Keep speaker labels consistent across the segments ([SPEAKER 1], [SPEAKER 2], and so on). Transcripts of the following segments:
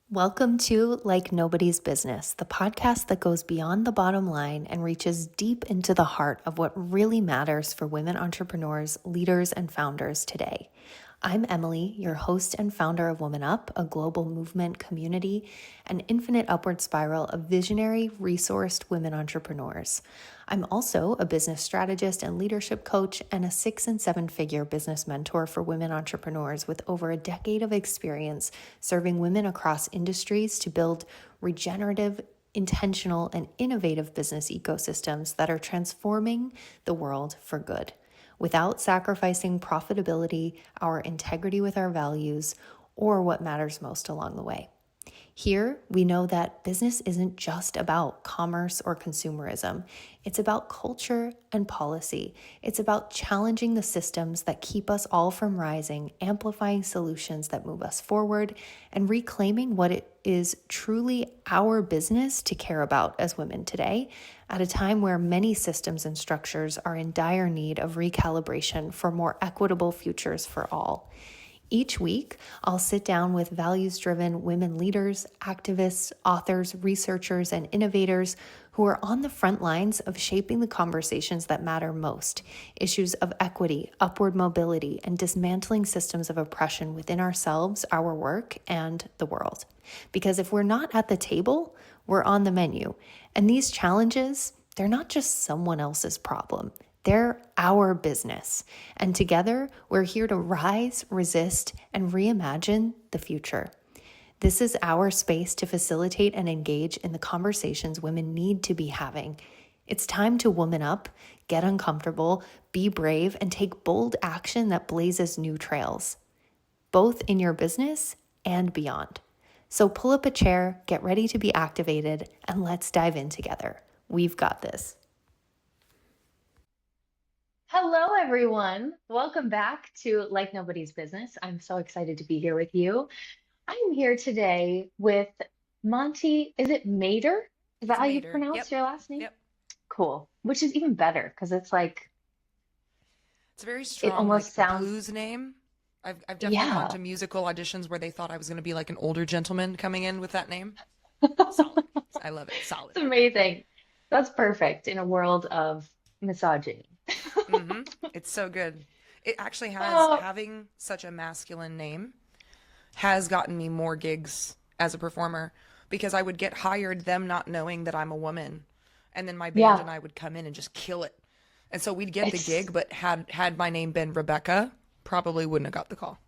[SPEAKER 1] Welcome to Like Nobody's Business, the podcast that goes beyond the bottom line and reaches deep into the heart of what really matters for women entrepreneurs, leaders, and founders today. I'm Emily, your host and founder of Woman Up, a global movement, community, and infinite upward spiral of visionary, resourced women entrepreneurs. I'm also a business strategist and leadership coach and a 6- and 7-figure business mentor for women entrepreneurs with over a decade of experience serving women across industries to build regenerative, intentional, and innovative business ecosystems that are transforming the world for good, without sacrificing profitability, our integrity with our values, or what matters most along the way. Here, we know that business isn't just about commerce or consumerism. It's about culture and policy. It's about challenging the systems that keep us all from rising, amplifying solutions that move us forward, and reclaiming what it is truly our business to care about as women today, at a time where many systems and structures are in dire need of recalibration for more equitable futures for all. Each week, I'll sit down with values-driven women leaders, activists, authors, researchers, and innovators who are on the front lines of shaping the conversations that matter most, issues of equity, upward mobility, and dismantling systems of oppression within ourselves, our work, and the world. Because if we're not at the table, we're on the menu. And these challenges, they're not just someone else's problem. They're our business. And together, we're here to rise, resist, and reimagine the future. This is our space to facilitate and engage in the conversations women need to be having. It's time to woman up, get uncomfortable, be brave, and take bold action that blazes new trails, both in your business and beyond. So pull up a chair, get ready to be activated, and let's dive in together. We've got this. Hello, everyone. Welcome back to Like Nobody's Business. I'm so excited to be here with you. I'm here today with Monte. Is it Mader? Is that
[SPEAKER 2] It's
[SPEAKER 1] how you
[SPEAKER 2] Mader.
[SPEAKER 1] pronounce
[SPEAKER 2] Yep.
[SPEAKER 1] your last name?
[SPEAKER 2] Yep.
[SPEAKER 1] Cool. Which is even better because it's like,
[SPEAKER 2] It's a very
[SPEAKER 1] it
[SPEAKER 2] strong,
[SPEAKER 1] almost
[SPEAKER 2] like,
[SPEAKER 1] sounds,
[SPEAKER 2] blues name. I've definitely gone
[SPEAKER 1] yeah.
[SPEAKER 2] to musical auditions where they thought I was going to be like an older gentleman coming in with that name. Solid. I love it. Solid.
[SPEAKER 1] It's amazing. That's perfect in a world of misogyny.
[SPEAKER 2] Mm-hmm. It's so good. It actually has,
[SPEAKER 1] Oh,
[SPEAKER 2] having such a masculine name has gotten me more gigs as a performer because I would get hired them not knowing that I'm a woman. And then my band
[SPEAKER 1] yeah.
[SPEAKER 2] and I would come in and just kill it. And so we'd get the
[SPEAKER 1] It's
[SPEAKER 2] gig, but had my name been Rebecca, probably wouldn't have got the call.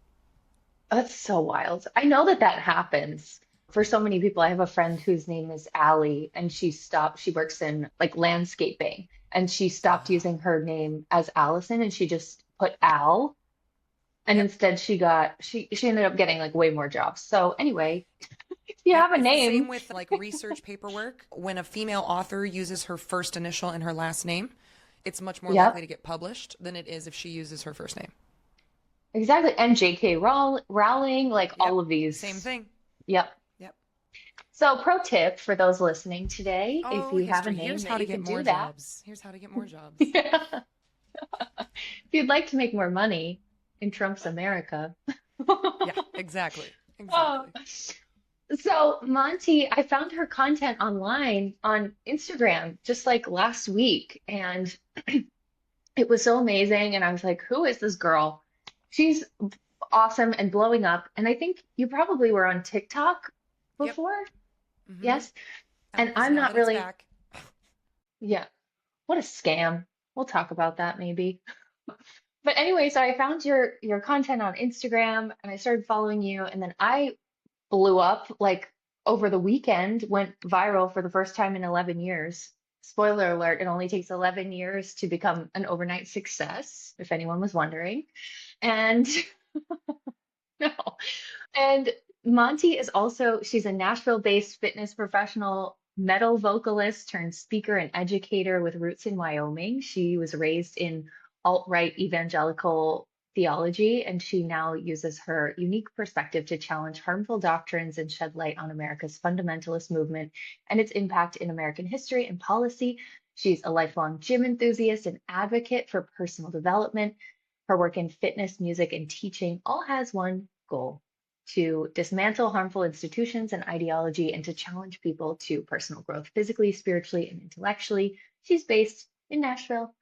[SPEAKER 1] That's so wild. I know that that happens for so many people. I have a friend whose name is Allie, and she works in like landscaping, and she stopped
[SPEAKER 2] Oh,
[SPEAKER 1] using her name as Allison and she just put Al. And
[SPEAKER 2] yep.
[SPEAKER 1] instead she ended up getting like way more jobs. So anyway, if you
[SPEAKER 2] Yep.
[SPEAKER 1] have a
[SPEAKER 2] It's the same
[SPEAKER 1] name,
[SPEAKER 2] with like research paperwork. When a female author uses her first initial in her last name, it's much more likely
[SPEAKER 1] yep,
[SPEAKER 2] to get published than it is if she uses her first name.
[SPEAKER 1] exactly. And J.K. Rowling, like
[SPEAKER 2] Yep.
[SPEAKER 1] all of
[SPEAKER 2] Same
[SPEAKER 1] these.
[SPEAKER 2] thing.
[SPEAKER 1] Yep.
[SPEAKER 2] Yep.
[SPEAKER 1] So pro tip for those listening today, if
[SPEAKER 2] Oh,
[SPEAKER 1] you have a
[SPEAKER 2] history.
[SPEAKER 1] name
[SPEAKER 2] Here's
[SPEAKER 1] that
[SPEAKER 2] how to
[SPEAKER 1] you
[SPEAKER 2] get
[SPEAKER 1] can
[SPEAKER 2] more
[SPEAKER 1] do that.
[SPEAKER 2] jobs. Here's how to get more jobs.
[SPEAKER 1] Yeah. If you'd like to make more money in Trump's America.
[SPEAKER 2] Yeah, exactly.
[SPEAKER 1] Oh.
[SPEAKER 2] Exactly.
[SPEAKER 1] So, Monty, I found her content online on Instagram just like last week, and it was so amazing. And I was like, who is this girl? She's awesome and blowing up. And I think you probably were on TikTok
[SPEAKER 2] Yep.
[SPEAKER 1] before.
[SPEAKER 2] Mm-hmm.
[SPEAKER 1] Yes. And I'm
[SPEAKER 2] Now
[SPEAKER 1] not
[SPEAKER 2] that it's
[SPEAKER 1] really,
[SPEAKER 2] back.
[SPEAKER 1] yeah, what a scam. We'll talk about that maybe. But anyway, so I found your content on Instagram and I started following you, and then I blew up like over the weekend, went viral for the first time in 11 years. Spoiler alert, it only takes 11 years to become an overnight success, if anyone was wondering. And no. And Monty is also, she's a Nashville-based fitness professional, metal vocalist turned speaker and educator with roots in Wyoming. She was raised in alt-right evangelical theology, and she now uses her unique perspective to challenge harmful doctrines and shed light on America's fundamentalist movement and its impact in American history and policy. She's a lifelong gym enthusiast and advocate for personal development. Her work in fitness, music, and teaching all has one goal: to dismantle harmful institutions and ideology and to challenge people to personal growth physically, spiritually, and intellectually. She's based in Nashville.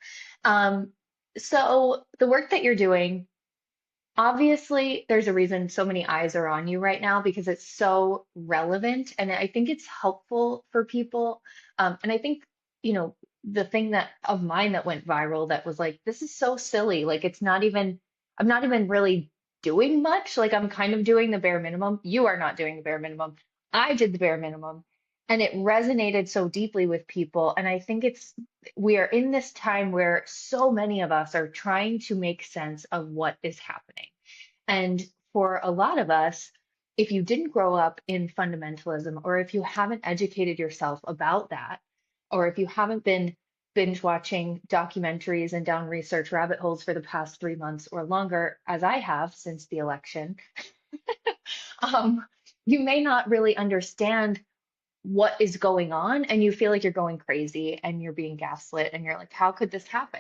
[SPEAKER 1] Um, so the work that you're doing, obviously, there's a reason so many eyes are on you right now because it's so relevant. And I think it's helpful for people. And I think, you know, the thing that of mine that went viral that was like, this is so silly. Like, it's not even, I'm not even really doing much. Like, I'm kind of doing the bare minimum. You are not doing the bare minimum. I did the bare minimum. And it resonated so deeply with people. And I think we are in this time where so many of us are trying to make sense of what is happening. And for a lot of us, if you didn't grow up in fundamentalism, or if you haven't educated yourself about that, or if you haven't been binge watching documentaries and down research rabbit holes for the past 3 months or longer, as I have since the election, um, you may not really understand what is going on, and you feel like you're going crazy and you're being gaslit, and you're like, how could this happen?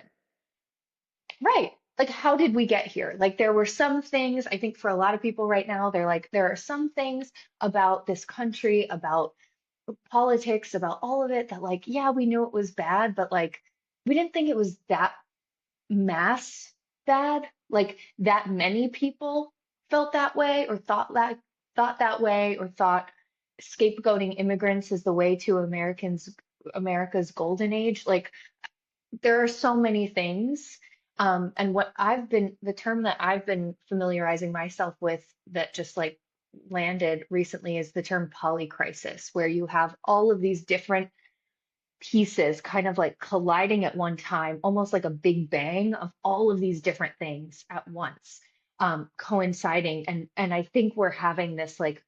[SPEAKER 1] Right. Like, how did we get here? Like, there were some things, I think for a lot of people right now, they're like, there are some things about this country, about politics, about all of it that, like, yeah, we knew it was bad, but like, we didn't think it was that mass bad. Like, that many people felt that way or thought that way or thought scapegoating immigrants is the way to America's golden age. Like, there are so many things. And the term that I've been familiarizing myself with that just like landed recently is the term polycrisis, where you have all of these different pieces kind of like colliding at one time, almost like a big bang of all of these different things at once, coinciding. And I think we're having this like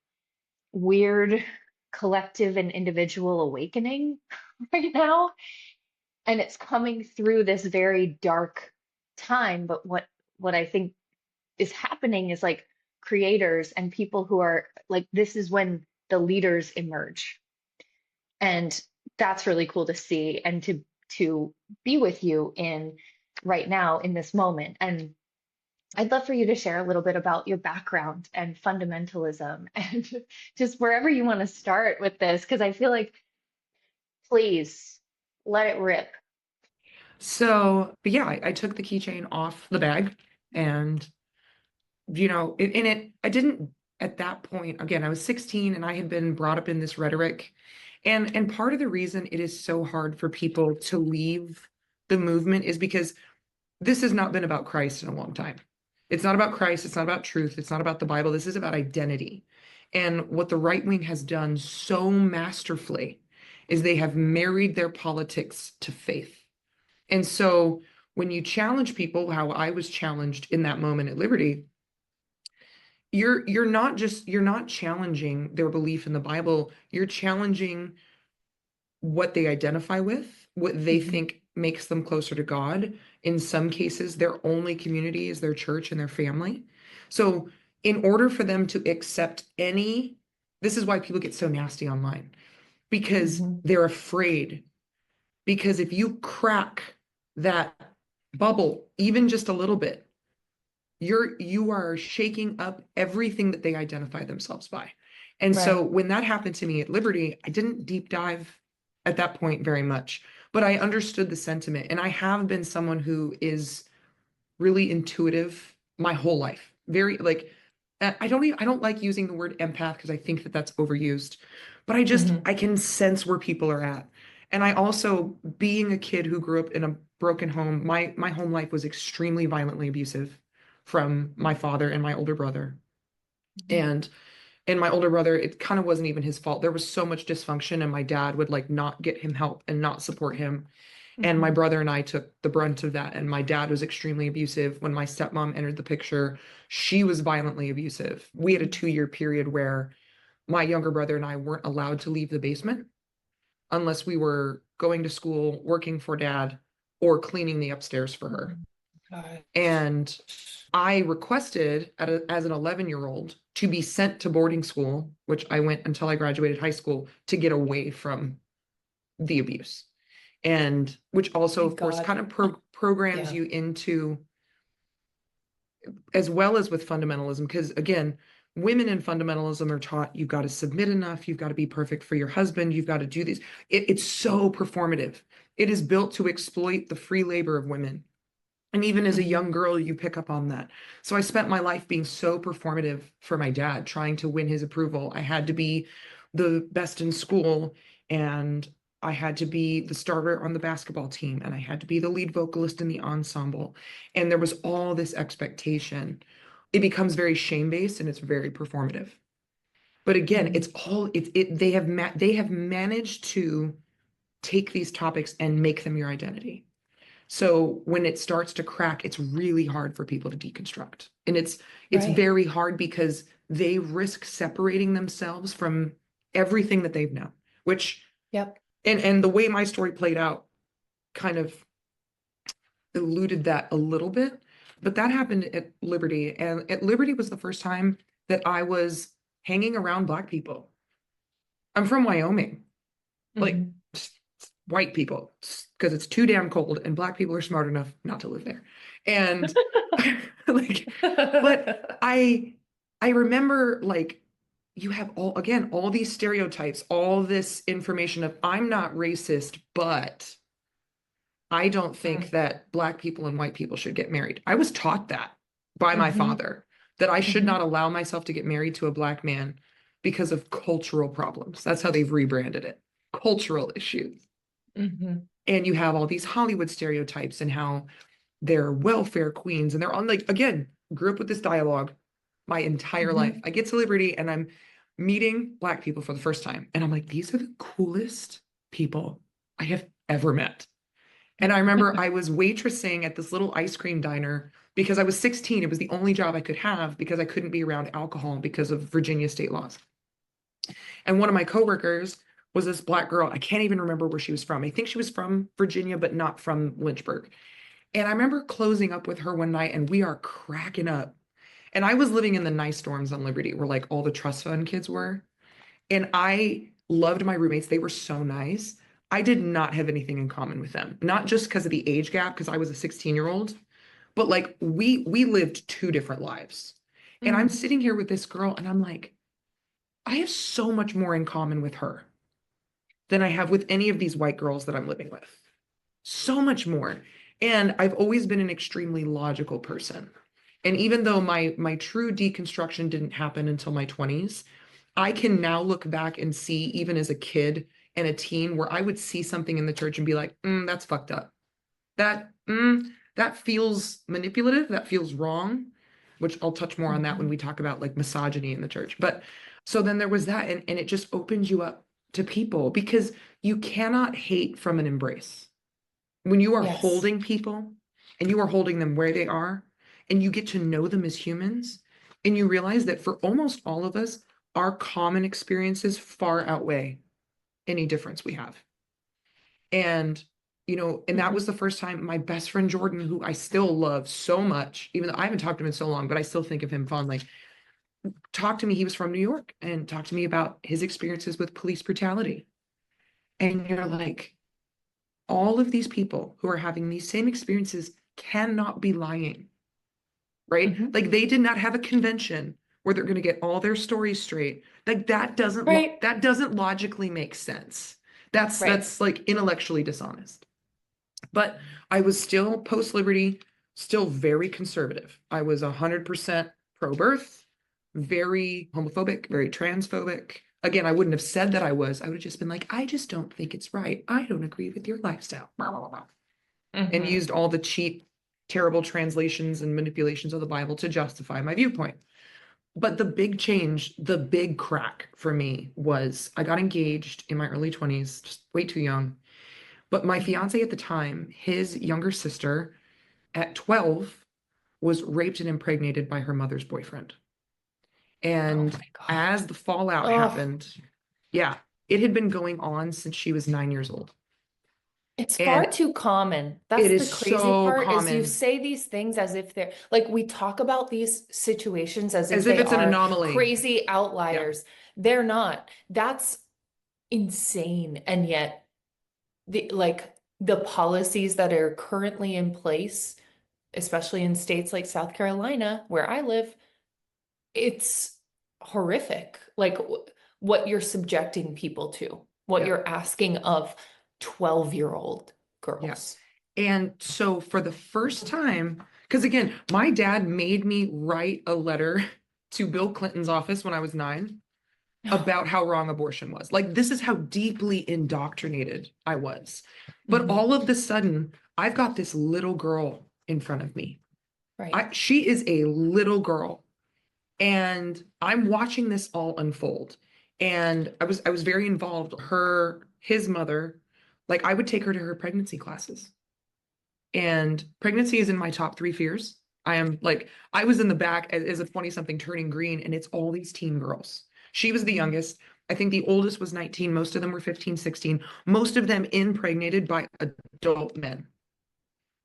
[SPEAKER 1] weird collective and individual awakening right now, and it's coming through this very dark time. But what I think is happening is like creators and people who are like, this is when the leaders emerge, and that's really cool to see and to be with you in right now in this moment. And I'd love for you to share a little bit about your background and fundamentalism and just wherever you want to start with this, because I feel like, please let it rip.
[SPEAKER 2] So, but yeah, I took the keychain off the bag and, I didn't at that point, again, I was 16 and I had been brought up in this rhetoric. And part of the reason it is so hard for people to leave the movement is because this has not been about Christ in a long time. It's not about Christ. It's not about truth. It's not about the Bible. This is about identity. And what the right wing has done so masterfully is they have married their politics to faith. And so when you challenge people, how I was challenged in that moment at Liberty, you're not challenging their belief in the Bible. You're challenging what they identify with, what they
[SPEAKER 1] Mhm.
[SPEAKER 2] think makes them closer to God. In some cases, their only community is their church and their family. So in order for them to accept this is why people get so nasty online, because
[SPEAKER 1] Mhm.
[SPEAKER 2] they're afraid. Because if you crack that bubble, even just a little bit, you are shaking up everything that they identify themselves by. And so
[SPEAKER 1] Right.
[SPEAKER 2] when that happened to me at Liberty, I didn't deep dive at that point very much, but I understood the sentiment. And I have been someone who is really intuitive my whole life. Very like I don't like using the word empath because I think that that's overused, but
[SPEAKER 1] Mhm.
[SPEAKER 2] I can sense where people are at. And I also, being a kid who grew up in a broken home, my home life was extremely violently abusive from my father and my older brother.
[SPEAKER 1] Mhm.
[SPEAKER 2] And my older brother, it kind of wasn't even his fault. There was so much dysfunction, and my dad would like not get him help and not support him. And my
[SPEAKER 1] Mhm.
[SPEAKER 2] brother and I took the brunt of that. And my dad was extremely abusive. When my stepmom entered the picture, she was violently abusive. We had a 2-year period where my younger brother and I weren't allowed to leave the basement unless we were going to school, working for dad, or cleaning the upstairs for her.
[SPEAKER 1] Mhm. God.
[SPEAKER 2] And I requested as an 11-year-old to be sent to boarding school, which I went until I graduated high school to get away from the abuse. And which also,
[SPEAKER 1] Thank
[SPEAKER 2] of course,
[SPEAKER 1] God.
[SPEAKER 2] kind of programs
[SPEAKER 1] Yeah.
[SPEAKER 2] you into, as well as with fundamentalism, because again, Women in fundamentalism are taught you've got to submit enough, you've got to be perfect for your husband, you've got to do these. It's so performative. It is built to exploit the free labor of women. And even as a
[SPEAKER 1] Mhm.
[SPEAKER 2] young girl, you pick up on that. So I spent my life being so performative for my dad, trying to win his approval. I had to be the best in school, and I had to be the starter on the basketball team, and I had to be the lead vocalist in the ensemble. And there was all this expectation. It becomes very shame-based and it's very performative. But again,
[SPEAKER 1] Mhm.
[SPEAKER 2] it's all they have managed to take these topics and make them your identity. So when it starts to crack, it's really hard for people to deconstruct. And it's
[SPEAKER 1] Right.
[SPEAKER 2] very hard because they risk separating themselves from everything that they've known, which
[SPEAKER 1] Yep.
[SPEAKER 2] and the way my story played out kind of eluded that a little bit. But that happened at Liberty. And at Liberty was the first time that I was hanging around Black people. I'm from Wyoming, like
[SPEAKER 1] Mhm.
[SPEAKER 2] white people, because it's too damn cold and Black people are smart enough not to live there. And like, but I remember like you have all these stereotypes, all this information of I'm not racist, but I don't think
[SPEAKER 1] Mm.
[SPEAKER 2] that Black people and white people should get married. I was taught that by my
[SPEAKER 1] Mhm.
[SPEAKER 2] father, that I should not
[SPEAKER 1] Mhm.
[SPEAKER 2] allow myself to get married to a Black man because of cultural problems. That's how they've rebranded it. Cultural issues.
[SPEAKER 1] Mhm.
[SPEAKER 2] And you have all these Hollywood stereotypes and how they're welfare queens and they're on like again, grew up with this dialogue my entire life.
[SPEAKER 1] Mhm.
[SPEAKER 2] I get to Liberty and I'm meeting Black people for the first time. And I'm like, these are the coolest people I have ever met. And I remember I was waitressing at this little ice cream diner because I was 16. It was the only job I could have because I couldn't be around alcohol because of Virginia state laws. And one of my coworkers was this Black girl. I can't even remember where she was from. I think she was from Virginia, but not from Lynchburg. And I remember closing up with her one night and we are cracking up. And I was living in the nice dorms on Liberty where like all the trust fund kids were. And I loved my roommates. They were so nice. I did not have anything in common with them, not just because of the age gap, because I was a 16-year-old, but like we lived two different lives. And I'm
[SPEAKER 1] Mhm.
[SPEAKER 2] sitting here with this girl and I'm like, I have so much more in common with her than I have with any of these white girls that I'm living with. So much more. And I've always been an extremely logical person. And even though my true deconstruction didn't happen until my 20s, I can now look back and see, even as a kid and a teen, where I would see something in the church and be like, that's fucked up. That feels manipulative. That feels wrong, which I'll touch more on that when
[SPEAKER 1] Mhm.
[SPEAKER 2] we talk about like misogyny in the church. But so then there was that, and it just opens you up to people because you cannot hate from an embrace. When you are
[SPEAKER 1] Yes.
[SPEAKER 2] holding people and you are holding them where they are, and you get to know them as humans, and you realize that for almost all of us, our common experiences far outweigh any difference we have. And, and that was
[SPEAKER 1] Mhm.
[SPEAKER 2] the first time my best friend Jordan, who I still love so much, even though I haven't talked to him in so long, but I still think of him fondly, talked to me. He was from New York and talked to me about his experiences with police brutality. And you're like, all of these people who are having these same experiences cannot be lying, right?
[SPEAKER 1] Mhm.
[SPEAKER 2] Like they did not have a convention where they're going to get all their stories straight. Like
[SPEAKER 1] Right.
[SPEAKER 2] that doesn't logically make sense.
[SPEAKER 1] Right.
[SPEAKER 2] That's like intellectually dishonest. But I was still post Liberty, still very conservative. I was 100% pro-birth, very homophobic, very transphobic. Again, I wouldn't have said that I was. I would have just been like, I just don't think it's right. I don't agree with your lifestyle. Blah, blah, blah, and
[SPEAKER 1] Mhm.
[SPEAKER 2] used all the cheap, terrible translations and manipulations of the Bible to justify my viewpoint. But the big change, the big crack for me was I got engaged in my early 20s, just way too young. But my
[SPEAKER 1] Mhm.
[SPEAKER 2] fiance at the time, his younger sister at 12 was raped and impregnated by her mother's boyfriend.
[SPEAKER 1] Oh
[SPEAKER 2] And
[SPEAKER 1] my God.
[SPEAKER 2] as the fallout
[SPEAKER 1] Oh,
[SPEAKER 2] happened, yeah, it had been going on since she was 9 years old.
[SPEAKER 1] it's far
[SPEAKER 2] And
[SPEAKER 1] too common.
[SPEAKER 2] it
[SPEAKER 1] That's the
[SPEAKER 2] is
[SPEAKER 1] crazy
[SPEAKER 2] so
[SPEAKER 1] part is you
[SPEAKER 2] common,
[SPEAKER 1] say these things as if they're like we talk about these situations as if
[SPEAKER 2] as if
[SPEAKER 1] they
[SPEAKER 2] it's an
[SPEAKER 1] are
[SPEAKER 2] anomaly.
[SPEAKER 1] crazy
[SPEAKER 2] Yeah.
[SPEAKER 1] outliers. They're not. That's insane. And yet the policies that are currently in place, especially in states like South Carolina, where I live, it's
[SPEAKER 3] horrific. Like what you're subjecting people to, what
[SPEAKER 2] Yeah.
[SPEAKER 3] you're asking of 12-year-old
[SPEAKER 2] Yeah.
[SPEAKER 3] girls.
[SPEAKER 2] And so for the first time, because again, my dad made me write a letter to Bill Clinton's office when I was 9 about how wrong abortion was. Like, this is how deeply indoctrinated I was. But
[SPEAKER 3] Mhm.
[SPEAKER 2] all of the sudden, I've got this little girl in front of me.
[SPEAKER 3] Right.
[SPEAKER 2] She is a little girl, and I'm watching this all unfold. And I was very involved. His mother, like, I would take her to her pregnancy classes. And pregnancy is in my top 3 fears. I am like, I was in the back as a 20 something turning green, and it's all these teen girls. She was the youngest. I think the oldest was 19. Most of them were 15, 16. Most of them impregnated by adult men.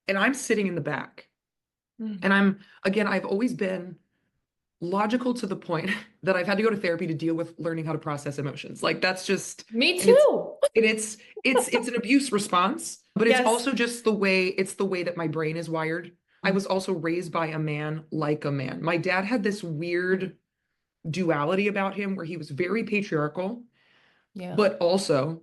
[SPEAKER 2] And I'm sitting in the back.
[SPEAKER 3] Mm.
[SPEAKER 2] And again, I've always been logical to the point that I've had to go to therapy to deal with learning how to process emotions. Like, that's just,
[SPEAKER 3] Me
[SPEAKER 2] and it's,
[SPEAKER 3] too.
[SPEAKER 2] and it's an abuse response, but it's
[SPEAKER 3] Yes.
[SPEAKER 2] also just it's the way that my brain is wired. I was also raised by a man like a man. My dad had this weird duality about him where he was very patriarchal,
[SPEAKER 3] Yeah.
[SPEAKER 2] but also,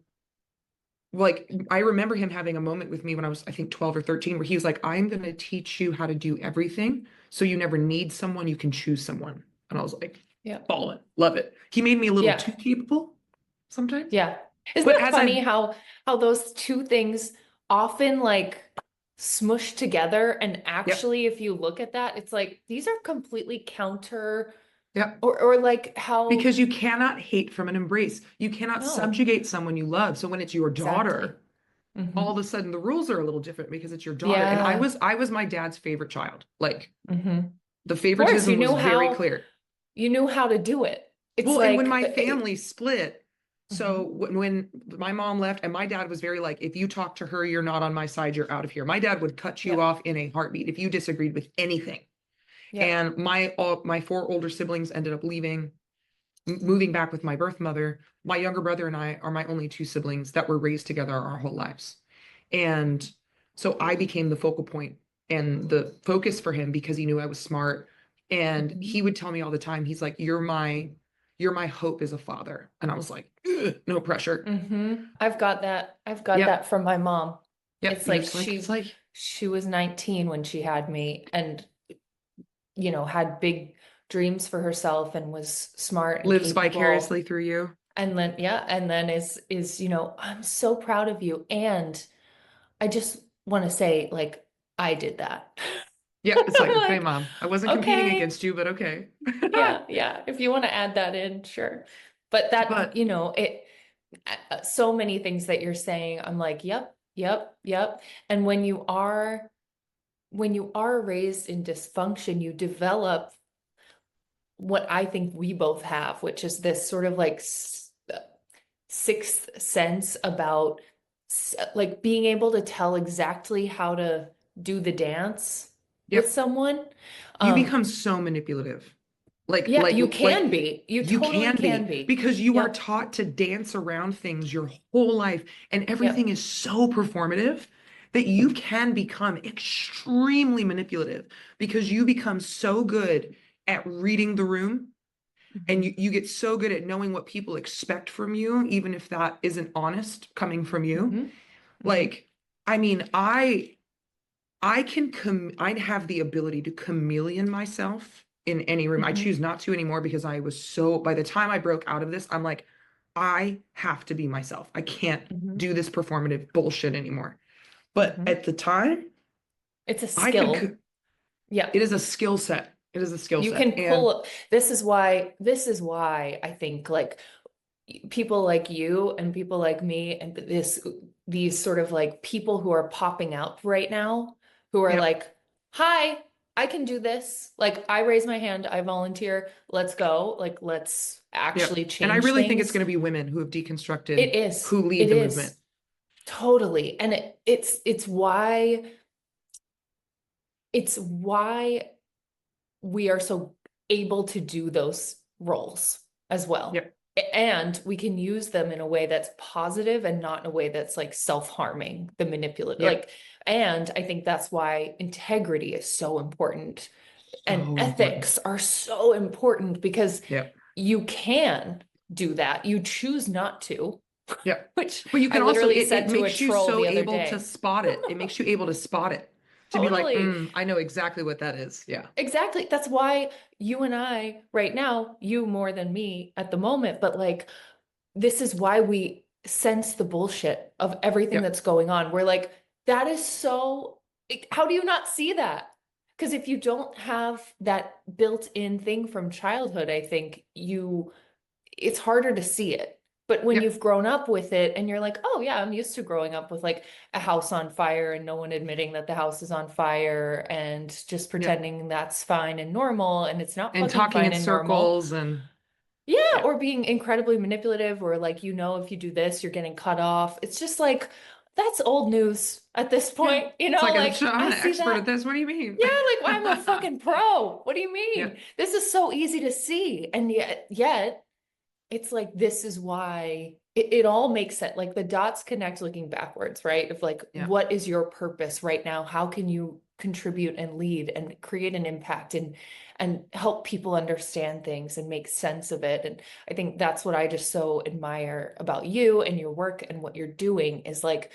[SPEAKER 2] like, I remember him having a moment with me when I was, I think, 12 or 13, where he was like, I'm going to teach you how to do everything. So you never need someone, you can choose someone. And I was like,
[SPEAKER 3] Yeah.
[SPEAKER 2] follow it, love it. He made me a little
[SPEAKER 3] Yeah.
[SPEAKER 2] too capable sometimes.
[SPEAKER 3] Yeah. Isn't
[SPEAKER 2] But
[SPEAKER 3] it
[SPEAKER 2] as
[SPEAKER 3] funny
[SPEAKER 2] I've,
[SPEAKER 3] how those two things often like smush together, and
[SPEAKER 2] yep,
[SPEAKER 3] actually if you look at that, it's like these are completely counter,
[SPEAKER 2] yep.
[SPEAKER 3] or like how
[SPEAKER 2] Because you cannot hate from an embrace. You cannot
[SPEAKER 3] no,
[SPEAKER 2] subjugate someone you love. So when it's your
[SPEAKER 3] exactly.
[SPEAKER 2] daughter,
[SPEAKER 3] Hmm.
[SPEAKER 2] all of a sudden the rules are a little different because it's your daughter. And I
[SPEAKER 3] Yeah.
[SPEAKER 2] was I was my dad's favorite child. Like,
[SPEAKER 3] Hmm.
[SPEAKER 2] the
[SPEAKER 3] Of course,
[SPEAKER 2] favoritism was very clear.
[SPEAKER 3] you knew how to do it. It's
[SPEAKER 2] Well, and when
[SPEAKER 3] like
[SPEAKER 2] my family split, so
[SPEAKER 3] mhm.
[SPEAKER 2] when my mom left, and my dad was very like, if you talk to her, you're not on my side, you're out of here. My dad would cut you
[SPEAKER 3] Yep.
[SPEAKER 2] off in a heartbeat if you disagreed with anything.
[SPEAKER 3] Yep.
[SPEAKER 2] And my 4 older siblings ended up leaving, moving back with my birth mother. My younger brother and I are my only 2 siblings that were raised together our whole lives. And so I became the focal point and the focus for him because he knew I was smart. And
[SPEAKER 3] Mhm.
[SPEAKER 2] he would tell me all the time, he's like, you're my hope as a father. And I was like, "Ugh, no pressure."
[SPEAKER 3] I've got that. I've got
[SPEAKER 2] Yep.
[SPEAKER 3] that from my mom.
[SPEAKER 2] Yep.
[SPEAKER 3] It's
[SPEAKER 2] You're
[SPEAKER 3] like
[SPEAKER 2] just like, it's like
[SPEAKER 3] she was 19 when she had me, and had big dreams for herself and was smart and
[SPEAKER 2] lives
[SPEAKER 3] capable.
[SPEAKER 2] vicariously through you.
[SPEAKER 3] And then yeah, and then I'm so proud of you. And I just want to say, like, I did that.
[SPEAKER 2] Yeah. It's like, okay,
[SPEAKER 3] Like,
[SPEAKER 2] mom, I wasn't competing
[SPEAKER 3] okay,
[SPEAKER 2] against you, but okay.
[SPEAKER 3] yeah, yeah. If you want to add that in, sure. But that,
[SPEAKER 2] But
[SPEAKER 3] it so many things that you're saying, I'm like, yep, yep, yep. And when you are raised in dysfunction, you develop what I think we both have, which is this sort of like sixth sense about like being able to tell exactly how to do the dance with
[SPEAKER 2] yep,
[SPEAKER 3] someone.
[SPEAKER 2] you
[SPEAKER 3] Um,
[SPEAKER 2] become so manipulative. Like,
[SPEAKER 3] yeah,
[SPEAKER 2] like,
[SPEAKER 3] you can
[SPEAKER 2] like
[SPEAKER 3] be. You
[SPEAKER 2] you
[SPEAKER 3] totally
[SPEAKER 2] can
[SPEAKER 3] can
[SPEAKER 2] be
[SPEAKER 3] be.
[SPEAKER 2] because you are
[SPEAKER 3] Yep.
[SPEAKER 2] taught to dance around things your whole life, and everything
[SPEAKER 3] Yep.
[SPEAKER 2] is so performative that you can become extremely manipulative because you become so good at reading the room, and
[SPEAKER 3] Hmm.
[SPEAKER 2] you get so good at knowing what people expect from you, even if that isn't honest coming from you.
[SPEAKER 3] Hmm. Hmm.
[SPEAKER 2] Like, I mean, I have the ability to chameleon myself in any room. I
[SPEAKER 3] Hmm.
[SPEAKER 2] choose not to anymore because by the time I broke out of this, I'm like, I have to be myself. I can't
[SPEAKER 3] Hmm.
[SPEAKER 2] do this performative bullshit anymore. But
[SPEAKER 3] Hmm.
[SPEAKER 2] at the time,
[SPEAKER 3] It's a
[SPEAKER 2] I could,
[SPEAKER 3] skill. Yeah.
[SPEAKER 2] it is a skill set. It is a skill
[SPEAKER 3] You
[SPEAKER 2] set.
[SPEAKER 3] can
[SPEAKER 2] And
[SPEAKER 3] pull. This is why I think like people like you and people like me and these sort of like people who are popping out right now, who are
[SPEAKER 2] yep,
[SPEAKER 3] like, hi, I can do this. Like, I raise my hand, I volunteer, let's go. Like, let's
[SPEAKER 2] yep.
[SPEAKER 3] actually
[SPEAKER 2] And I
[SPEAKER 3] change
[SPEAKER 2] really think it's
[SPEAKER 3] things.
[SPEAKER 2] going to be women who have deconstructed
[SPEAKER 3] It is.
[SPEAKER 2] who lead
[SPEAKER 3] It
[SPEAKER 2] the movement.
[SPEAKER 3] is. Totally. And it's why we are so able to do those roles as well.
[SPEAKER 2] Yep.
[SPEAKER 3] And we can use them in a way that's positive and not in a way that's like self-harming, the manipulative.
[SPEAKER 2] Yep.
[SPEAKER 3] Like, and I think that's why integrity is so important and
[SPEAKER 2] So important.
[SPEAKER 3] ethics are so important because
[SPEAKER 2] Yep.
[SPEAKER 3] you can do that. You choose not to,
[SPEAKER 2] Yeah.
[SPEAKER 3] which
[SPEAKER 2] But you
[SPEAKER 3] I
[SPEAKER 2] can also,
[SPEAKER 3] literally
[SPEAKER 2] it
[SPEAKER 3] said to a
[SPEAKER 2] makes you
[SPEAKER 3] troll
[SPEAKER 2] so
[SPEAKER 3] the other
[SPEAKER 2] able to
[SPEAKER 3] day.
[SPEAKER 2] spot it. It makes you able to spot it. To be like,
[SPEAKER 3] Totally.
[SPEAKER 2] I know exactly what that is. Yeah.
[SPEAKER 3] Exactly. That's why you and I, right now, you more than me at the moment, but like, this is why we sense the bullshit of everything
[SPEAKER 2] Yeah.
[SPEAKER 3] that's going on. We're like, that is so, how do you not see that? Because if you don't have that built-in thing from childhood, I think it's harder to see it. But when
[SPEAKER 2] Yeah.
[SPEAKER 3] you've grown up with it and you're like, oh yeah, I'm used to growing up with like a house on fire and no one admitting that the house is on fire and just
[SPEAKER 2] Yeah.
[SPEAKER 3] pretending that's fine and normal and it's not
[SPEAKER 2] And
[SPEAKER 3] fucking
[SPEAKER 2] talking
[SPEAKER 3] fine
[SPEAKER 2] in
[SPEAKER 3] and normal.
[SPEAKER 2] circles and
[SPEAKER 3] Yeah,
[SPEAKER 2] yeah.
[SPEAKER 3] or being incredibly manipulative or like, if you do this, you're getting cut off. It's just like, that's old news at this
[SPEAKER 2] Yeah.
[SPEAKER 3] point,
[SPEAKER 2] It's like,
[SPEAKER 3] like
[SPEAKER 2] I'm
[SPEAKER 3] I
[SPEAKER 2] an
[SPEAKER 3] see
[SPEAKER 2] expert at
[SPEAKER 3] that.
[SPEAKER 2] this. What do you mean?
[SPEAKER 3] Yeah, like I'm a fucking pro. What do you
[SPEAKER 2] Yeah.
[SPEAKER 3] mean? This is so easy to see. And yet it's like this is why it all makes sense. Like the dots connect looking backwards, right? Of like,
[SPEAKER 2] Yeah.
[SPEAKER 3] what is your purpose right now? How can you contribute and lead and create an impact and help people understand things and make sense of it? And I think that's what I just so admire about you and your work and what you're doing is like,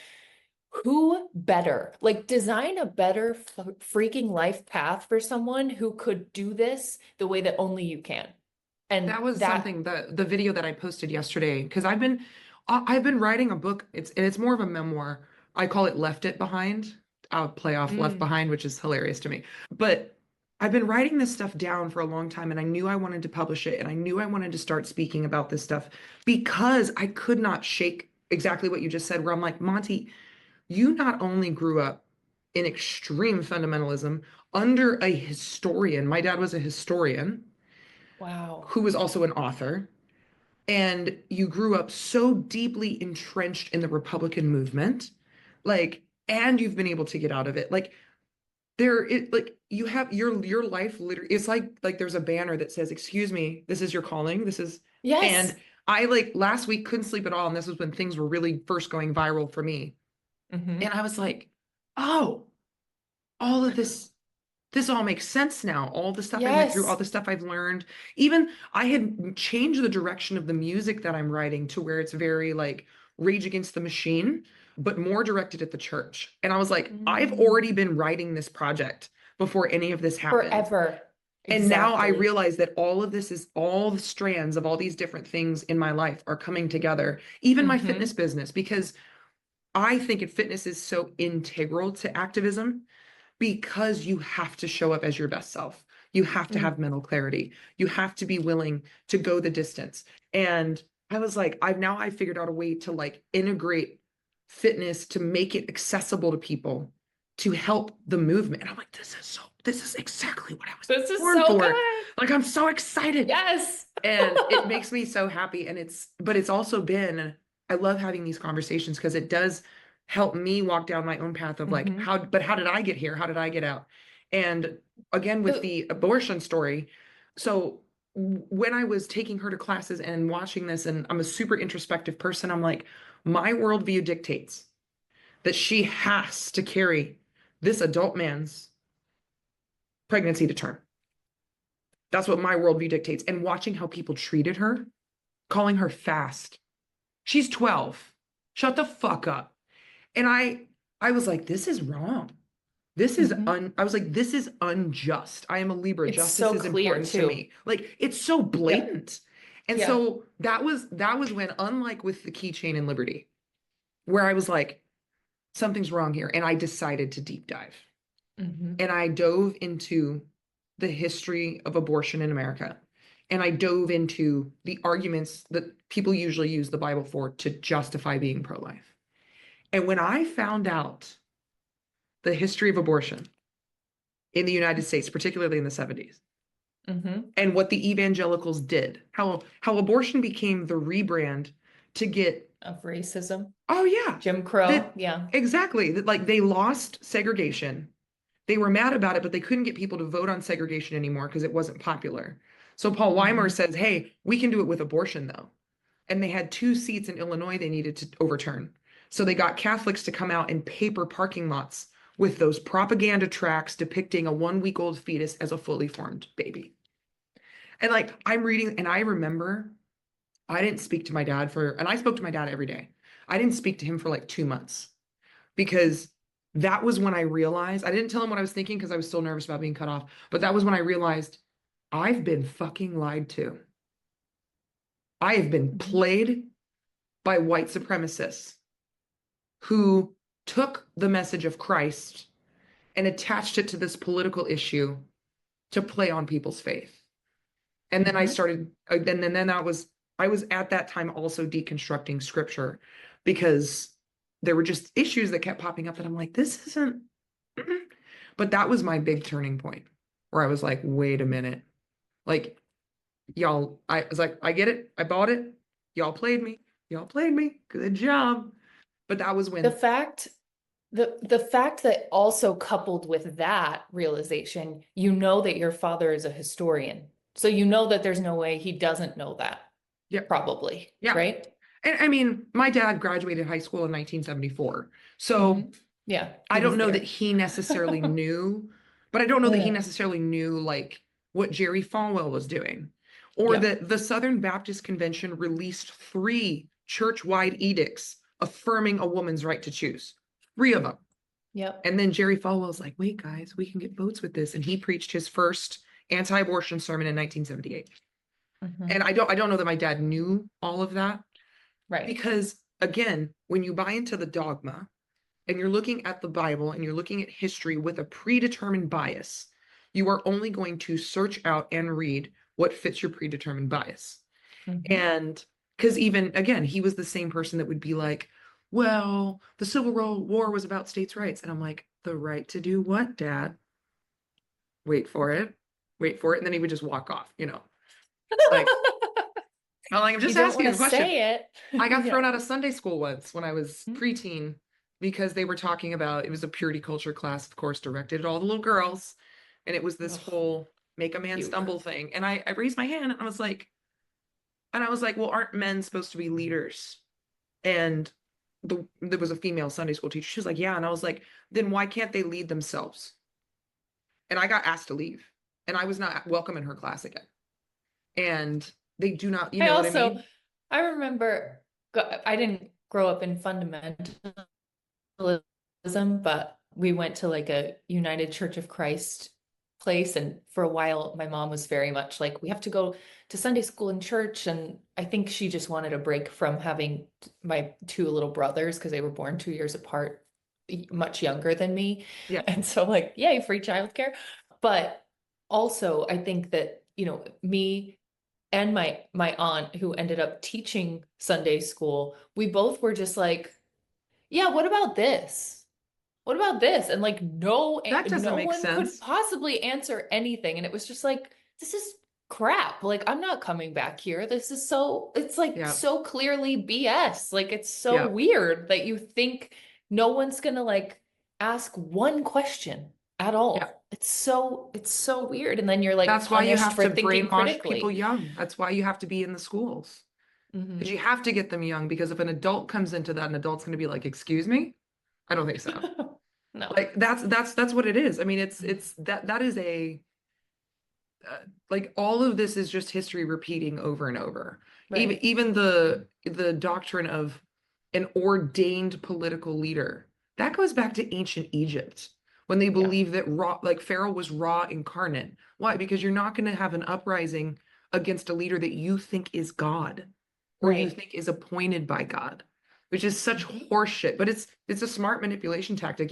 [SPEAKER 3] who better? Like design a better freaking life path for someone who could do this the way that only you can. And
[SPEAKER 2] That was
[SPEAKER 3] that,
[SPEAKER 2] something the video that I posted yesterday because I've been writing a book. It's more of a memoir. I call it Left It Behind. I'll play off Left
[SPEAKER 3] mm,
[SPEAKER 2] Behind, which is hilarious to me. But I've been writing this stuff down for a long time and I knew I wanted to publish it and I knew I wanted to start speaking about this stuff because I could not shake exactly what you just said, where I'm like, Monty, you not only grew up in extreme fundamentalism under a historian. My dad was a historian
[SPEAKER 3] wow.
[SPEAKER 2] who was also an author, and you grew up so deeply entrenched in the Republican movement, like, and you've been able to get out of it. Like like you have your life literally, it's like there's a banner that says, "Excuse me, this is your calling. This is," and
[SPEAKER 3] Yes.
[SPEAKER 2] I like last week couldn't sleep at all, and this was when things were really first going viral for me. And
[SPEAKER 3] Hmm.
[SPEAKER 2] I was like, oh, all of this all makes sense now. All the stuff I went through, all
[SPEAKER 3] Yes.
[SPEAKER 2] the stuff I've learned. Even I had changed the direction of the music that I'm writing to where it's very like Rage Against the Machine, but more directed at the church. And I was like, I've
[SPEAKER 3] Mm.
[SPEAKER 2] already been writing this project before any of this happened.
[SPEAKER 3] Forever.
[SPEAKER 2] And now I
[SPEAKER 3] Exactly.
[SPEAKER 2] realize that all of this is all the strands of all these different things in my life are coming together, even my fitness
[SPEAKER 3] Hmm.
[SPEAKER 2] business, because I think fitness is so integral to activism because you have to show up as your best self. You have to have
[SPEAKER 3] Mm.
[SPEAKER 2] mental clarity. You have to be willing to go the distance. And I was like, I figured out a way to like integrate fitness to make it accessible to people to help the movement. And I'm like, this is exactly what I was
[SPEAKER 3] This is
[SPEAKER 2] born
[SPEAKER 3] so
[SPEAKER 2] for.
[SPEAKER 3] good.
[SPEAKER 2] Like, I'm so excited.
[SPEAKER 3] Yes.
[SPEAKER 2] And it makes me so happy. And but it's also been, I love having these conversations because it does help me walk down my own path of like,
[SPEAKER 3] Hmm.
[SPEAKER 2] but how did I get here? How did I get out? And again, with
[SPEAKER 3] So,
[SPEAKER 2] the abortion story. So when I was taking her to classes and watching this, and I'm a super introspective person, I'm like, my worldview dictates that she has to carry this adult man's pregnancy to term. That's what my worldview dictates. And watching how people treated her, calling her fast. She's 12. Shut the fuck up. And I was like, this is wrong.
[SPEAKER 3] mhm.
[SPEAKER 2] I was like, this is unjust. I am a Libra.
[SPEAKER 3] It's
[SPEAKER 2] Justice
[SPEAKER 3] so
[SPEAKER 2] is
[SPEAKER 3] clear
[SPEAKER 2] important to
[SPEAKER 3] too.
[SPEAKER 2] me. Like it's so
[SPEAKER 3] Yep.
[SPEAKER 2] blatant. And
[SPEAKER 3] Yep.
[SPEAKER 2] so that was when, unlike with the keychain in Liberty, where I was like, something's wrong here. And I decided to deep dive.
[SPEAKER 3] Hmm.
[SPEAKER 2] And I dove into the history of abortion in America. And I dove into the arguments that people usually use the Bible for to justify being pro-life. And when I found out the history of abortion in the United States, particularly in the 70s,
[SPEAKER 3] Hmm.
[SPEAKER 2] and what the evangelicals did, how abortion became the rebrand to get,
[SPEAKER 3] Of racism,
[SPEAKER 2] oh yeah,
[SPEAKER 3] Jim Crow.
[SPEAKER 2] that
[SPEAKER 3] Yeah.
[SPEAKER 2] exactly, that like they lost segregation. They were mad about it, but they couldn't get people to vote on segregation anymore because it wasn't popular. So Paul Weimer
[SPEAKER 3] Hmm.
[SPEAKER 2] says, hey, we can do it with abortion though. And they had 2 seats in Illinois they needed to overturn. So they got Catholics to come out and paper parking lots with those propaganda tracts depicting a 1 week old fetus as a fully formed baby. And like, I'm reading, and I remember I didn't speak to my dad and I spoke to my dad every day. I didn't speak to him for like 2 months because that was when I realized, I didn't tell him what I was thinking because I was still nervous about being cut off. But that was when I realized I've been fucking lied to. I have been played by white supremacists who took the message of Christ and attached it to this political issue to play on people's faith. And then I started, and then I was at that time also deconstructing scripture because there were just issues that kept popping up that I'm like, this isn't, but that was my big turning point where I was like, wait a minute. Like, y'all, I was like, I get it. I bought it. Y'all played me. Y'all played me. Good job. But that was when
[SPEAKER 3] The fact that also coupled with that realization, you know that your father is a historian. So you know that there's no way he doesn't know that.
[SPEAKER 2] Yeah.
[SPEAKER 3] Probably.
[SPEAKER 2] Yeah.
[SPEAKER 3] Right.
[SPEAKER 2] And I mean, my dad graduated high school in 1974. So
[SPEAKER 3] yeah,
[SPEAKER 2] I don't know
[SPEAKER 3] there.
[SPEAKER 2] that he necessarily knew, but I don't know that he necessarily knew like what Jerry Falwell was doing, or that the Southern Baptist Convention released 3 church-wide edicts affirming a woman's right to choose. 3 of them.
[SPEAKER 3] Yep.
[SPEAKER 2] And then Jerry Falwell's like, wait, guys, we can get votes with this. And he preached his first anti-abortion sermon in 1978. And I don't know that my dad knew all of that.
[SPEAKER 3] Right.
[SPEAKER 2] Because again, when you buy into the dogma and you're looking at the Bible and you're looking at history with a predetermined bias, you are only going to search out and read what fits your predetermined bias. And because even again, he was the same person that would be like, well, the Civil War was about states' rights. And I'm like, the right to do what, Dad? Wait for it. Wait for it. And then he would just walk off, you know. Like, I'm just asking a question.
[SPEAKER 3] Say it.
[SPEAKER 2] I got thrown out of Sunday school once when I was preteen because they were talking about, it was a purity culture class, of course, directed at all the little girls. And it was this whole make a man stumble thing. And I raised my hand and I was like, well, aren't men supposed to be leaders? And there was a female Sunday school teacher. She was like, yeah. And I was like, then why can't they lead themselves? And I got asked to leave and I was not welcome in her class again. And they do not, you know what I mean?
[SPEAKER 3] I remember, I didn't grow up in fundamentalism, but we went to like a United Church of Christ place. And for a while, my mom was very much like, we have to go to Sunday school and church. And I think she just wanted a break from having my 2 little brothers because they were born 2 years apart, much younger than me.
[SPEAKER 2] Yeah.
[SPEAKER 3] And so like, yay, free childcare. But also I think that, you know, me and my aunt who ended up teaching Sunday school, we both were just like, yeah, what about this? What about this? And like, no one could possibly answer anything. And it was just like, this is crap. Like, I'm not coming back here. This is it's like so clearly BS. Like, it's so weird that you think no one's gonna like ask one question at all. Yeah. It's so weird. And then you're like,
[SPEAKER 2] that's why you have to brainwash
[SPEAKER 3] critically.
[SPEAKER 2] people young. That's why you have to be in the schools. Because you have to get them young, because if an adult comes into that, an adult's going to be like, excuse me? I don't think so.
[SPEAKER 3] No.
[SPEAKER 2] Like that's what it is. I mean, it's that is a like all of this is just history repeating over and over. Right. Even the doctrine of an ordained political leader, that goes back to ancient Egypt when they believe that Pharaoh was raw incarnate. Why? Because you're not going to have an uprising against a leader that you think is God or you think is appointed by God, which is such horseshit. But it's a smart manipulation tactic.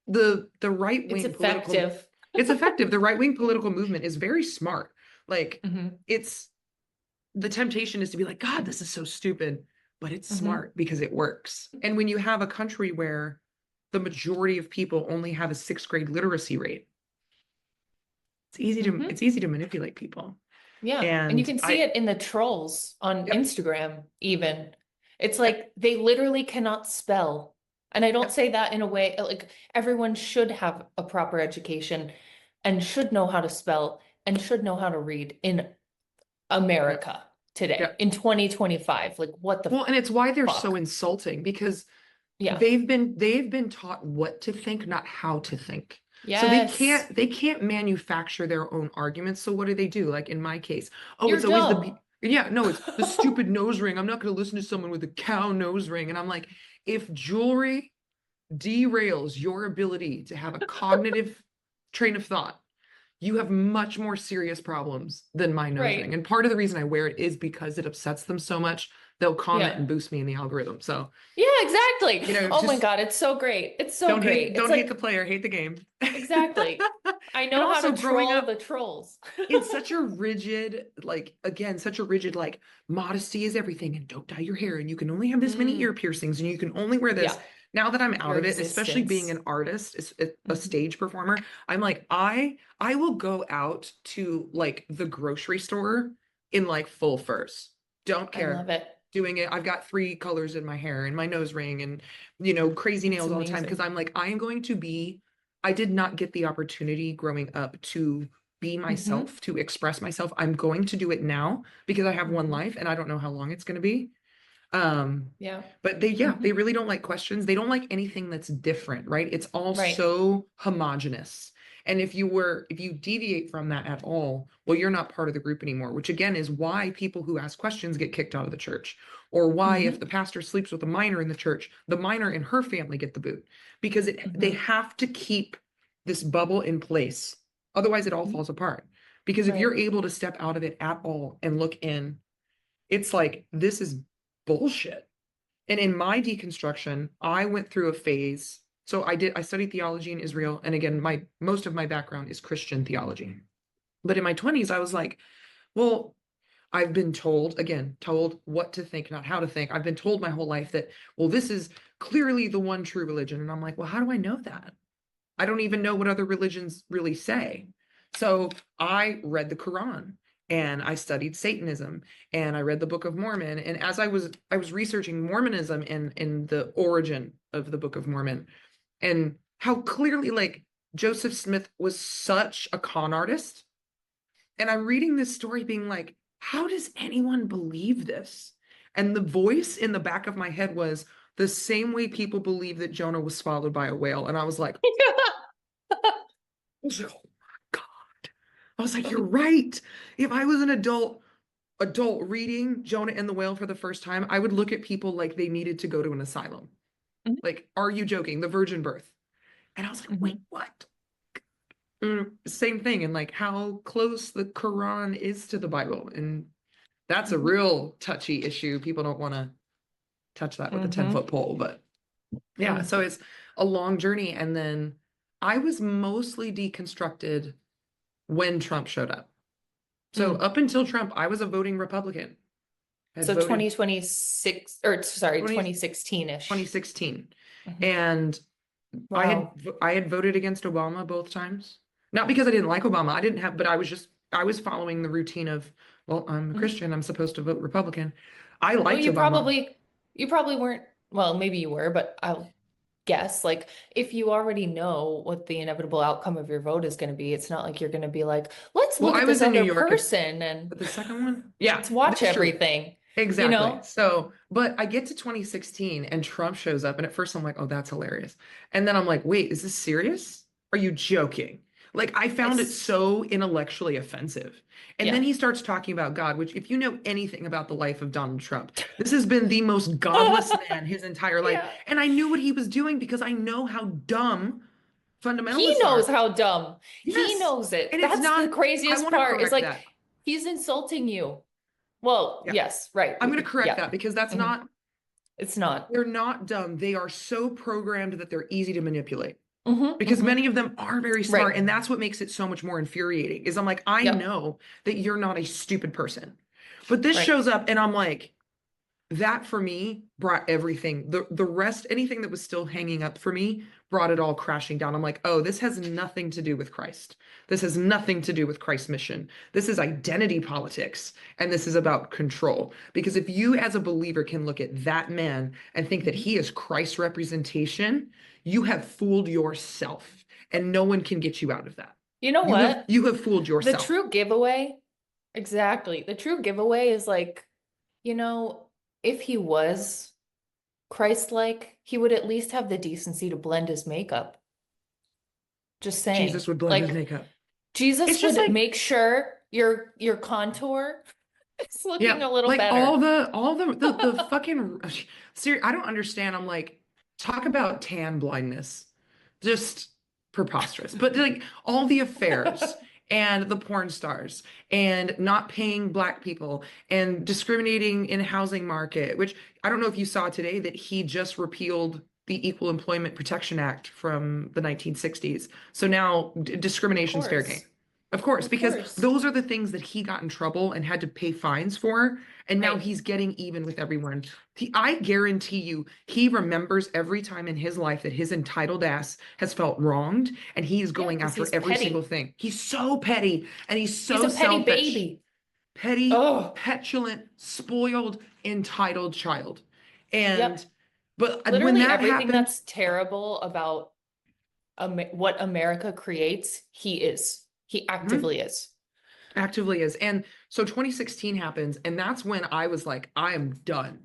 [SPEAKER 2] The right wing,
[SPEAKER 3] it's effective.
[SPEAKER 2] It's effective. The right wing political movement is very smart. Like it's the temptation is to be like, God, this is so stupid, but it's smart because it works. And when you have a country where the majority of people only have a 6th grade literacy rate, it's easy to manipulate people.
[SPEAKER 3] Yeah. And you can see it in the trolls on Instagram, even. It's like they literally cannot spell. And I don't say that in a way like everyone should have a proper education and should know how to spell and should know how to read in America today in 2025. Like what the
[SPEAKER 2] and it's why they're so insulting, because they've been taught what to think, not how to think. So
[SPEAKER 3] Yes.
[SPEAKER 2] they can't manufacture their own arguments. So what do? Like in my case, oh,
[SPEAKER 3] You're
[SPEAKER 2] it's always
[SPEAKER 3] dumb.
[SPEAKER 2] yeah, no, it's the stupid nose ring. I'm not going to listen to someone with a cow nose ring. And I'm like, if jewelry derails your ability to have a cognitive train of thought, you have much more serious problems than my nose ring.
[SPEAKER 3] Right.
[SPEAKER 2] And part of the reason I wear it is because it upsets them so much, they'll comment
[SPEAKER 3] Yeah.
[SPEAKER 2] and boost me in the algorithm. So,
[SPEAKER 3] Yeah, exactly.
[SPEAKER 2] you know,
[SPEAKER 3] Oh my
[SPEAKER 2] just
[SPEAKER 3] God, it's so great. It's so great. It's
[SPEAKER 2] don't hate the
[SPEAKER 3] like,
[SPEAKER 2] player, hate the game.
[SPEAKER 3] exactly. I
[SPEAKER 2] And
[SPEAKER 3] know how
[SPEAKER 2] also
[SPEAKER 3] to
[SPEAKER 2] growing
[SPEAKER 3] troll
[SPEAKER 2] up
[SPEAKER 3] the trolls.
[SPEAKER 2] in such a rigid, like again, such a rigid, like modesty is everything, and don't dye your hair, and you can only have this many ear
[SPEAKER 3] Mm,
[SPEAKER 2] piercings, and you can only wear this.
[SPEAKER 3] yeah,
[SPEAKER 2] Now that I'm out
[SPEAKER 3] your
[SPEAKER 2] of it, especially being
[SPEAKER 3] existence.
[SPEAKER 2] an artist, a
[SPEAKER 3] Mhm.
[SPEAKER 2] stage performer, I'm like, I will go out to like the grocery store in like full furs. Don't
[SPEAKER 3] I
[SPEAKER 2] care.
[SPEAKER 3] love it.
[SPEAKER 2] Doing it. I've got 3 colors in my hair and my nose ring and crazy
[SPEAKER 3] That's
[SPEAKER 2] nails all the time because
[SPEAKER 3] amazing.
[SPEAKER 2] I'm like, I am going to be, I did not get the opportunity growing up to be
[SPEAKER 3] Hmm.
[SPEAKER 2] myself, to express myself. I'm going to do it now because I have one
[SPEAKER 3] Hmm.
[SPEAKER 2] life and I don't know how long it's going to be. Um,
[SPEAKER 3] Yeah.
[SPEAKER 2] but yeah,
[SPEAKER 3] Hmm.
[SPEAKER 2] they really don't like questions. They don't like anything that's different, right? It's all
[SPEAKER 3] Right.
[SPEAKER 2] so homogenous. And if you deviate from that at all, well, you're not part of the group anymore, which again is why people who ask questions get kicked out of the church, or why if the
[SPEAKER 3] Hmm.
[SPEAKER 2] pastor sleeps with a minor in the church, the minor and her family get the boot because they
[SPEAKER 3] Hmm.
[SPEAKER 2] have to keep this bubble in place. Otherwise, it all
[SPEAKER 3] Hmm.
[SPEAKER 2] falls apart. Because if you're
[SPEAKER 3] Right.
[SPEAKER 2] able to step out of it at all and look in, it's like, this is bullshit. And in my deconstruction, I went through a phase. So I studied theology in Israel. And again, most of my background is Christian theology. But in my 20s, I was like, well, I've been told, again, told what to think, not how to think. I've been told my whole life that, well, this is clearly the one true religion. And I'm like, well, how do I know that? I don't even know what other religions really say. So I read the Quran and I studied Satanism and I read the Book of Mormon. And as I was researching Mormonism in the origin of the Book of Mormon and how clearly like Joseph Smith was such a con artist. And I'm reading this story being like, how does anyone believe this? And the voice in the back of my head was the same way people believe that Jonah was swallowed by a whale. And I was like, oh my God. I was like, you're right. If I was an adult reading Jonah and the Whale for the first time, I would look at people like they needed to go to an asylum. Like, are you joking? The virgin birth. And I was like, wait,
[SPEAKER 3] Hmm.
[SPEAKER 2] what? Same thing. And like how close the Quran is to the Bible. And that's a
[SPEAKER 3] Hmm.
[SPEAKER 2] real touchy issue. People don't want to touch that with a 10-foot pole. But yeah,
[SPEAKER 3] Hmm.
[SPEAKER 2] so it's a long journey. And then I was mostly deconstructed when Trump showed up. So
[SPEAKER 3] Mm.
[SPEAKER 2] up until Trump, I was a voting Republican. Had
[SPEAKER 3] So
[SPEAKER 2] voted
[SPEAKER 3] 2026, or sorry,
[SPEAKER 2] 20
[SPEAKER 3] 2016-ish.
[SPEAKER 2] 2016.
[SPEAKER 3] Hmm.
[SPEAKER 2] And
[SPEAKER 3] Wow.
[SPEAKER 2] I had voted against Obama both times. Not because I didn't like Obama. I didn't have, but I was following the routine of, well, I'm a
[SPEAKER 3] Hmm.
[SPEAKER 2] Christian, I'm supposed to vote Republican. I
[SPEAKER 3] Well,
[SPEAKER 2] liked Obama.
[SPEAKER 3] you probably weren't, well, maybe you were, but I'll guess, like, if you already know what the inevitable outcome of your vote is going to be, it's not like you're going to be like, let's
[SPEAKER 2] Well,
[SPEAKER 3] look
[SPEAKER 2] I
[SPEAKER 3] at
[SPEAKER 2] was
[SPEAKER 3] this
[SPEAKER 2] in New
[SPEAKER 3] other
[SPEAKER 2] York
[SPEAKER 3] person and
[SPEAKER 2] at the second one. Yeah,
[SPEAKER 3] let's watch
[SPEAKER 2] that's true.
[SPEAKER 3] everything, you
[SPEAKER 2] Exactly.
[SPEAKER 3] know?
[SPEAKER 2] So, but I get to 2016 and Trump shows up, and at first I'm like, oh, that's hilarious. And then I'm like, wait, is this serious? Are you joking? Like, I found it
[SPEAKER 3] It's,
[SPEAKER 2] so intellectually offensive. And then
[SPEAKER 3] yeah.
[SPEAKER 2] he starts talking about God, which, if you know anything about the life of Donald Trump, this has been the most godless man his entire life.
[SPEAKER 3] Yeah.
[SPEAKER 2] And I knew what he was doing because I know how dumb
[SPEAKER 3] He
[SPEAKER 2] fundamentalists
[SPEAKER 3] knows
[SPEAKER 2] are.
[SPEAKER 3] how dumb. He
[SPEAKER 2] Yes.
[SPEAKER 3] knows it.
[SPEAKER 2] And it's
[SPEAKER 3] That's the
[SPEAKER 2] not, I
[SPEAKER 3] craziest
[SPEAKER 2] want to
[SPEAKER 3] part. Is
[SPEAKER 2] correct
[SPEAKER 3] like,
[SPEAKER 2] that.
[SPEAKER 3] he's insulting you. Well,
[SPEAKER 2] Yeah.
[SPEAKER 3] yes, right.
[SPEAKER 2] I'm going to correct
[SPEAKER 3] Yeah.
[SPEAKER 2] that because that's
[SPEAKER 3] Mhm.
[SPEAKER 2] not,
[SPEAKER 3] It's not.
[SPEAKER 2] they're not dumb. They are so programmed that they're easy to manipulate
[SPEAKER 3] Hmm.
[SPEAKER 2] because
[SPEAKER 3] Hmm.
[SPEAKER 2] many of them are very
[SPEAKER 3] Right.
[SPEAKER 2] smart. And that's what makes it so much more infuriating is I'm like, I
[SPEAKER 3] Yep.
[SPEAKER 2] know that you're not a stupid person. But this
[SPEAKER 3] Right.
[SPEAKER 2] shows up and I'm like, that for me brought everything. The rest, anything that was still hanging up for me, brought it all crashing down. I'm like, oh, this has nothing to do with Christ. This has nothing to do with Christ's mission. This is identity politics, and this is about control. Because if you, as a believer, can look at that man and think that
[SPEAKER 3] Mhm.
[SPEAKER 2] he is Christ's representation, you have fooled yourself, and no one can get you out of that.
[SPEAKER 3] You know what?
[SPEAKER 2] You have fooled
[SPEAKER 3] The
[SPEAKER 2] yourself.
[SPEAKER 3] true giveaway, exactly. The true giveaway is like, you know, if he was Christ-like, he would at least have the decency to blend his makeup. Just
[SPEAKER 2] Jesus
[SPEAKER 3] saying.
[SPEAKER 2] would blend his
[SPEAKER 3] Like
[SPEAKER 2] makeup.
[SPEAKER 3] Jesus
[SPEAKER 2] It's just
[SPEAKER 3] would
[SPEAKER 2] like,
[SPEAKER 3] make sure your contour is looking
[SPEAKER 2] yeah,
[SPEAKER 3] a little
[SPEAKER 2] like all
[SPEAKER 3] better.
[SPEAKER 2] the fucking I don't understand. I'm like, talk about tan blindness. Just preposterous. But like all the affairs and the porn stars and not paying black people and discriminating in housing market, which I don't know if you saw today that he just repealed the Equal Employment Protection Act from the 1960s. So now
[SPEAKER 3] Of
[SPEAKER 2] discrimination is fair game.
[SPEAKER 3] course.
[SPEAKER 2] Of course,
[SPEAKER 3] Of
[SPEAKER 2] because
[SPEAKER 3] course.
[SPEAKER 2] those are the things that he got in trouble and had to pay fines for. And now
[SPEAKER 3] Right.
[SPEAKER 2] he's getting even with everyone. I guarantee you, he remembers every time in his life that his entitled ass has felt wronged, and he's
[SPEAKER 3] Yeah,
[SPEAKER 2] going
[SPEAKER 3] because
[SPEAKER 2] after
[SPEAKER 3] he's
[SPEAKER 2] every single
[SPEAKER 3] petty.
[SPEAKER 2] thing. He's so petty and he's
[SPEAKER 3] He's
[SPEAKER 2] so
[SPEAKER 3] a petty
[SPEAKER 2] selfish.
[SPEAKER 3] baby.
[SPEAKER 2] Petty,
[SPEAKER 3] Oh,
[SPEAKER 2] petulant, spoiled, entitled child. And,
[SPEAKER 3] yep.
[SPEAKER 2] but when
[SPEAKER 3] Literally
[SPEAKER 2] that
[SPEAKER 3] everything
[SPEAKER 2] happened,
[SPEAKER 3] that's terrible about what America creates, he is. He
[SPEAKER 2] mhm,
[SPEAKER 3] actively is.
[SPEAKER 2] actively is. And so 2016 happens, and that's when I was like, I am done.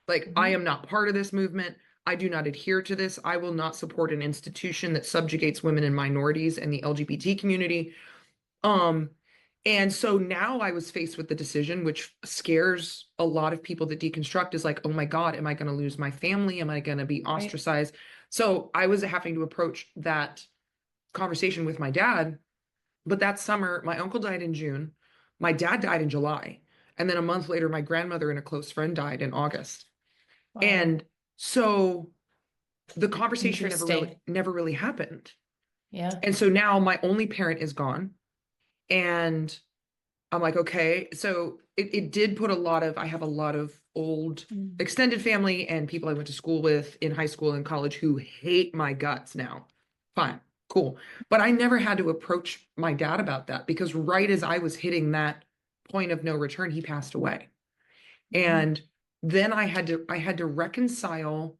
[SPEAKER 2] Like, I
[SPEAKER 3] Mhm.
[SPEAKER 2] am not part of this movement. I do not adhere to this. I will not support an institution that subjugates women and minorities and the LGBT community. Um, and so now I was faced with the decision, which scares a lot of people that deconstruct, is like, oh my God, am I going to lose my family? Am I going to be
[SPEAKER 3] Right.
[SPEAKER 2] ostracized? So I was having to approach that conversation with my dad. But that summer, my uncle died in June. My dad died in July. And then a month later, my grandmother and a close friend died in August.
[SPEAKER 3] Wow.
[SPEAKER 2] And so the conversation
[SPEAKER 3] Interesting.
[SPEAKER 2] never really happened.
[SPEAKER 3] Yeah.
[SPEAKER 2] And so now my only parent is gone. And I'm like, okay. So it did put I have a lot of old
[SPEAKER 3] Mm.
[SPEAKER 2] extended family and people I went to school with in high school and college who hate my guts now. Fine, cool. But I never had to approach my dad about that because right as I was hitting that point of no return, he passed away.
[SPEAKER 3] Mhm.
[SPEAKER 2] And then I had to reconcile,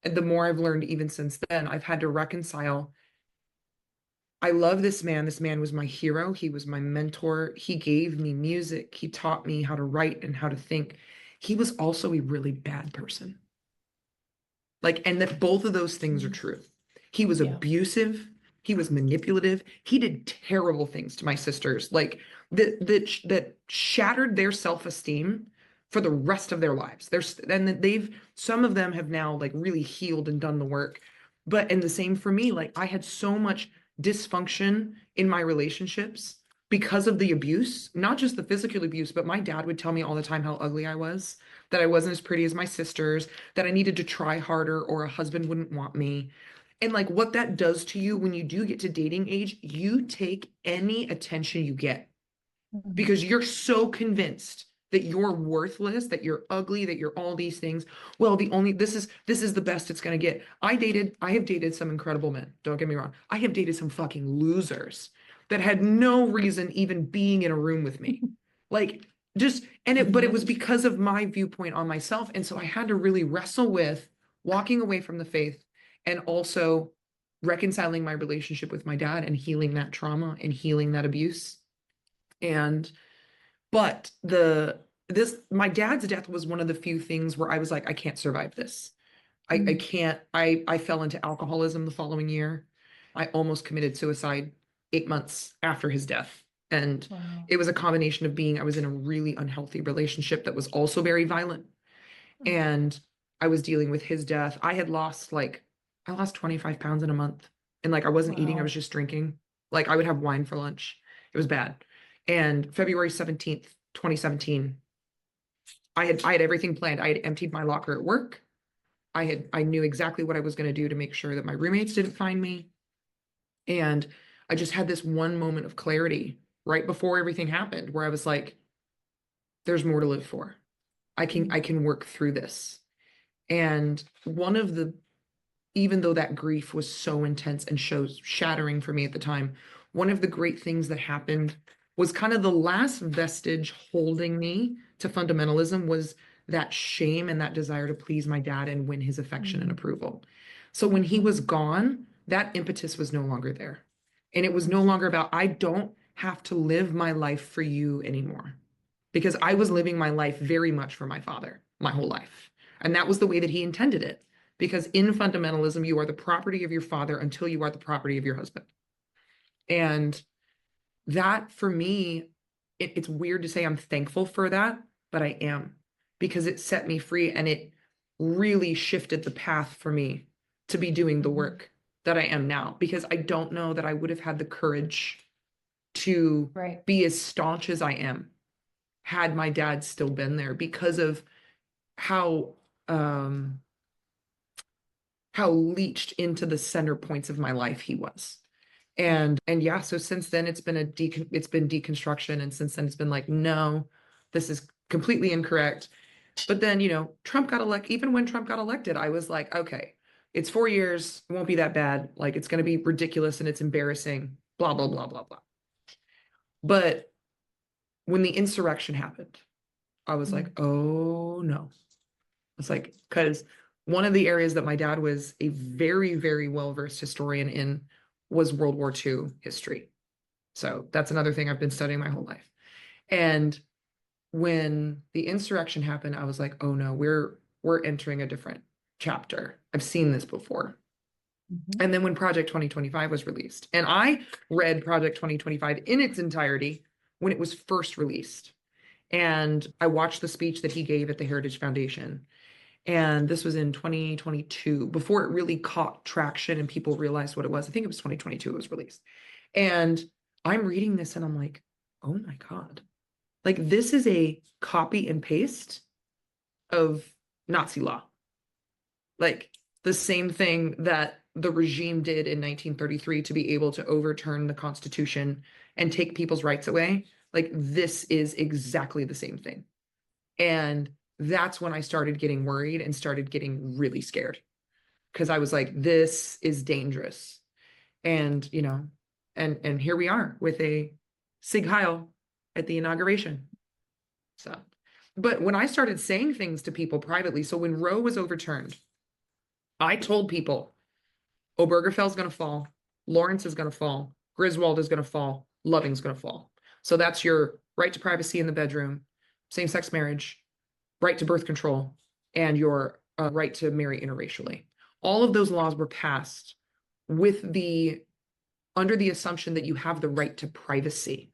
[SPEAKER 2] and the more I've learned even since then, I've had to reconcile. I love this man. This man was my hero. He was my mentor. He gave me music. He taught me how to write and how to think. He was also a really bad person. Like, and that both of those things are
[SPEAKER 3] Mhm.
[SPEAKER 2] true. He was
[SPEAKER 3] Yeah.
[SPEAKER 2] abusive. He was manipulative. He did terrible things to my sisters, like that shattered their self-esteem for the rest of their lives. And they've some of them have now like really healed and done the work. But and the same for me, like I had so much dysfunction in my relationships because of the abuse, not just the physical abuse, but my dad would tell me all the time how ugly I was, that I wasn't as pretty as my sisters, that I needed to try harder or a husband wouldn't want me. And like what that does to you when you do get to dating age, you take any attention you get
[SPEAKER 3] Mhm.
[SPEAKER 2] because you're so convinced that you're worthless, that you're ugly, that you're all these things. Well, this is the best it's going to get. I have dated some incredible men. Don't get me wrong. I have dated some fucking losers that had no reason even being in a room with me. Like just but it
[SPEAKER 3] Mhm.
[SPEAKER 2] was because of my viewpoint on myself. And so I had to really wrestle with walking away from the faith and also reconciling my relationship with my dad and healing that trauma and healing that abuse. And but my dad's death was one of the few things where I was like, I can't survive this. I
[SPEAKER 3] Mm.
[SPEAKER 2] can't. I fell into alcoholism the following year. I almost committed suicide 8 months after his death. And
[SPEAKER 3] Wow.
[SPEAKER 2] it was a combination of I was in a really unhealthy relationship that was also very violent.
[SPEAKER 3] Mm.
[SPEAKER 2] And I was dealing with his death. I lost 25 pounds in a month. And like I wasn't eating, I was
[SPEAKER 3] Wow.
[SPEAKER 2] just drinking. Like I would have wine for lunch. It was bad. And February 17th, 2017, I had everything planned. I had emptied my locker at work. I knew exactly what I was going to do to make sure that my roommates didn't find me. And I just had this one moment of clarity right before everything happened where I was like, there's more to live for.
[SPEAKER 3] Mm.
[SPEAKER 2] I can work through this. And one of the even though that grief was so intense and shows shattering for me at the time, one of the great things that happened was kind of the last vestige holding me to fundamentalism was that shame and that desire to please my dad and win his affection and
[SPEAKER 3] Mm.
[SPEAKER 2] approval. So when he
[SPEAKER 3] Mhm.
[SPEAKER 2] was gone, that impetus was no longer there. And it was no
[SPEAKER 3] Mhm.
[SPEAKER 2] longer about, I don't have to live my life for you anymore. Because I was
[SPEAKER 3] Mhm.
[SPEAKER 2] living my life very much for my father, my whole life. And that was the way that he intended it. Because in fundamentalism, you are the property of your father until you are the property of your husband. And that for me, it's weird to say I'm thankful for that, but I am, because it set me free and it really shifted the path for me to be doing the work that I am now, because I don't know that I would have had the courage to
[SPEAKER 3] Right.
[SPEAKER 2] be as staunch as I am had my dad still been there, because of how leached into the center points of my life he was. And yeah, so since then it's been deconstruction, and since then it's been like, no, this is completely incorrect. But then, Trump got elected. Even when Trump got elected, I was like, okay, it's 4 years, it won't be that bad. Like, it's going to be ridiculous and it's embarrassing, blah, blah, blah, blah, blah. But when the insurrection happened, I was like, oh no. It's like, because one of the areas that my dad was a very, very well-versed historian in was World War II history. So that's another thing I've been studying my whole life. And when the insurrection happened, I was like, oh no, we're entering a different chapter. I've seen this before. And then when Project 2025 was released, and I read Project 2025 in its entirety when it was first released. And I watched the speech that he gave at the Heritage Foundation. And this was in 2022, before it really caught traction and people realized what it was. I think it was 2022 it was released. And I'm reading this and I'm like, oh my God. Like, this is a copy and paste of Nazi law. Like, the same thing that the regime did in 1933 to be able to overturn the Constitution and take people's rights away. Like, this is exactly the same thing. And that's when I started getting worried and started getting really scared, because I was like, this is dangerous. And, and here we are with a Sig Heil at the inauguration. So, but when I started saying things to people privately, so when Roe was overturned, I told people, Obergefell's going to fall, Lawrence is going to fall, Griswold is going to fall, Loving's going to fall. So that's your right to privacy in the bedroom, same-sex marriage, right to birth control, and your right to marry interracially. All of those laws were passed under the assumption that you have the right to privacy.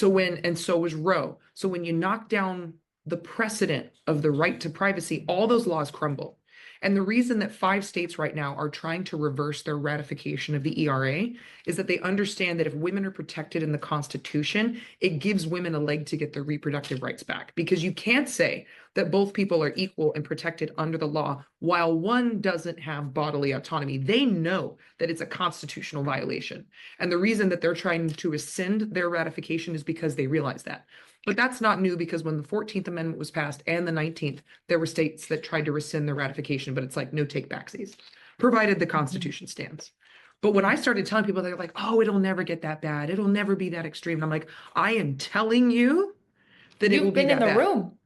[SPEAKER 2] And so was Roe. So when you knock down the precedent of the right to privacy, all those laws crumble. And the reason that 5 states right now are trying to reverse their ratification of the ERA is that they understand that if women are protected in the Constitution, it gives women a leg to get their reproductive rights back. Because you can't say that both people are equal and protected under the law while one doesn't have bodily autonomy. They know that it's a constitutional violation. And the reason that they're trying to rescind their ratification is because they realize that. But that's not new, because when the 14th Amendment was passed and the 19th, there were states that tried to rescind their ratification, but it's like no take backsies, provided the Constitution stands. But when I started telling people, they're like, oh, it'll never get that bad. It'll never be that extreme. And I'm like, I am telling you that it will be that bad.
[SPEAKER 3] You've been in the room.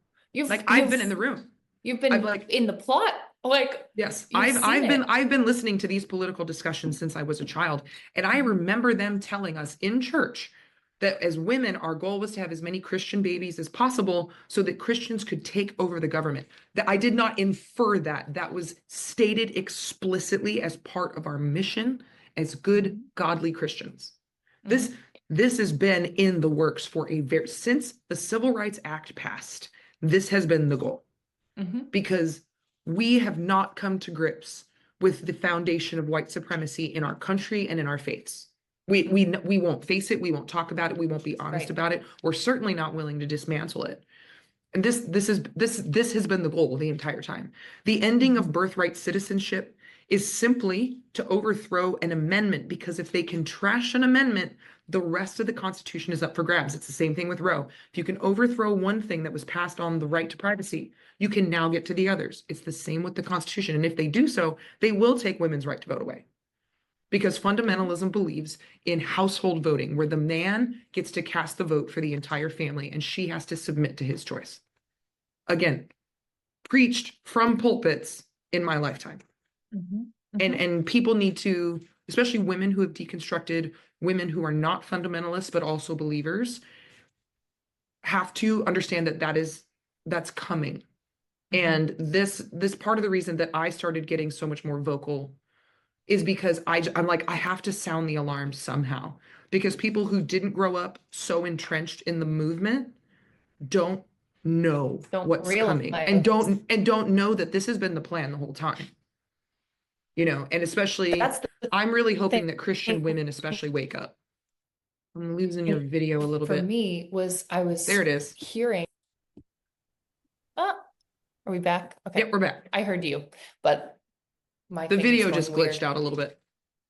[SPEAKER 2] I've been in the room.
[SPEAKER 3] You've been in the plot. Like,
[SPEAKER 2] yes, I've been listening to these political discussions since I was a child. And I remember them telling us in church that as women, our goal was to have as many Christian babies as possible so that Christians could take over the government. That I did not infer that. That was stated explicitly as part of our mission as good, godly Christians. This has been in the works for since the Civil Rights Act passed. This has been the goal, because we have not come to grips with the foundation of white supremacy in our country and in our faiths. We won't face it. We won't talk about it. We won't be honest about it. We're certainly not willing to dismantle it. And this has been the goal the entire time. The ending of birthright citizenship is simply to overthrow an amendment, because if they can trash an amendment, the rest of the Constitution is up for grabs. It's the same thing with Roe. If you can overthrow one thing that was passed on the right to privacy, you can now get to the others. It's the same with the Constitution. And if they do so, they will take women's right to vote away. Because fundamentalism believes in household voting, where the man gets to cast the vote for the entire family and she has to submit to his choice. Again, preached from pulpits in my lifetime. And people need to, especially women who have deconstructed, women who are not fundamentalists but also believers, have to understand that that's coming. And this part of the reason that I started getting so much more vocal is because I'm like, I have to sound the alarm somehow, because people who didn't grow up so entrenched in the movement don't know
[SPEAKER 3] Don't
[SPEAKER 2] what's coming, and
[SPEAKER 3] realize
[SPEAKER 2] don't know that this has been the plan the whole time. And especially
[SPEAKER 3] that's the
[SPEAKER 2] I'm really hoping
[SPEAKER 3] thing
[SPEAKER 2] that Christian women especially wake up. I'm losing your video a little
[SPEAKER 3] for
[SPEAKER 2] bit.
[SPEAKER 3] me was I was
[SPEAKER 2] There it is.
[SPEAKER 3] hearing. Ah, are we back? Okay.
[SPEAKER 2] Yep, we're back.
[SPEAKER 3] I heard you, but my
[SPEAKER 2] The
[SPEAKER 3] thing was
[SPEAKER 2] video
[SPEAKER 3] going
[SPEAKER 2] just
[SPEAKER 3] weird.
[SPEAKER 2] glitched out a little bit.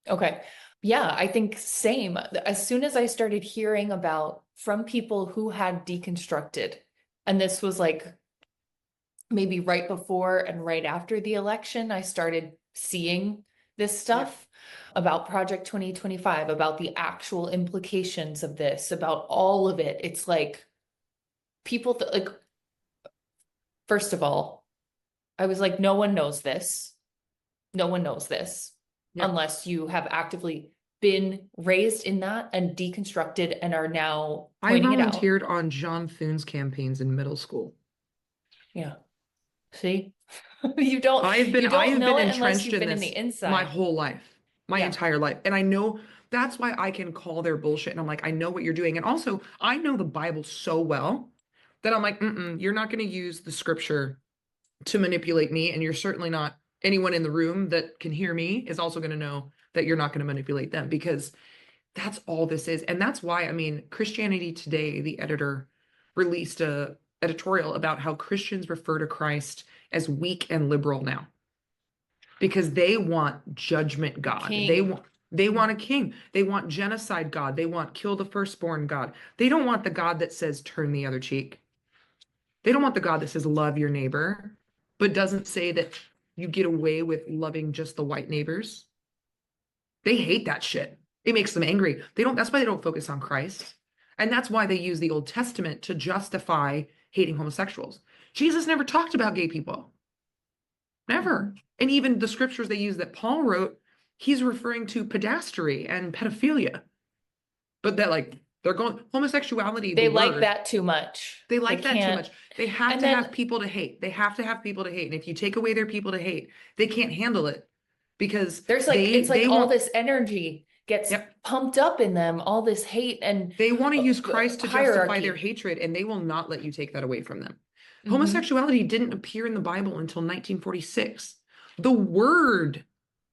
[SPEAKER 3] Okay. Yeah, I think same. As soon as I started hearing about from people who had deconstructed, and this was like maybe right before and right after the election, I started seeing this stuff about Project 2025, about the actual implications of this, about all of it. It's like people that like, first of all, I was like, no one knows this. No one knows this
[SPEAKER 2] Yep.
[SPEAKER 3] unless you have actively been raised in that and deconstructed and are now
[SPEAKER 2] I
[SPEAKER 3] pointing it out.
[SPEAKER 2] volunteered on John Thune's campaigns in middle school.
[SPEAKER 3] Yeah. See, you don't
[SPEAKER 2] I have been
[SPEAKER 3] know it unless
[SPEAKER 2] entrenched
[SPEAKER 3] you've
[SPEAKER 2] in
[SPEAKER 3] been in
[SPEAKER 2] this
[SPEAKER 3] the inside.
[SPEAKER 2] my whole life, my
[SPEAKER 3] Yeah.
[SPEAKER 2] entire life. And I know that's why I can call their bullshit. And I'm like, I know what you're doing. And also, I know the Bible so well that I'm like, you're not going to use the scripture to manipulate me. And you're certainly not, anyone in the room that can hear me is also going to know that you're not going to manipulate them, because that's all this is. And that's why, I mean, Christianity Today, the editor, released a editorial about how Christians refer to Christ as weak and liberal now, because they want judgment God. They want a king. They want genocide God. They want kill the firstborn God. They don't want the God that says turn the other cheek. They don't want the God that says love your neighbor, but doesn't say that you get away with loving just the white neighbors. They hate that shit. It makes them angry. That's why they don't focus on Christ. And that's why they use the Old Testament to justify hating homosexuals. Jesus never talked about gay people. Never. And even the scriptures they use that Paul wrote, he's referring to pedastry and pedophilia. But that, like, they're going homosexuality.
[SPEAKER 3] They like that too much.
[SPEAKER 2] They like that too much. They have to have people to hate. They have to have people to hate. And if you take away their people to hate, they can't handle it, because
[SPEAKER 3] there's like, it's like all this energy gets pumped up in them, all this hate, and
[SPEAKER 2] they want to use Christ to justify their hatred, and they will not let you take that away from them. Homosexuality didn't appear in the Bible until 1946. The word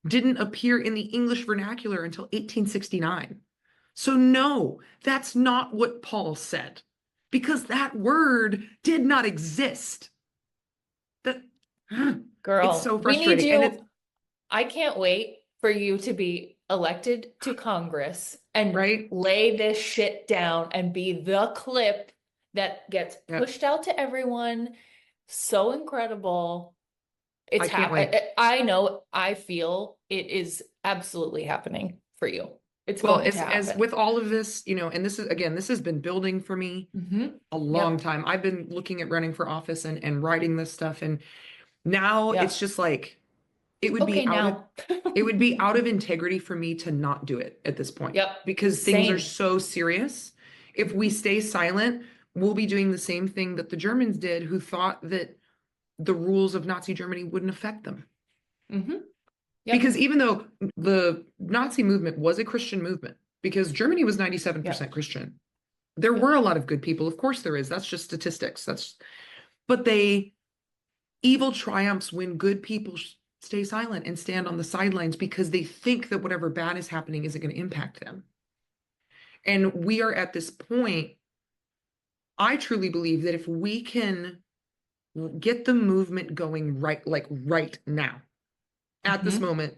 [SPEAKER 2] didn't appear in the English vernacular until 1869. So no, that's not what Paul said, because that word did not exist.
[SPEAKER 3] Girl,
[SPEAKER 2] it's so frustrating.
[SPEAKER 3] We need you. I can't wait for you to be elected to Congress and lay this shit down and be the clip that gets pushed out to everyone. So incredible. It's happening. I know, I feel it is absolutely happening for you. It's
[SPEAKER 2] as with all of this, and this has been building for me a long time. I've been looking at running for office and writing this stuff. And now it's just like, it would be out of integrity for me to not do it at this point. Because things are so serious. If we stay silent, we'll be doing the same thing that the Germans did, who thought that the rules of Nazi Germany wouldn't affect them. Because even though the Nazi movement was a Christian movement, because Germany was 97% Christian, there were a lot of good people. Of course there is. That's just statistics. But evil triumphs when good people stay silent and stand on the sidelines, because they think that whatever bad is happening isn't going to impact them. And we are at this point. I truly believe that if we can get the movement going right now, at this moment,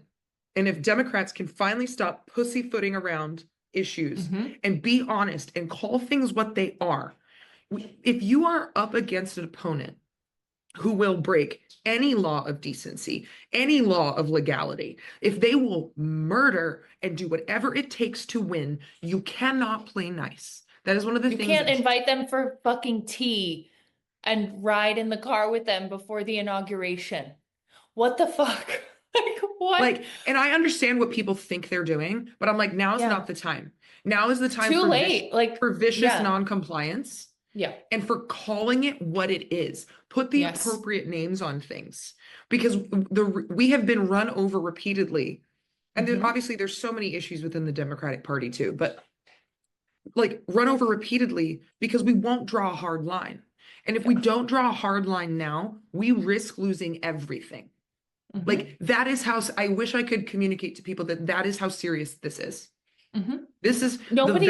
[SPEAKER 2] and if Democrats can finally stop pussyfooting around issues and be honest and call things what they are. If you are up against an opponent who will break any law of decency, any law of legality, if they will murder and do whatever it takes to win, you cannot play nice. That is one of the things.
[SPEAKER 3] You can't invite them for fucking tea and ride in the car with them before the inauguration. What the fuck? Like, what?
[SPEAKER 2] And I understand what people think they're doing, but I'm like, now is not the time. Now is the time
[SPEAKER 3] Too late.
[SPEAKER 2] For vicious non-compliance. And for calling it what it is. Put the appropriate names on things, because we have been run over repeatedly And
[SPEAKER 3] Mhm.
[SPEAKER 2] obviously there's so many issues within the Democratic Party too, but like run over repeatedly because we won't draw a hard line. And if we don't draw a hard line now, we risk losing everything.
[SPEAKER 3] Mhm.
[SPEAKER 2] Like that is how I wish I could communicate to people that that is how serious this is.
[SPEAKER 3] Mhm.
[SPEAKER 2] This is
[SPEAKER 3] Nobody.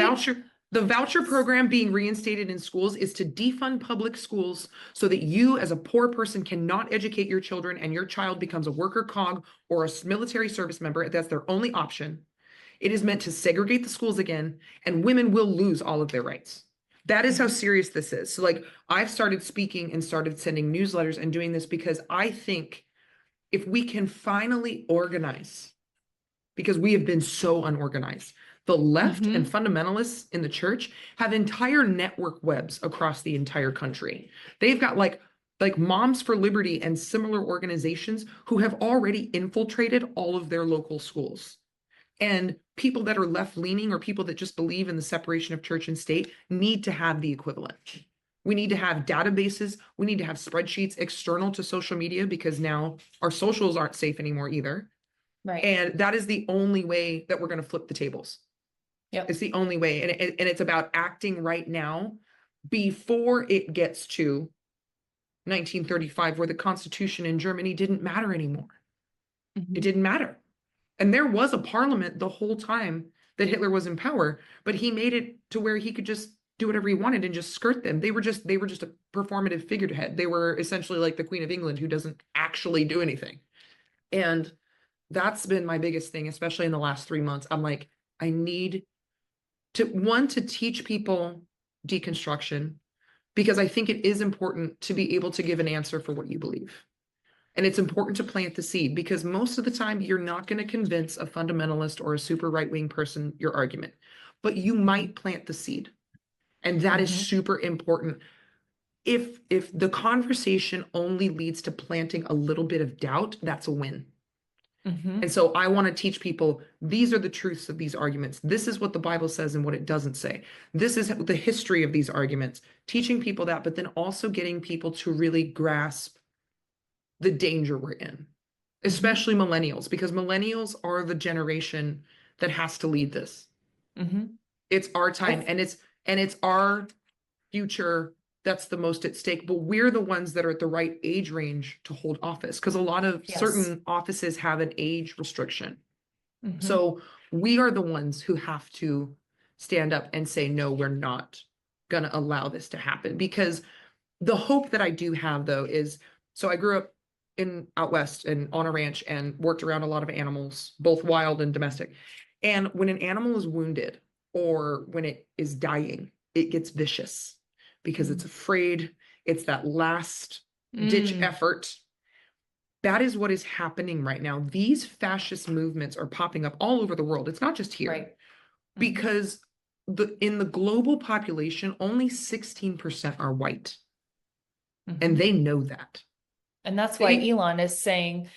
[SPEAKER 2] the voucher program being reinstated in schools is to defund public schools so that you as a poor person cannot educate your children and your child becomes a worker cog or a military service member. That's their only option. It is meant to segregate the schools again, and women will lose all of their rights. That is how serious this is. So like I've started speaking and started sending newsletters and doing this because I think if we can finally organize, because we have been so unorganized. The left and fundamentalists in the church have entire network webs across the entire country. They've got like Moms for Liberty and similar organizations who have already infiltrated all of their local schools. And people that are left leaning or people that just believe in the separation of church and state need to have the equivalent. We need to have databases. We need to have spreadsheets external to social media because now our socials aren't safe anymore either.
[SPEAKER 3] Right.
[SPEAKER 2] And that is the only way that we're going to flip the tables.
[SPEAKER 3] Yep.
[SPEAKER 2] It's the only way. And it's about acting right now before it gets to 1935, where the Constitution in Germany didn't matter anymore. It didn't matter. And there was a parliament the whole time that Hitler was in power, but he made it to where he could just do whatever he wanted and just skirt them. They were just a performative figurehead. They were essentially like the Queen of England who doesn't actually do anything. And that's been my biggest thing, especially in the last 3 months. I'm like, I need to teach people deconstruction because I think it is important to be able to give an answer for what you believe. And it's important to plant the seed because most of the time you're not going to convince a fundamentalist or a super right-wing person your argument, but you might plant the seed. And that is super important. If the conversation only leads to planting a little bit of doubt, that's a win. And so I want to teach people, these are the truths of these arguments. This is what the Bible says and what it doesn't say. This is the history of these arguments, teaching people that, but then also getting people to really grasp the danger we're in, especially millennials, because millennials are the generation that has to lead this. It's our time and it's our future that's the most at stake, but we're the ones that are at the right age range to hold office because a lot of certain offices have an age restriction. So we are the ones who have to stand up and say, no, we're not going to allow this to happen. Because the hope that I do have, though, is so I grew up out west and on a ranch and worked around a lot of animals, both wild and domestic. And when an animal is wounded or when it is dying, it gets vicious because it's afraid. It's that last ditch effort. That is what is happening right now. These fascist movements are popping up all over the world. It's not just here. Because in the global population, only 16% are white. And they know that.
[SPEAKER 3] And that's why Elon is saying,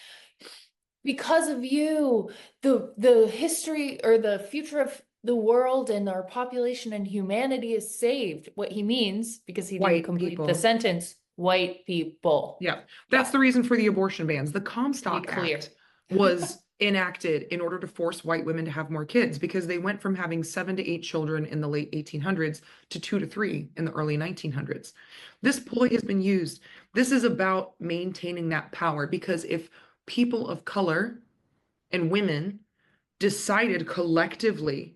[SPEAKER 3] because of you, the history or the future of the world and our population and humanity is saved. What he means, because he didn't complete the sentence, white people.
[SPEAKER 2] Yeah, that's the reason for the abortion bans. The Comstock Act was enacted in order to force white women to have more kids because they went from having 7 to 8 children in the late 1800s to 2 to 3 in the early 1900s. This ploy has been used. This is about maintaining that power because if people of color and women decided collectively,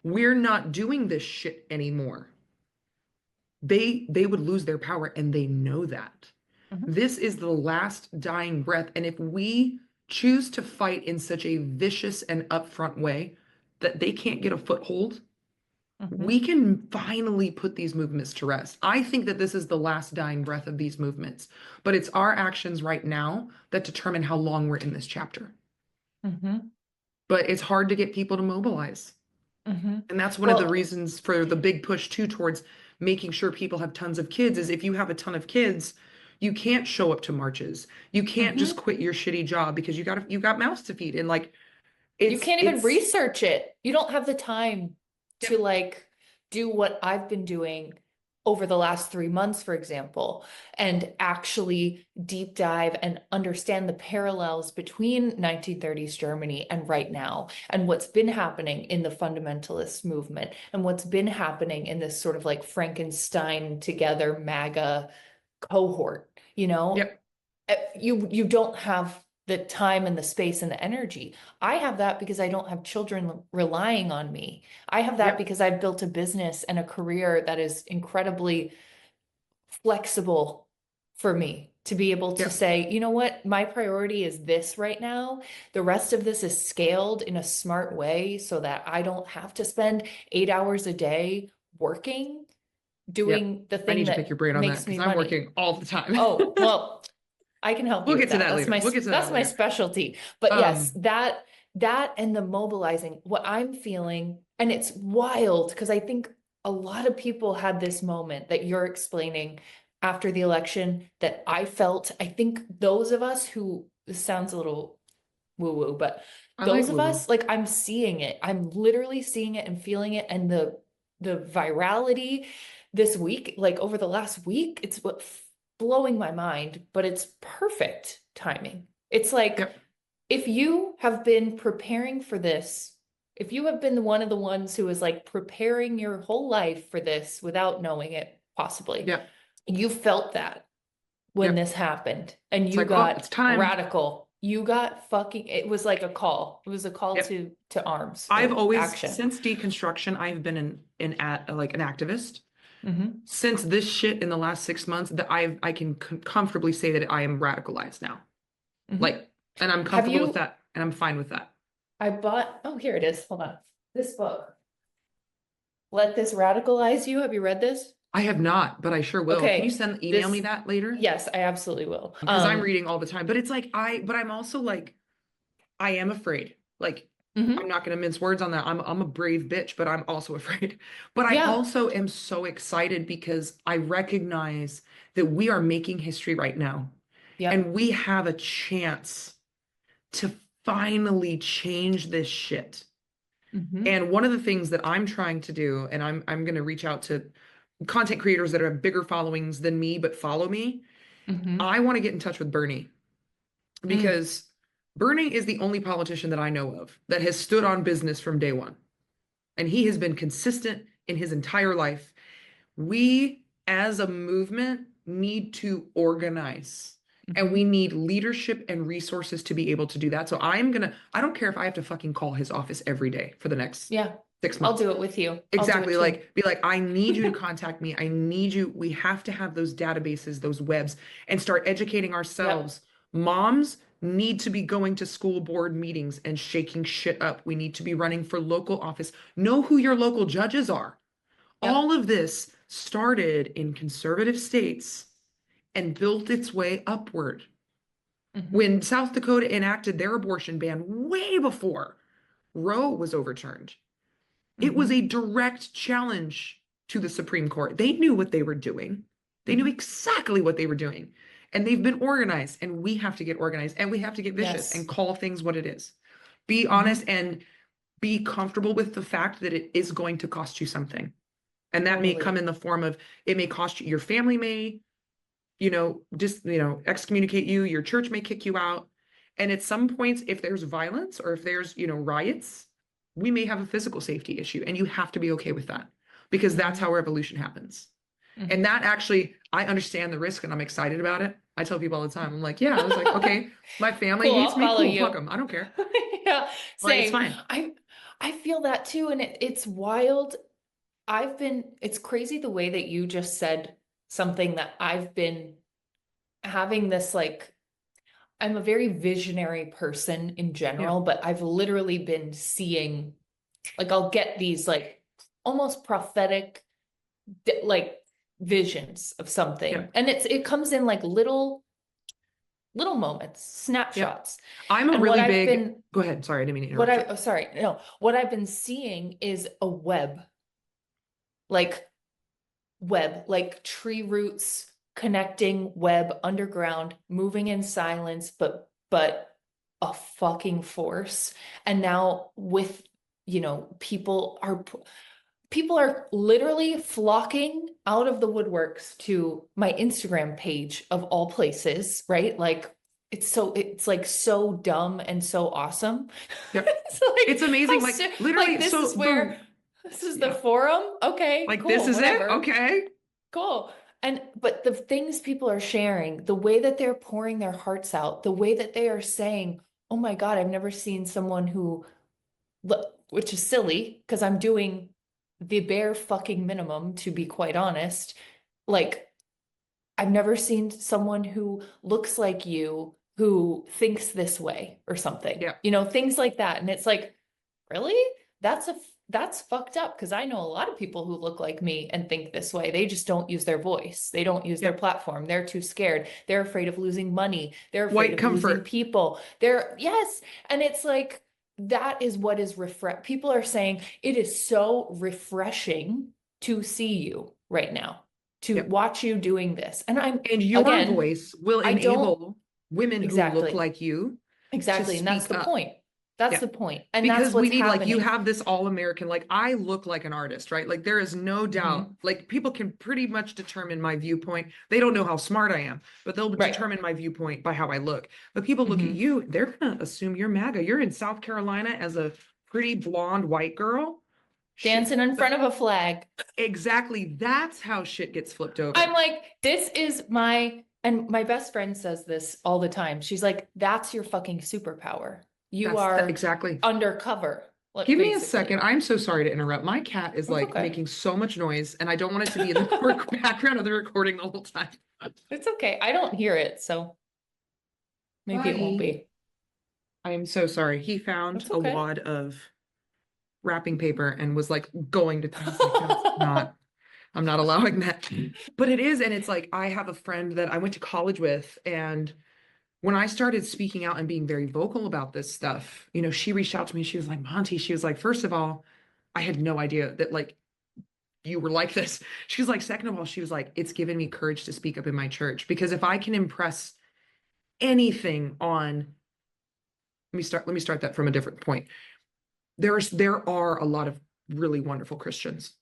[SPEAKER 2] we're not doing this shit anymore, they would lose their power, and they know that. This is the last dying breath. And if we choose to fight in such a vicious and upfront way that they can't get a foothold, we can finally put these movements to rest. I think that this is the last dying breath of these movements, but it's our actions right now that determine how long we're in this chapter. But it's hard to get people to mobilize. And that's one of the reasons for the big push too towards making sure people have tons of kids is if you have a ton of kids, you can't show up to marches. You can't just quit your shitty job because you got mouths to feed. And like,
[SPEAKER 3] you can't even research it. You don't have the time to like do what I've been doing over the last 3 months, for example, and actually deep dive and understand the parallels between 1930s Germany and right now, and what's been happening in the fundamentalist movement, and what's been happening in this sort of like Frankenstein together MAGA cohort, you know,
[SPEAKER 2] Yep.
[SPEAKER 3] you don't have the time and the space and the energy. I have that because I don't have children relying on me. I have that
[SPEAKER 2] Yep.
[SPEAKER 3] because I've built a business and a career that is incredibly flexible for me to be able to
[SPEAKER 2] Yep.
[SPEAKER 3] say, you know what, my priority is this right now. The rest of this is scaled in a smart way so that I don't have to spend 8 hours a day working,
[SPEAKER 2] Yep.
[SPEAKER 3] doing the
[SPEAKER 2] I
[SPEAKER 3] thing
[SPEAKER 2] need to pick your
[SPEAKER 3] that
[SPEAKER 2] brain on that
[SPEAKER 3] makes
[SPEAKER 2] because
[SPEAKER 3] me
[SPEAKER 2] I'm
[SPEAKER 3] money.
[SPEAKER 2] working all the time.
[SPEAKER 3] Oh, well, I can help you
[SPEAKER 2] We'll
[SPEAKER 3] with
[SPEAKER 2] get to
[SPEAKER 3] that.
[SPEAKER 2] that later. We'll get to
[SPEAKER 3] That's
[SPEAKER 2] that
[SPEAKER 3] my
[SPEAKER 2] later.
[SPEAKER 3] specialty. But yes,
[SPEAKER 2] Um,
[SPEAKER 3] that and the mobilizing, what I'm feeling, and it's wild because I think a lot of people had this moment that you're explaining after the election that I felt. I think those of us who, this sounds a little woo-woo, but
[SPEAKER 2] I like
[SPEAKER 3] those of
[SPEAKER 2] woo woo.
[SPEAKER 3] us, like I'm seeing it. I'm literally seeing it and feeling it. And the virality this week, like over the last week, it's what blowing my mind, but it's perfect timing. It's like,
[SPEAKER 2] Yep.
[SPEAKER 3] if you have been preparing for this, if you have been one of the ones who is like preparing your whole life for this without knowing it, possibly,
[SPEAKER 2] Yep.
[SPEAKER 3] you felt that when
[SPEAKER 2] Yep.
[SPEAKER 3] this happened and
[SPEAKER 2] It's
[SPEAKER 3] you
[SPEAKER 2] like, oh,
[SPEAKER 3] got
[SPEAKER 2] it's time.
[SPEAKER 3] radical. You got fucking, it was like a call. It was a call
[SPEAKER 2] Yep.
[SPEAKER 3] to arms
[SPEAKER 2] I've
[SPEAKER 3] or
[SPEAKER 2] always,
[SPEAKER 3] action.
[SPEAKER 2] since deconstruction, I've been like an activist.
[SPEAKER 3] Mm-hmm.
[SPEAKER 2] Since this shit in the last 6 months, that I can comfortably say that I am radicalized now.
[SPEAKER 3] Mm-hmm.
[SPEAKER 2] Like, and I'm
[SPEAKER 3] Have
[SPEAKER 2] comfortable with
[SPEAKER 3] you,
[SPEAKER 2] that, and I'm fine with that.
[SPEAKER 3] I bought, oh, here it is. Hold on. This book, Let This Radicalize You. Have you read this?
[SPEAKER 2] I have not, but I sure will. Can you
[SPEAKER 3] Okay.
[SPEAKER 2] email me that later?
[SPEAKER 3] Yes, I absolutely will.
[SPEAKER 2] Because I'm reading all the time. But it's like but I'm also like, I am afraid. Like, I'm
[SPEAKER 3] Mhm.
[SPEAKER 2] not going to mince words on that. I'm a brave bitch, but I'm also afraid. But I
[SPEAKER 3] Yeah.
[SPEAKER 2] also am so excited because I recognize that we are making history right now,
[SPEAKER 3] Yep.
[SPEAKER 2] and we have a chance to finally change this shit.
[SPEAKER 3] Mhm.
[SPEAKER 2] And one of the things that I'm trying to do, and I'm going to reach out to content creators that have bigger followings than me, but follow me.
[SPEAKER 3] Mhm.
[SPEAKER 2] I want to get in touch with Bernie
[SPEAKER 3] Mm.
[SPEAKER 2] because Bernie is the only politician that I know of that has stood on business from day one. And he has been consistent in his entire life. We, as a movement, need to organize, and we
[SPEAKER 3] Mhm.
[SPEAKER 2] need leadership and resources to be able to do that. So I don't care if I have to fucking call his office every day for the next
[SPEAKER 3] Yeah.
[SPEAKER 2] six
[SPEAKER 3] I'll
[SPEAKER 2] months.
[SPEAKER 3] do it with you. I'll do it
[SPEAKER 2] Exactly.
[SPEAKER 3] too.
[SPEAKER 2] Like, be like, I need you to contact me. I need you. We have to have those databases, those webs, and start educating
[SPEAKER 3] Yep.
[SPEAKER 2] ourselves. Moms need to be going to school board meetings and shaking shit up. We need to be running for local office. Know who your local judges are.
[SPEAKER 3] Yep.
[SPEAKER 2] All of this started in conservative states and built its way upward.
[SPEAKER 3] Mhm.
[SPEAKER 2] When South Dakota enacted their abortion ban way before Roe was overturned, it was a
[SPEAKER 3] Mhm.
[SPEAKER 2] direct challenge to the Supreme Court. They knew what they were doing. They knew
[SPEAKER 3] Mhm.
[SPEAKER 2] exactly what they were doing. And they've been organized, and we have to get organized, and we have to get vicious and
[SPEAKER 3] Yes.
[SPEAKER 2] call things what it is. Be honest
[SPEAKER 3] Mhm.
[SPEAKER 2] and be comfortable with the fact that it is going to cost you something. And that may come
[SPEAKER 3] Totally.
[SPEAKER 2] in the form of, it may cost you, your family may, just, excommunicate you, your church may kick you out. And at some points, if there's violence or if there's, riots, we may have a physical safety issue, and you have to be okay with that because that's
[SPEAKER 3] Mhm.
[SPEAKER 2] how revolution happens. And
[SPEAKER 3] Mhm.
[SPEAKER 2] that actually, I understand the risk and I'm excited about it. I tell people all the time, I'm like, yeah, I was like, okay, my family
[SPEAKER 3] Cool.
[SPEAKER 2] hates
[SPEAKER 3] I'll
[SPEAKER 2] me.
[SPEAKER 3] follow
[SPEAKER 2] Cool. Fuck
[SPEAKER 3] you.
[SPEAKER 2] them. I don't care.
[SPEAKER 3] Yeah.
[SPEAKER 2] Like, it's
[SPEAKER 3] Same.
[SPEAKER 2] fine.
[SPEAKER 3] I feel that too. And it's wild. It's crazy the way that you just said something that I've been having this like, I'm a very visionary person in
[SPEAKER 2] Yeah.
[SPEAKER 3] general, but I've literally been seeing, like, I'll get these like almost prophetic, like visions of
[SPEAKER 2] Yeah.
[SPEAKER 3] something. And it comes in like little moments,
[SPEAKER 2] Yeah.
[SPEAKER 3] snapshots.
[SPEAKER 2] I'm a
[SPEAKER 3] And what
[SPEAKER 2] really
[SPEAKER 3] I've
[SPEAKER 2] big,
[SPEAKER 3] been,
[SPEAKER 2] go ahead. Sorry, I didn't mean to interrupt you.
[SPEAKER 3] oh, sorry, no, what I've been seeing is a like web, like tree roots connecting web underground, moving in silence, but a fucking force. And now with, people are people are literally flocking out of the woodworks to my Instagram page of all places, right? Like it's like so dumb and so awesome.
[SPEAKER 2] Yep.
[SPEAKER 3] It's like
[SPEAKER 2] It's amazing. Like literally,
[SPEAKER 3] like this
[SPEAKER 2] so
[SPEAKER 3] is where this is the
[SPEAKER 2] yeah,
[SPEAKER 3] forum. Okay,
[SPEAKER 2] like this
[SPEAKER 3] cool,
[SPEAKER 2] is it.
[SPEAKER 3] whatever.
[SPEAKER 2] Okay.
[SPEAKER 3] Cool. And but the things people are sharing, the way that they're pouring their hearts out, the way that they are saying, "Oh my God, I've never seen someone who," which is silly because I'm doing the bare fucking minimum, to be quite honest. Like, I've never seen someone who looks like you who thinks this way or something,
[SPEAKER 2] Yeah.
[SPEAKER 3] things like that. And it's like, really? That's fucked up because I know a lot of people who look like me and think this way. They just don't use their voice. They don't use their
[SPEAKER 2] Yep.
[SPEAKER 3] platform. They're too scared. They're afraid of losing money. They're afraid
[SPEAKER 2] White
[SPEAKER 3] of losing
[SPEAKER 2] comfort.
[SPEAKER 3] people. Yes. And it's like, that is what is people are saying it is so refreshing to see you right now, to
[SPEAKER 2] Yep.
[SPEAKER 3] watch you doing this. And
[SPEAKER 2] And your
[SPEAKER 3] again,
[SPEAKER 2] voice will
[SPEAKER 3] I don't
[SPEAKER 2] enable women who look
[SPEAKER 3] exactly,
[SPEAKER 2] like you to
[SPEAKER 3] and that's
[SPEAKER 2] speak
[SPEAKER 3] the
[SPEAKER 2] up.
[SPEAKER 3] point. That's
[SPEAKER 2] Yeah.
[SPEAKER 3] the point. And that's
[SPEAKER 2] Because we
[SPEAKER 3] what's
[SPEAKER 2] need, like, you
[SPEAKER 3] happening.
[SPEAKER 2] have this all-American, like, I look like an artist, right? Like, there is no doubt,
[SPEAKER 3] Mhm.
[SPEAKER 2] like, people can pretty much determine my viewpoint. They don't know how smart I am, but they'll
[SPEAKER 3] Right.
[SPEAKER 2] determine my viewpoint by how I look. But people look at
[SPEAKER 3] Mhm.
[SPEAKER 2] you, they're gonna assume you're MAGA. You're in South Carolina as a pretty blonde white girl. Shit.
[SPEAKER 3] Dancing in front of a flag.
[SPEAKER 2] Exactly. That's how shit gets flipped over.
[SPEAKER 3] I'm like, this is and my best friend says this all the time. She's like, that's your fucking superpower. You are
[SPEAKER 2] Exactly.
[SPEAKER 3] undercover.
[SPEAKER 2] Give me a
[SPEAKER 3] Basically.
[SPEAKER 2] second. I'm so sorry to interrupt. My cat is
[SPEAKER 3] It's
[SPEAKER 2] like
[SPEAKER 3] okay.
[SPEAKER 2] making so much noise, and I don't want it to be in the background of the recording the whole time.
[SPEAKER 3] It's okay. I don't hear it, so maybe it won't
[SPEAKER 2] Buddy.
[SPEAKER 3] be.
[SPEAKER 2] I am so sorry. He found
[SPEAKER 3] It's
[SPEAKER 2] a
[SPEAKER 3] okay.
[SPEAKER 2] wad of wrapping paper and was like going to town. Not, I'm not allowing that. But it is, and it's like I have a friend that I went to college with, and when I started speaking out and being very vocal about this stuff, she reached out to me. She was like, Monty, she was like, first of all, I had no idea that like you were like this. She was like, second of all, she was like, it's given me courage to speak up in my church, because if I can impress anything on, let me start that from a different point. There are a lot of really wonderful Christians.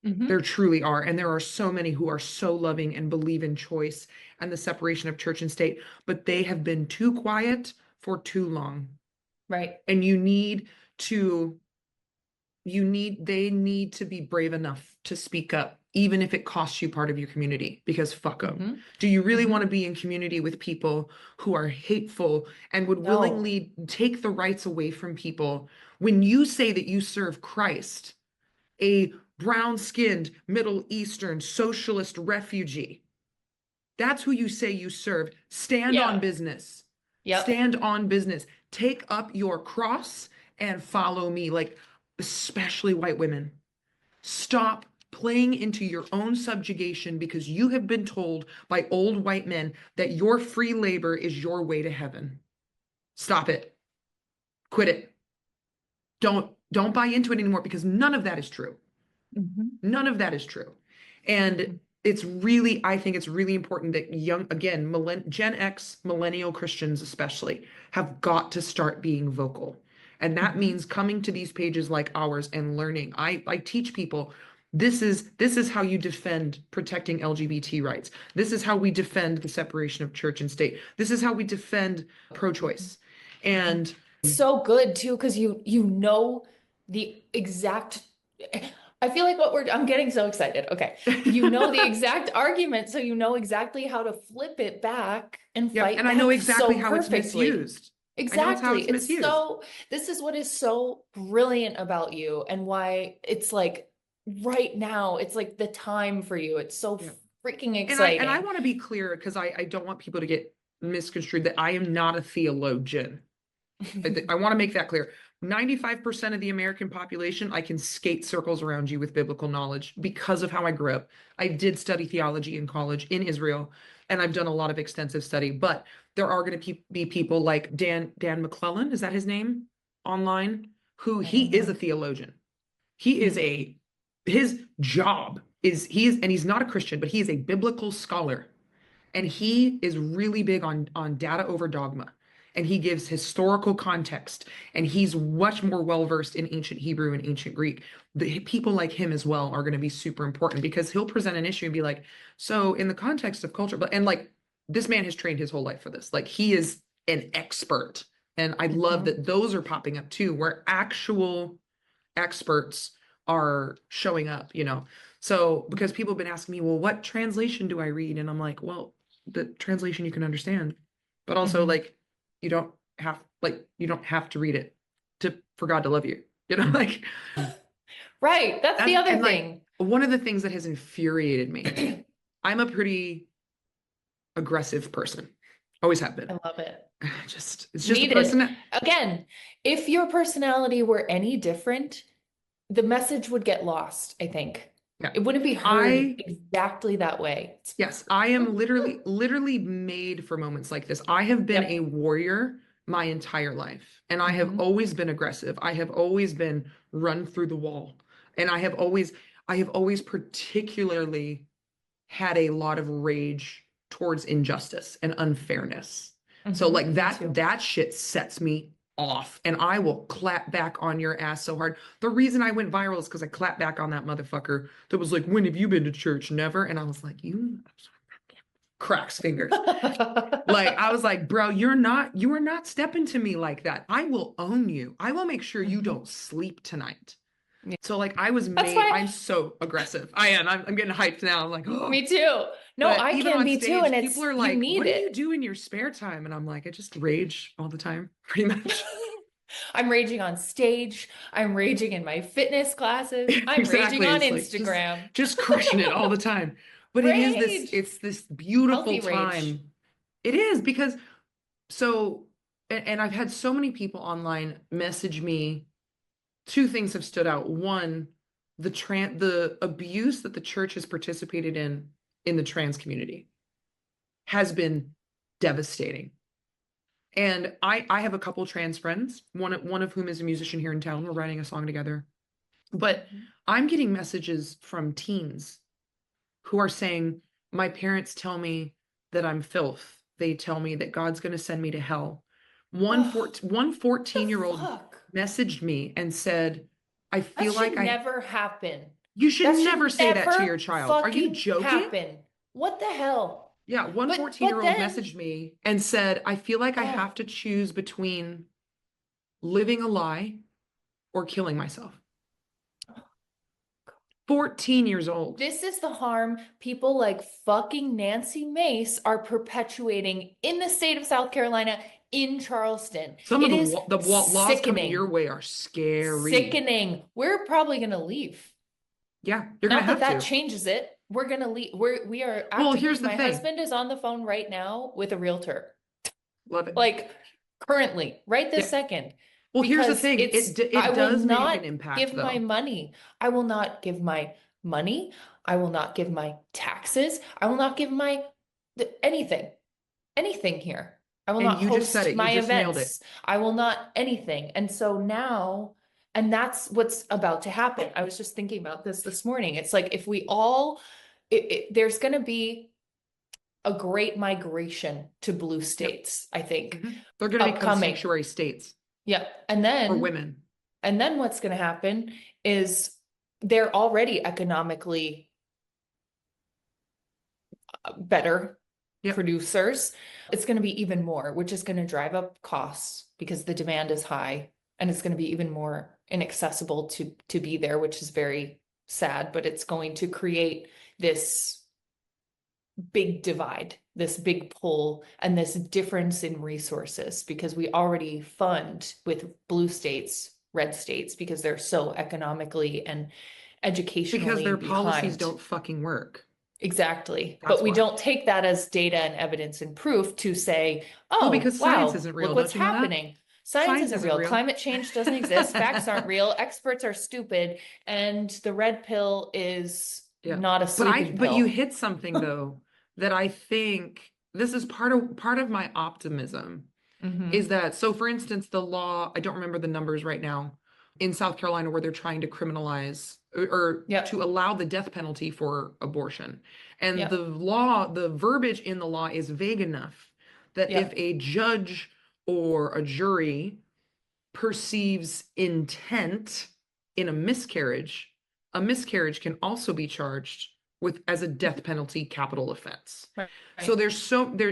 [SPEAKER 3] Mhm.
[SPEAKER 2] There truly are. And there are so many who are so loving and believe in choice and the separation of church and state, but they have been too quiet for too long.
[SPEAKER 3] Right.
[SPEAKER 2] And they need to be brave enough to speak up, even if it costs you part of your community, because fuck them.
[SPEAKER 3] Mhm.
[SPEAKER 2] Do you really
[SPEAKER 3] Mhm.
[SPEAKER 2] want to be in community with people who are hateful and would
[SPEAKER 3] No.
[SPEAKER 2] willingly take the rights away from people? When you say that you serve Christ, a brown-skinned Middle Eastern socialist refugee, that's who you say you serve. Stand on
[SPEAKER 3] Yeah.
[SPEAKER 2] business.
[SPEAKER 3] Yep.
[SPEAKER 2] Stand on business. Take up your cross and follow me. Like, especially white women. Stop playing into your own subjugation because you have been told by old white men that your free labor is your way to heaven. Stop it. Quit it. Don't buy into it anymore, because none of that is true.
[SPEAKER 3] Mhm.
[SPEAKER 2] None of that is true. And I think it's really important that Gen X millennial Christians especially have got to start being vocal. And that
[SPEAKER 3] Mhm.
[SPEAKER 2] means coming to these pages like ours and learning. I teach people, this is how you defend protecting LGBT rights. This is how we defend the separation of church and state. This is how we defend pro-choice. And
[SPEAKER 3] So good too, because you know the exact. I feel like I'm getting so excited. Okay. You know the exact argument, so you know exactly how to flip it back and
[SPEAKER 2] yep,
[SPEAKER 3] fight
[SPEAKER 2] and I know
[SPEAKER 3] back
[SPEAKER 2] exactly
[SPEAKER 3] so
[SPEAKER 2] how it's
[SPEAKER 3] perfectly.
[SPEAKER 2] misused. I know how
[SPEAKER 3] Exactly.
[SPEAKER 2] it's misused.
[SPEAKER 3] This is what is so brilliant about you and why it's like right now, it's like the time for you. It's so
[SPEAKER 2] Yeah.
[SPEAKER 3] freaking
[SPEAKER 2] And I
[SPEAKER 3] exciting.
[SPEAKER 2] want to be clear, because I don't want people to get misconstrued, that I am not a theologian. I want to make that clear. 95% of the American population, I can skate circles around you with biblical knowledge because of how I grew up. I did study theology in college in Israel, and I've done a lot of extensive study, but there are going to be people like Dan McClellan, is that his name online? Who
[SPEAKER 3] I
[SPEAKER 2] he
[SPEAKER 3] don't
[SPEAKER 2] is a
[SPEAKER 3] know.
[SPEAKER 2] theologian. He is his job is, and he's not a Christian, but he is a biblical scholar. And he is really big on data over dogma. and he gives historical context, and he's much more well-versed in ancient Hebrew and ancient Greek. The people like him as well are going to be super important, because he'll present an issue and be like, so in the context of culture, and like, this man has trained his whole life for this. Like, he is an expert. And I love that those are popping up too, where actual experts are showing up, So, because people have been asking me, well, what translation do I read? And I'm like, well, the translation you can understand, but also like, you don't have to read it for God to love you, like.
[SPEAKER 3] Right. That's the other thing.
[SPEAKER 2] Like, one of the things that has infuriated me, I'm a pretty aggressive person. Always have been.
[SPEAKER 3] I love it.
[SPEAKER 2] It's just a person.
[SPEAKER 3] Again, if your personality were any different, the message would get lost, I think.
[SPEAKER 2] Yeah.
[SPEAKER 3] It wouldn't be heard exactly that way.
[SPEAKER 2] Yes, I am literally made for moments like this. I have been a warrior my entire life, and I have always been aggressive. I have always been run through the wall, and I have always particularly had a lot of rage towards injustice and unfairness. So like that shit sets me off, and I will clap back on your ass so hard. The reason I went viral is because I clapped back on that motherfucker that was like, when have you been to church? Never. And I was like, you cracks fingers. Like, I was like, bro, you are not stepping to me like that. I will own you. I will make sure you don't sleep tonight. Yeah. So like, I'm so aggressive. I am. I'm getting hyped now. I'm like, oh.
[SPEAKER 3] Me too. No, but I can be too. And
[SPEAKER 2] people are like, what do you do in your spare time? And I'm like, I just rage all the time, pretty much.
[SPEAKER 3] I'm raging on stage. I'm raging in my fitness classes. I'm raging on Instagram.
[SPEAKER 2] Like, just crushing it all the time. But it's this beautiful time. It is, because and I've had so many people online message me. Two things have stood out. One, the abuse that the church has participated in the trans community has been devastating. And I have a couple trans friends, one of whom is a musician here in town. We're writing a song together. But I'm getting messages from teens who are saying, my parents tell me that I'm filth. They tell me that God's going to send me to hell. One 14-year-old messaged me and said, I feel like
[SPEAKER 3] never happen.
[SPEAKER 2] You should never say that to your child. Are you joking?
[SPEAKER 3] What the hell?
[SPEAKER 2] Yeah, one 14-year-old messaged me and said, I feel like I have to choose between living a lie or killing myself. 14 years old.
[SPEAKER 3] This is the harm people like fucking Nancy Mace are perpetuating in the state of South Carolina, in Charleston.
[SPEAKER 2] Some of the laws coming your way are scary.
[SPEAKER 3] Sickening. We're probably going to leave.
[SPEAKER 2] Yeah, you're going to have to.
[SPEAKER 3] Not that changes it. We're going to leave. We are.
[SPEAKER 2] Well, here's the thing.
[SPEAKER 3] My husband is on the phone right now with a realtor.
[SPEAKER 2] Love it.
[SPEAKER 3] Like, currently, right this second.
[SPEAKER 2] Well, here's the thing. It does make an impact.
[SPEAKER 3] Give my money. I will not give my money. I will not give my taxes. I will not give my anything here. I will not host my events. I will not anything. And so now, and that's what's about to happen. I was just thinking about this morning. It's like, if we all, there's going to be a great migration to blue states, I think.
[SPEAKER 2] They're going to become sanctuary states.
[SPEAKER 3] Yeah. And then,
[SPEAKER 2] for women.
[SPEAKER 3] And then what's going to happen is they're already economically better producers. It's going to be even more, which is going to drive up costs because the demand is high, and it's going to be even more inaccessible to be there, which is very sad, but it's going to create this big divide, this big pull, and this difference in resources, because we already fund with blue states, red states, because they're so economically and educationally
[SPEAKER 2] because their
[SPEAKER 3] behind.
[SPEAKER 2] Policies don't fucking work.
[SPEAKER 3] Exactly. But we don't take that as data and evidence and proof to say, oh,
[SPEAKER 2] because science isn't real.
[SPEAKER 3] Look what's happening. Science isn't real. Climate change doesn't exist. Facts aren't real. Experts are stupid. And the red pill is not a sleeping pill.
[SPEAKER 2] But you hit something though, that I think this is part of my optimism is that, so for instance, the law, I don't remember the numbers right now, in South Carolina, where they're trying to criminalize or to allow the death penalty for abortion. And the verbiage in the law is vague enough that if a judge or a jury perceives intent in a miscarriage can also be charged with as a death penalty capital offense.
[SPEAKER 3] Right.
[SPEAKER 2] So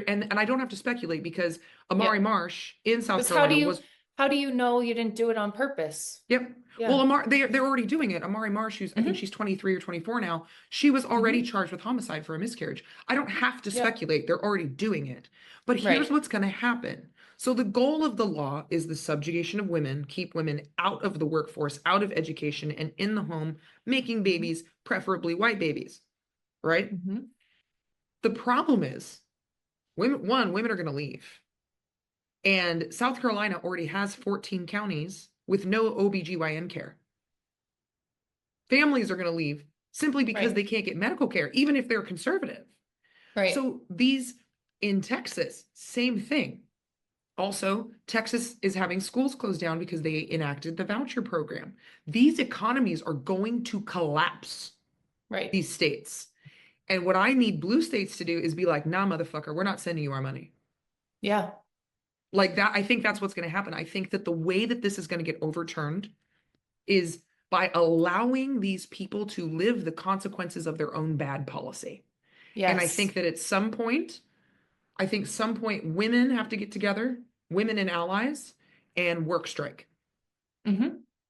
[SPEAKER 2] and I don't have to speculate because Amari Marsh in South
[SPEAKER 3] Because
[SPEAKER 2] Carolina
[SPEAKER 3] how do you know you didn't do it on purpose?
[SPEAKER 2] Yep.
[SPEAKER 3] Yeah.
[SPEAKER 2] Well, they're already doing it. Amari Marsh, I think she's 23 or 24 now. She was already charged with homicide for a miscarriage. I don't have to speculate. They're already doing it. But here's what's going to happen. So the goal of the law is the subjugation of women, keep women out of the workforce, out of education, and in the home, making babies, preferably white babies, right? The problem is, women are going to leave. And South Carolina already has 14 counties with no OBGYN care. Families are going to leave simply because they can't get medical care, even if they're conservative.
[SPEAKER 3] Right.
[SPEAKER 2] So in Texas, same thing. Also, Texas is having schools closed down because they enacted the voucher program. These economies are going to collapse.
[SPEAKER 3] Right.
[SPEAKER 2] These states. And what I need blue states to do is be like, nah, motherfucker, we're not sending you our money.
[SPEAKER 3] Yeah.
[SPEAKER 2] Like that, I think that's what's going to happen. I think that the way that this is going to get overturned is by allowing these people to live the consequences of their own bad policy.
[SPEAKER 3] Yes.
[SPEAKER 2] And I think that at some point, women have to get together, women and allies, and work strike.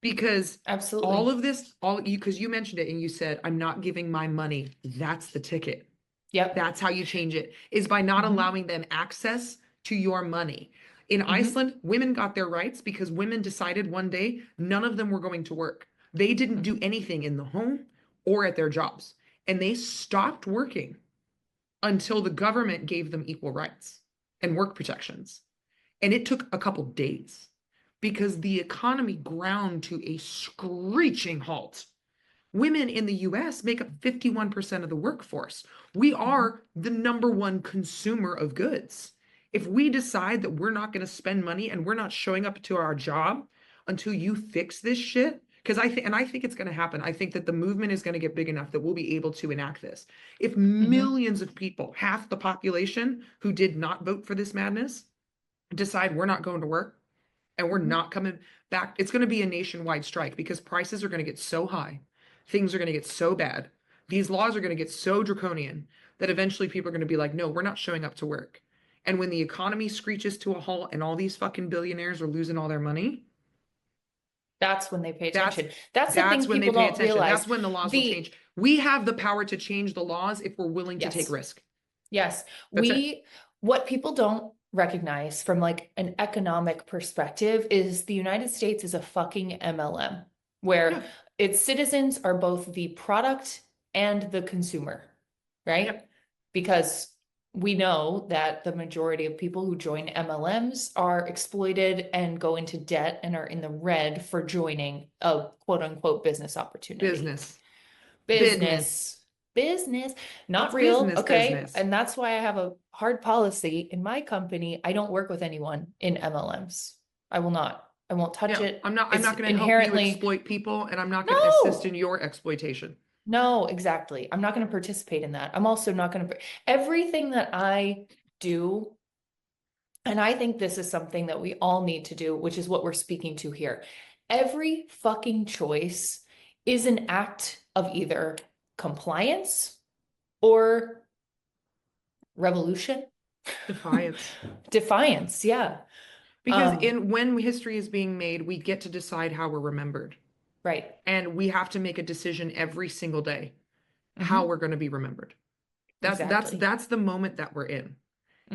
[SPEAKER 2] Because
[SPEAKER 3] absolutely
[SPEAKER 2] all of this, because you mentioned it and you said, I'm not giving my money. That's the ticket.
[SPEAKER 3] Yep.
[SPEAKER 2] That's how you change it, is by not allowing them access to your money. In Iceland, women got their rights because women decided one day none of them were going to work. They didn't do anything in the home or at their jobs. And they stopped working until the government gave them equal rights and work protections. And it took a couple days because the economy ground to a screeching halt. Women in the US make up 51% of the workforce. We are the #1 consumer of goods. If we decide that we're not going to spend money and we're not showing up to our job until you fix this shit, because I think it's going to happen. I think that the movement is going to get big enough that we'll be able to enact this. If millions of people, half the population who did not vote for this madness, decide we're not going to work and we're not coming back, it's going to be a nationwide strike because prices are going to get so high. Things are going to get so bad. These laws are going to get so draconian that eventually people are going to be like, no, we're not showing up to work. And when the economy screeches to a halt and all these fucking billionaires are losing all their money,
[SPEAKER 3] that's when they pay attention. That's the thing
[SPEAKER 2] when
[SPEAKER 3] people
[SPEAKER 2] they pay
[SPEAKER 3] don't
[SPEAKER 2] attention.
[SPEAKER 3] realize.
[SPEAKER 2] That's when the laws will change. We have the power to change the laws if we're willing to take risk.
[SPEAKER 3] Yes. What people don't recognize from like an economic perspective is the United States is a fucking MLM where its citizens are both the product and the consumer, right? Because we know that the majority of people who join MLMs are exploited and go into debt and are in the red for joining a quote unquote business opportunity. Business. Not
[SPEAKER 2] it's
[SPEAKER 3] real.
[SPEAKER 2] Business,
[SPEAKER 3] okay.
[SPEAKER 2] Business.
[SPEAKER 3] And that's why I have a hard policy in my company. I don't work with anyone in MLMs. I will not. I won't touch it.
[SPEAKER 2] I'm not going to help you exploit people, and I'm not going to assist in your exploitation.
[SPEAKER 3] No, exactly. I'm not going to participate in that. I'm also not going to, everything that I do, and I think this is something that we all need to do, which is what we're speaking to here. Every fucking choice is an act of either compliance or revolution. Defiance, yeah.
[SPEAKER 2] Because when history is being made, we get to decide how we're remembered.
[SPEAKER 3] Right.
[SPEAKER 2] And we have to make a decision every single day how we're going to be remembered. That's the moment that we're in.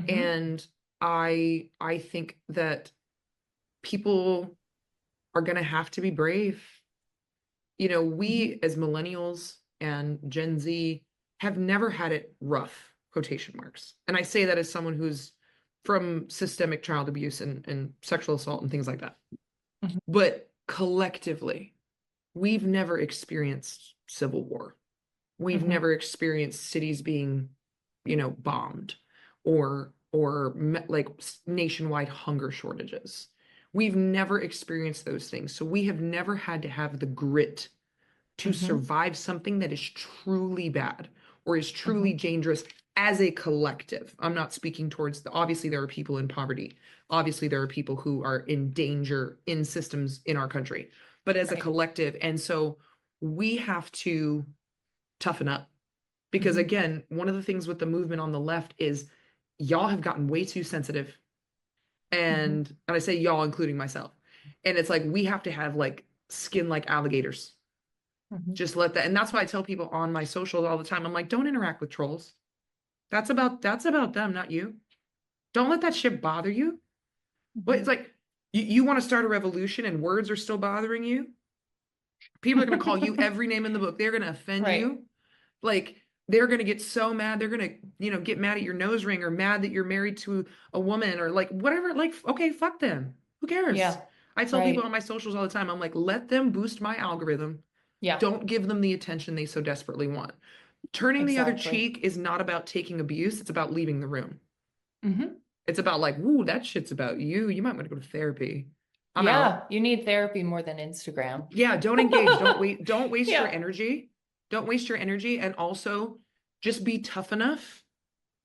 [SPEAKER 2] And I think that people are going to have to be brave. You know, we as millennials and Gen Z have never had it rough, quotation marks. And I say that as someone who's from systemic child abuse and sexual assault and things like that. But collectively, we've never experienced civil war. We've never experienced cities being, bombed or like nationwide hunger shortages. We've never experienced those things. So we have never had to have the grit to survive something that is truly bad or is truly dangerous as a collective. I'm not speaking towards obviously there are people in poverty. Obviously there are people who are in danger in systems in our country, but as a
[SPEAKER 3] Right.
[SPEAKER 2] collective. And so we have to toughen up because again, one of the things with the movement on the left is y'all have gotten way too sensitive. And I say y'all, including myself. And it's like, we have to have like skin like alligators. Just let that. And that's why I tell people on my socials all the time, I'm like, don't interact with trolls. That's about them, not you. Don't let that shit bother you. But it's like you want to start a revolution and words are still bothering you. People are going to call you every name in the book. They're going to offend
[SPEAKER 3] Right.
[SPEAKER 2] you. Like they're going to get so mad. They're going to, get mad at your nose ring or mad that you're married to a woman or like whatever. Like, okay, fuck them. Who cares?
[SPEAKER 3] Yeah.
[SPEAKER 2] I tell people
[SPEAKER 3] Right.
[SPEAKER 2] on my socials all the time, I'm like, let them boost my algorithm.
[SPEAKER 3] Yeah.
[SPEAKER 2] Don't give them the attention they so desperately want. Turning the other
[SPEAKER 3] Exactly.
[SPEAKER 2] cheek is not about taking abuse. It's about leaving the room.
[SPEAKER 3] Mm-hmm.
[SPEAKER 2] It's about like, ooh, that shit's about you. You might want to go to therapy. I'm
[SPEAKER 3] Yeah.
[SPEAKER 2] out.
[SPEAKER 3] You need therapy more than Instagram.
[SPEAKER 2] Yeah, don't engage. Don't waste your
[SPEAKER 3] Yeah.
[SPEAKER 2] energy. Don't waste your energy. And also just be tough enough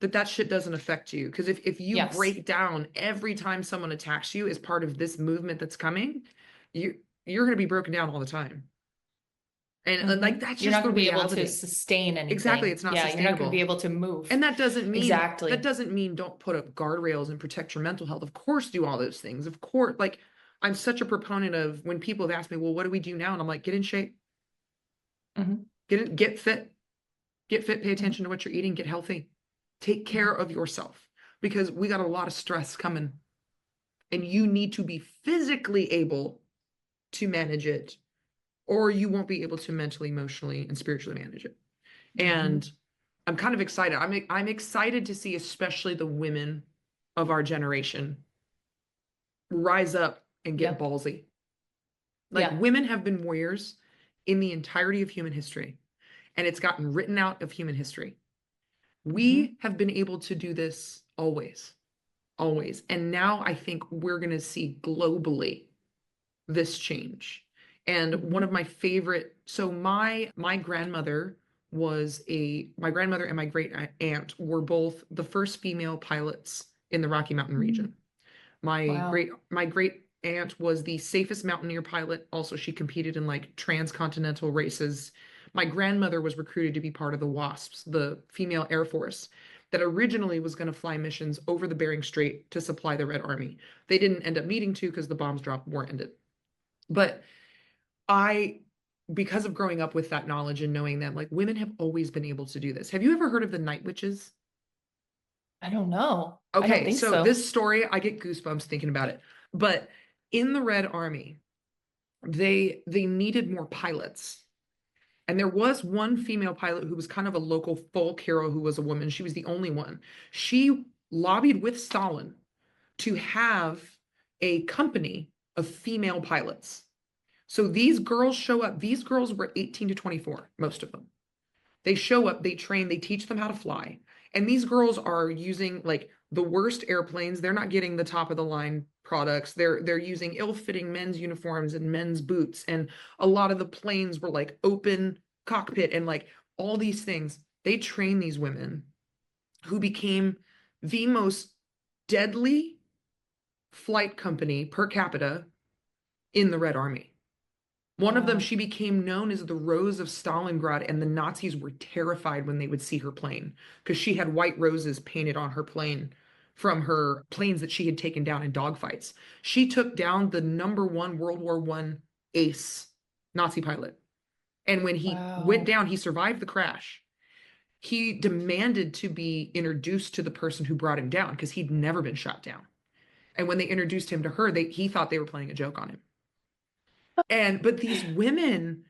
[SPEAKER 2] that that shit doesn't affect you. Because if you
[SPEAKER 3] Yes.
[SPEAKER 2] break down every time someone attacks you as part of this movement that's coming, you're going to be broken down all the time. And like that's
[SPEAKER 3] You're
[SPEAKER 2] just
[SPEAKER 3] not
[SPEAKER 2] the
[SPEAKER 3] going to be able
[SPEAKER 2] reality.
[SPEAKER 3] to sustain
[SPEAKER 2] Exactly,
[SPEAKER 3] anything.
[SPEAKER 2] it's not
[SPEAKER 3] Yeah, you're not going to be
[SPEAKER 2] sustainable.
[SPEAKER 3] able to move.
[SPEAKER 2] And
[SPEAKER 3] Exactly.
[SPEAKER 2] that doesn't mean don't put up guardrails and protect your mental health. Of course, do all those things. Of course, like I'm such a proponent of when people have asked me, well, what do we do now? And I'm like, get in shape, get fit, pay attention to what you're eating, get healthy, take care of yourself because we got a lot of stress coming and you need to be physically able to manage it or you won't be able to mentally, emotionally, and spiritually manage it. And I'm kind of excited. I'm excited to see, especially the women of our generation, rise up and get
[SPEAKER 3] Yeah.
[SPEAKER 2] ballsy. Like
[SPEAKER 3] Yeah.
[SPEAKER 2] women have been warriors in the entirety of human history, and it's gotten written out of human history. We have been able to do this always, always. And now I think we're going to see globally this change. And one of my favorite, so my grandmother my grandmother and my great aunt were both the first female pilots in the Rocky Mountain region.
[SPEAKER 3] Wow.
[SPEAKER 2] My great aunt was the safest mountaineer pilot. Also, she competed in like transcontinental races. My grandmother was recruited to be part of the WASPs, the female air force that originally was going to fly missions over the Bering Strait to supply the Red Army. They didn't end up needing to because the bombs dropped, war ended. But I, because of growing up with that knowledge and knowing that like women have always been able to do this. Have you ever heard of the night witches?
[SPEAKER 3] I don't know. I don't
[SPEAKER 2] Okay,
[SPEAKER 3] think
[SPEAKER 2] so
[SPEAKER 3] so.
[SPEAKER 2] this story, I get goosebumps thinking about it. But in the Red Army, they needed more pilots. And there was one female pilot who was kind of a local folk hero who was a woman. She was the only one. She lobbied with Stalin to have a company of female pilots. So these girls show up. These girls were 18 to 24, most of them. They show up, they train, they teach them how to fly. And these girls are using like the worst airplanes. They're not getting the top of the line products. They're using ill-fitting men's uniforms and men's boots. And a lot of the planes were like open cockpit and like all these things. They train these women who became the most deadly flight company per capita in the Red Army. One of them,
[SPEAKER 3] Wow.
[SPEAKER 2] she became known as the Rose of Stalingrad, and the Nazis were terrified when they would see her plane because she had white roses painted on her plane from her planes that she had taken down in dogfights. She took down the #1 World War I ace Nazi pilot. And when he went
[SPEAKER 3] Wow.
[SPEAKER 2] down, he survived the crash. He demanded to be introduced to the person who brought him down because he'd never been shot down. And when they introduced him to her, he thought they were playing a joke on him. But these women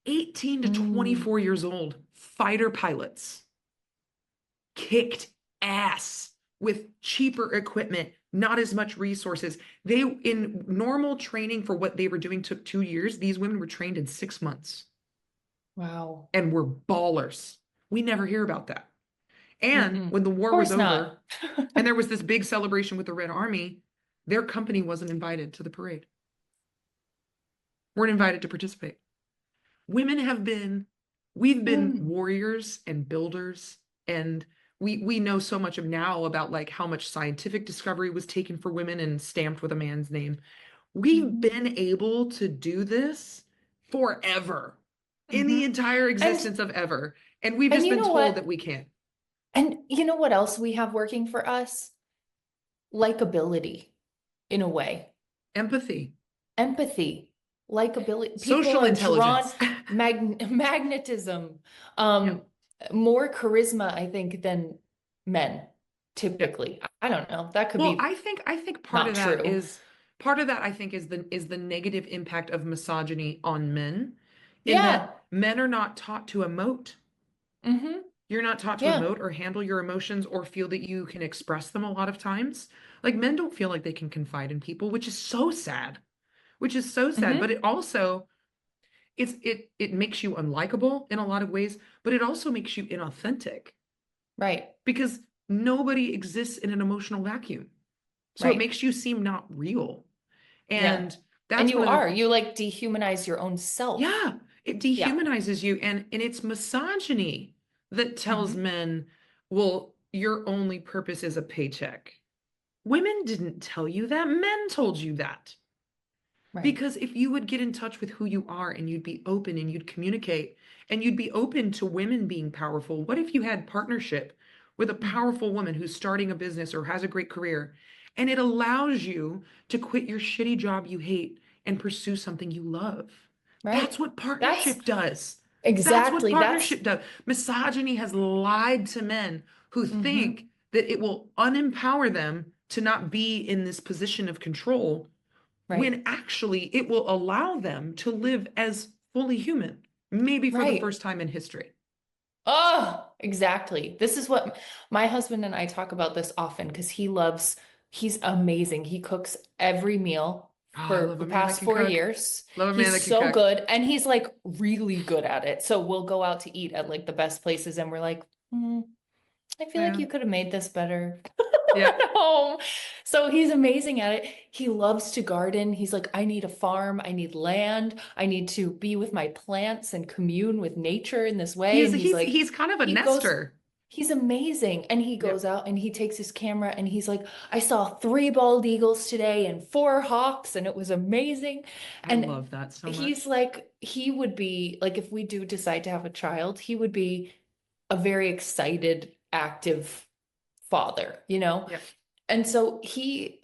[SPEAKER 2] 18 to
[SPEAKER 3] Mm.
[SPEAKER 2] 24 years old, fighter pilots, kicked ass with cheaper equipment, not as much resources. They, in normal training for what they were doing, took 2 years. These women were trained in 6 months
[SPEAKER 3] Wow.
[SPEAKER 2] and were ballers. We never hear about that. And
[SPEAKER 3] Mm-mm.
[SPEAKER 2] when the
[SPEAKER 3] Of
[SPEAKER 2] war was
[SPEAKER 3] course
[SPEAKER 2] over
[SPEAKER 3] not.
[SPEAKER 2] and there was this big celebration with the Red Army, their company wasn't invited to the parade, weren't invited to participate. Women have been, we've been
[SPEAKER 3] Mm.
[SPEAKER 2] warriors and builders, and we know so much of now about like how much scientific discovery was taken for women and stamped with a man's name. We've been able to do this forever, in the entire
[SPEAKER 3] And
[SPEAKER 2] existence of ever. And we've
[SPEAKER 3] and
[SPEAKER 2] just
[SPEAKER 3] you
[SPEAKER 2] been
[SPEAKER 3] know
[SPEAKER 2] told that
[SPEAKER 3] what?
[SPEAKER 2] we can't.
[SPEAKER 3] And you know what else we have working for us? Likability, in a way.
[SPEAKER 2] Empathy,
[SPEAKER 3] Empathy, likability. People
[SPEAKER 2] social
[SPEAKER 3] are drawn,
[SPEAKER 2] intelligence.
[SPEAKER 3] magnetism,
[SPEAKER 2] Yep.
[SPEAKER 3] more charisma, I think, than men
[SPEAKER 2] Yep.
[SPEAKER 3] typically. I don't know. That could
[SPEAKER 2] Well,
[SPEAKER 3] be
[SPEAKER 2] I think
[SPEAKER 3] not true.
[SPEAKER 2] part of that I think is the negative impact of misogyny on men, in that
[SPEAKER 3] Yeah.
[SPEAKER 2] men are not taught to emote.
[SPEAKER 3] Mm-hmm.
[SPEAKER 2] You're not taught to
[SPEAKER 3] Yeah.
[SPEAKER 2] emote or handle your emotions or feel that you can express them a lot of times. Like men don't feel like they can confide in people, which is so sad. Which is so sad, but
[SPEAKER 3] Mm-hmm.
[SPEAKER 2] it also it makes you unlikable in a lot of ways, but it also makes you inauthentic
[SPEAKER 3] Right.
[SPEAKER 2] because nobody exists in an emotional vacuum. So it
[SPEAKER 3] Right.
[SPEAKER 2] makes you seem not real.
[SPEAKER 3] Yeah.
[SPEAKER 2] And
[SPEAKER 3] And
[SPEAKER 2] that's
[SPEAKER 3] you
[SPEAKER 2] one of the
[SPEAKER 3] are. You like dehumanize your own self.
[SPEAKER 2] yeah, it
[SPEAKER 3] Yeah.
[SPEAKER 2] dehumanizes you, and it's misogyny that tells
[SPEAKER 3] Mm-hmm.
[SPEAKER 2] men, well, your only purpose is a paycheck. Women didn't tell you that, men told you that.
[SPEAKER 3] Right.
[SPEAKER 2] Because if you would get in touch with who you are and you'd be open and you'd communicate and you'd be open to women being powerful, what if you had partnership with a
[SPEAKER 3] Mm.
[SPEAKER 2] powerful woman who's starting a business or has a great career, and it allows you to quit your shitty job you hate and pursue something you love? That's
[SPEAKER 3] Right.
[SPEAKER 2] what
[SPEAKER 3] That's
[SPEAKER 2] partnership does. That's what
[SPEAKER 3] exactly. That's
[SPEAKER 2] partnership does. Misogyny has lied to men who
[SPEAKER 3] mm-hmm.
[SPEAKER 2] think that it will unempower them to not be in this position of control,
[SPEAKER 3] Right.
[SPEAKER 2] when actually it will allow them to live as fully human, maybe for the
[SPEAKER 3] Right.
[SPEAKER 2] first time in history.
[SPEAKER 3] Oh, exactly. This is what my husband and I talk about this often because he's amazing. He cooks every meal
[SPEAKER 2] Oh, I
[SPEAKER 3] for
[SPEAKER 2] love
[SPEAKER 3] the
[SPEAKER 2] a man that
[SPEAKER 3] past
[SPEAKER 2] can
[SPEAKER 3] four
[SPEAKER 2] cook.
[SPEAKER 3] years.
[SPEAKER 2] Love a man
[SPEAKER 3] He's
[SPEAKER 2] that can
[SPEAKER 3] so
[SPEAKER 2] cook.
[SPEAKER 3] good and he's like really good at it. So we'll go out to eat at like the best places and we're like, I feel like
[SPEAKER 2] Yeah.
[SPEAKER 3] you could have made this better
[SPEAKER 2] Yeah.
[SPEAKER 3] at home. So he's amazing at it. He loves to garden. He's like, I need a farm. I need land. I need to be with my plants and commune with nature in this way.
[SPEAKER 2] He's
[SPEAKER 3] And he's
[SPEAKER 2] he's
[SPEAKER 3] like,
[SPEAKER 2] he's kind of a
[SPEAKER 3] he goes,
[SPEAKER 2] nester.
[SPEAKER 3] he's amazing. And he goes
[SPEAKER 2] Yep.
[SPEAKER 3] out and he takes his camera and he's like, I saw 3 bald eagles today and 4 hawks, and it was amazing.
[SPEAKER 2] I
[SPEAKER 3] And
[SPEAKER 2] love that so
[SPEAKER 3] he's
[SPEAKER 2] much.
[SPEAKER 3] like, he would be like, if we do decide to have a child, he would be a very excited, active father, you know?
[SPEAKER 2] Yep.
[SPEAKER 3] And so he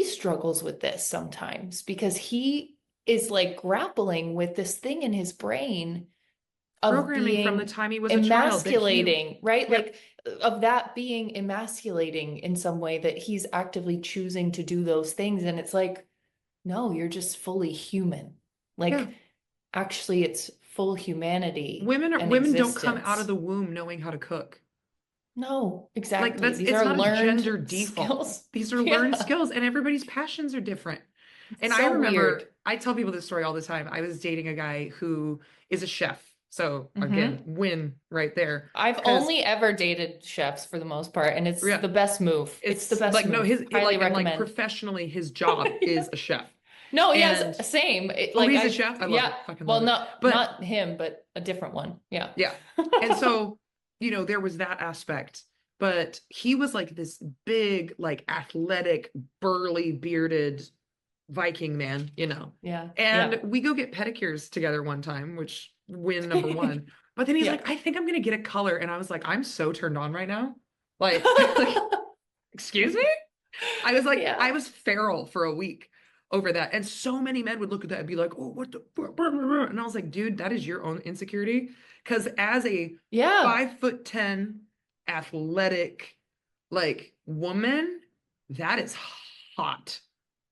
[SPEAKER 3] struggles with this sometimes because he is like grappling with this thing in his brain of
[SPEAKER 2] Programming from the
[SPEAKER 3] being
[SPEAKER 2] time he was a child that he,
[SPEAKER 3] emasculating, right?
[SPEAKER 2] yep.
[SPEAKER 3] Like of that being emasculating in some way that he's actively choosing to do those things. And it's like, no, you're just fully human.
[SPEAKER 2] Yeah.
[SPEAKER 3] Like actually it's full humanity and
[SPEAKER 2] Women don't come out of
[SPEAKER 3] existence.
[SPEAKER 2] the womb knowing how to cook.
[SPEAKER 3] No,
[SPEAKER 2] Like
[SPEAKER 3] exactly.
[SPEAKER 2] that's
[SPEAKER 3] These
[SPEAKER 2] it's
[SPEAKER 3] are
[SPEAKER 2] not a
[SPEAKER 3] learned
[SPEAKER 2] gender default.
[SPEAKER 3] skills.
[SPEAKER 2] These are learned
[SPEAKER 3] Yeah.
[SPEAKER 2] skills, and everybody's passions are different. And I
[SPEAKER 3] So weird.
[SPEAKER 2] remember, I tell people this story all the time. I was dating a guy who is a chef. So again,
[SPEAKER 3] Hmm.
[SPEAKER 2] win right there.
[SPEAKER 3] I've
[SPEAKER 2] Because
[SPEAKER 3] only ever dated chefs for the most part, and it's
[SPEAKER 2] yeah,
[SPEAKER 3] the best move. It's the
[SPEAKER 2] it's
[SPEAKER 3] best
[SPEAKER 2] like no,
[SPEAKER 3] move.
[SPEAKER 2] his
[SPEAKER 3] Highly
[SPEAKER 2] like and like
[SPEAKER 3] recommend.
[SPEAKER 2] professionally, his job is a chef.
[SPEAKER 3] No, yes,
[SPEAKER 2] And
[SPEAKER 3] same.
[SPEAKER 2] oh,
[SPEAKER 3] Like
[SPEAKER 2] he's a chef. I love it.
[SPEAKER 3] yeah.
[SPEAKER 2] Fucking
[SPEAKER 3] Well,
[SPEAKER 2] love it.
[SPEAKER 3] not
[SPEAKER 2] But
[SPEAKER 3] not him, but a different one. Yeah.
[SPEAKER 2] yeah. And so, there was that aspect. But he was like this big, like athletic, burly, bearded Viking man.
[SPEAKER 3] Yeah.
[SPEAKER 2] And
[SPEAKER 3] Yeah.
[SPEAKER 2] we go get pedicures together one time, which win number one. But then he's
[SPEAKER 3] Yeah.
[SPEAKER 2] like, I think I'm gonna get a color. And I was like, I'm so turned on right now. Like, like, excuse me? I
[SPEAKER 3] Yeah.
[SPEAKER 2] was feral for a week over that. And so many men would look at that and be like, oh, what the fuck? And I was like, dude, that is your own insecurity. Because as a
[SPEAKER 3] Yeah.
[SPEAKER 2] 5'10" athletic, like woman, that is hot.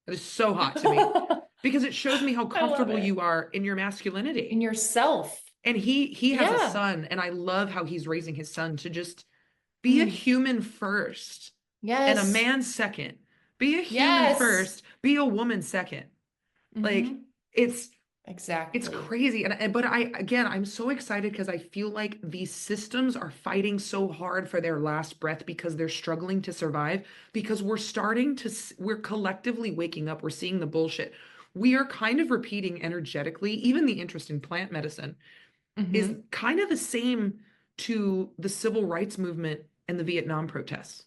[SPEAKER 2] That is so hot to me because it shows me how
[SPEAKER 3] I love
[SPEAKER 2] comfortable
[SPEAKER 3] it.
[SPEAKER 2] you are in your
[SPEAKER 3] In
[SPEAKER 2] masculinity.
[SPEAKER 3] yourself.
[SPEAKER 2] And he has a
[SPEAKER 3] Yeah.
[SPEAKER 2] son, and I love how he's raising his son to just be a
[SPEAKER 3] Mm.
[SPEAKER 2] human first and a
[SPEAKER 3] Yes.
[SPEAKER 2] man second. Be a human
[SPEAKER 3] Yes.
[SPEAKER 2] first, be a woman second. Like
[SPEAKER 3] Hmm.
[SPEAKER 2] it's it's
[SPEAKER 3] Exactly.
[SPEAKER 2] crazy. But I'm so excited because I feel like these systems are fighting so hard for their last breath because they're struggling to survive, because we're collectively waking up. We're seeing the bullshit. We are kind of repeating energetically, even the interest in plant medicine is
[SPEAKER 3] Hmm.
[SPEAKER 2] kind of the same to the civil rights movement and the Vietnam protests.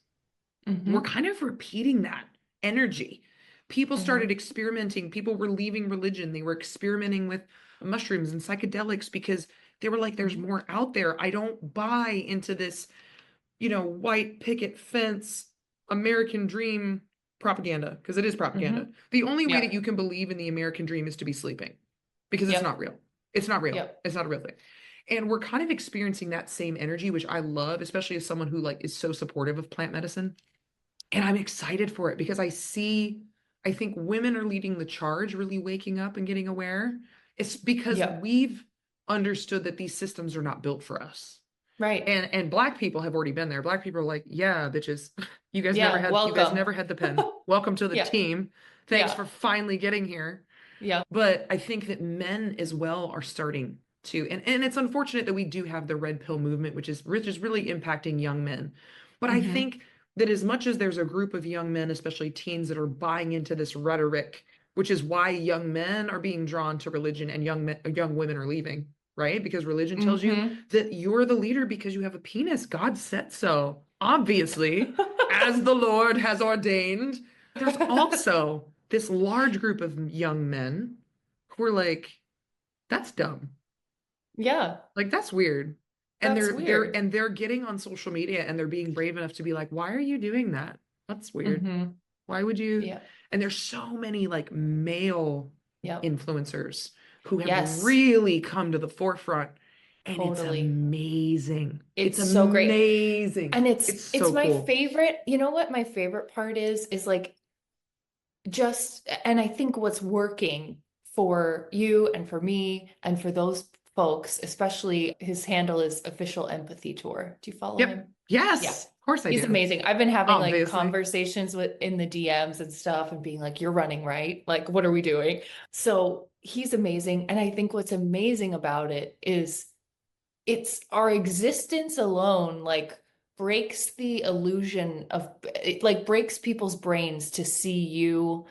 [SPEAKER 3] Mhm.
[SPEAKER 2] We're kind of repeating that energy. People started
[SPEAKER 3] Mhm.
[SPEAKER 2] experimenting. People were leaving religion. They were experimenting with mushrooms and psychedelics because they were like, there's
[SPEAKER 3] Mhm.
[SPEAKER 2] more out there. I don't buy into this, white picket fence, American dream propaganda, because it is propaganda.
[SPEAKER 3] Mhm.
[SPEAKER 2] The only way that
[SPEAKER 3] Yep.
[SPEAKER 2] you can believe in the American dream is to be sleeping because it's not
[SPEAKER 3] Yep.
[SPEAKER 2] real. It's not real.
[SPEAKER 3] Yep.
[SPEAKER 2] It's not a real thing. And we're kind of experiencing that same energy, which I love, especially as someone who like is so supportive of plant medicine. And I'm excited for it because I think women are leading the charge, really waking up and getting aware. It's because
[SPEAKER 3] Yep.
[SPEAKER 2] we've understood that these systems are not built for us.
[SPEAKER 3] Right.
[SPEAKER 2] And Black people have already been there. Black people are like, yeah, bitches,
[SPEAKER 3] Yeah.
[SPEAKER 2] you guys
[SPEAKER 3] Welcome.
[SPEAKER 2] never had the pen. Welcome to the
[SPEAKER 3] Yeah.
[SPEAKER 2] team. Thanks
[SPEAKER 3] Yeah.
[SPEAKER 2] for finally getting here.
[SPEAKER 3] Yeah.
[SPEAKER 2] But I think that men as well are starting to, and it's unfortunate that we do have the red pill movement, which is really impacting young men. But I
[SPEAKER 3] Mhm.
[SPEAKER 2] think that as much as there's a group of young men, especially teens, that are buying into this rhetoric, which is why young men are being drawn to religion and young women are leaving, right? Because religion tells you
[SPEAKER 3] Mhm.
[SPEAKER 2] that you're the leader because you have a penis. God said so, obviously, as the Lord has ordained. There's also this large group of young men who are like, that's dumb.
[SPEAKER 3] Yeah.
[SPEAKER 2] Like that's weird. And
[SPEAKER 3] That's weird.
[SPEAKER 2] they're getting on social media and they're being brave enough to be like, why are you doing that? That's weird.
[SPEAKER 3] Mhm.
[SPEAKER 2] Why would you?
[SPEAKER 3] Yeah.
[SPEAKER 2] And there's so many like male
[SPEAKER 3] Yep.
[SPEAKER 2] influencers who have
[SPEAKER 3] Yes.
[SPEAKER 2] really come to the forefront. And it's
[SPEAKER 3] Totally.
[SPEAKER 2] amazing. It's
[SPEAKER 3] It's so great.
[SPEAKER 2] amazing.
[SPEAKER 3] And
[SPEAKER 2] It's
[SPEAKER 3] it's
[SPEAKER 2] so
[SPEAKER 3] my
[SPEAKER 2] cool.
[SPEAKER 3] favorite. You know what my favorite part is like just, and I think what's working for you and for me and for those folks, especially his handle is Official Empathy Tour. Do you follow
[SPEAKER 2] Yep.
[SPEAKER 3] him? Yeah.
[SPEAKER 2] Yes. Of course I
[SPEAKER 3] He's
[SPEAKER 2] do.
[SPEAKER 3] amazing. I've been having like
[SPEAKER 2] Obviously.
[SPEAKER 3] conversations with in the DMs and stuff and being like, you're running, right? Like, what are we doing? So he's amazing. And I think what's amazing about it is it's our existence alone, like breaks the illusion of it, like breaks people's brains to see you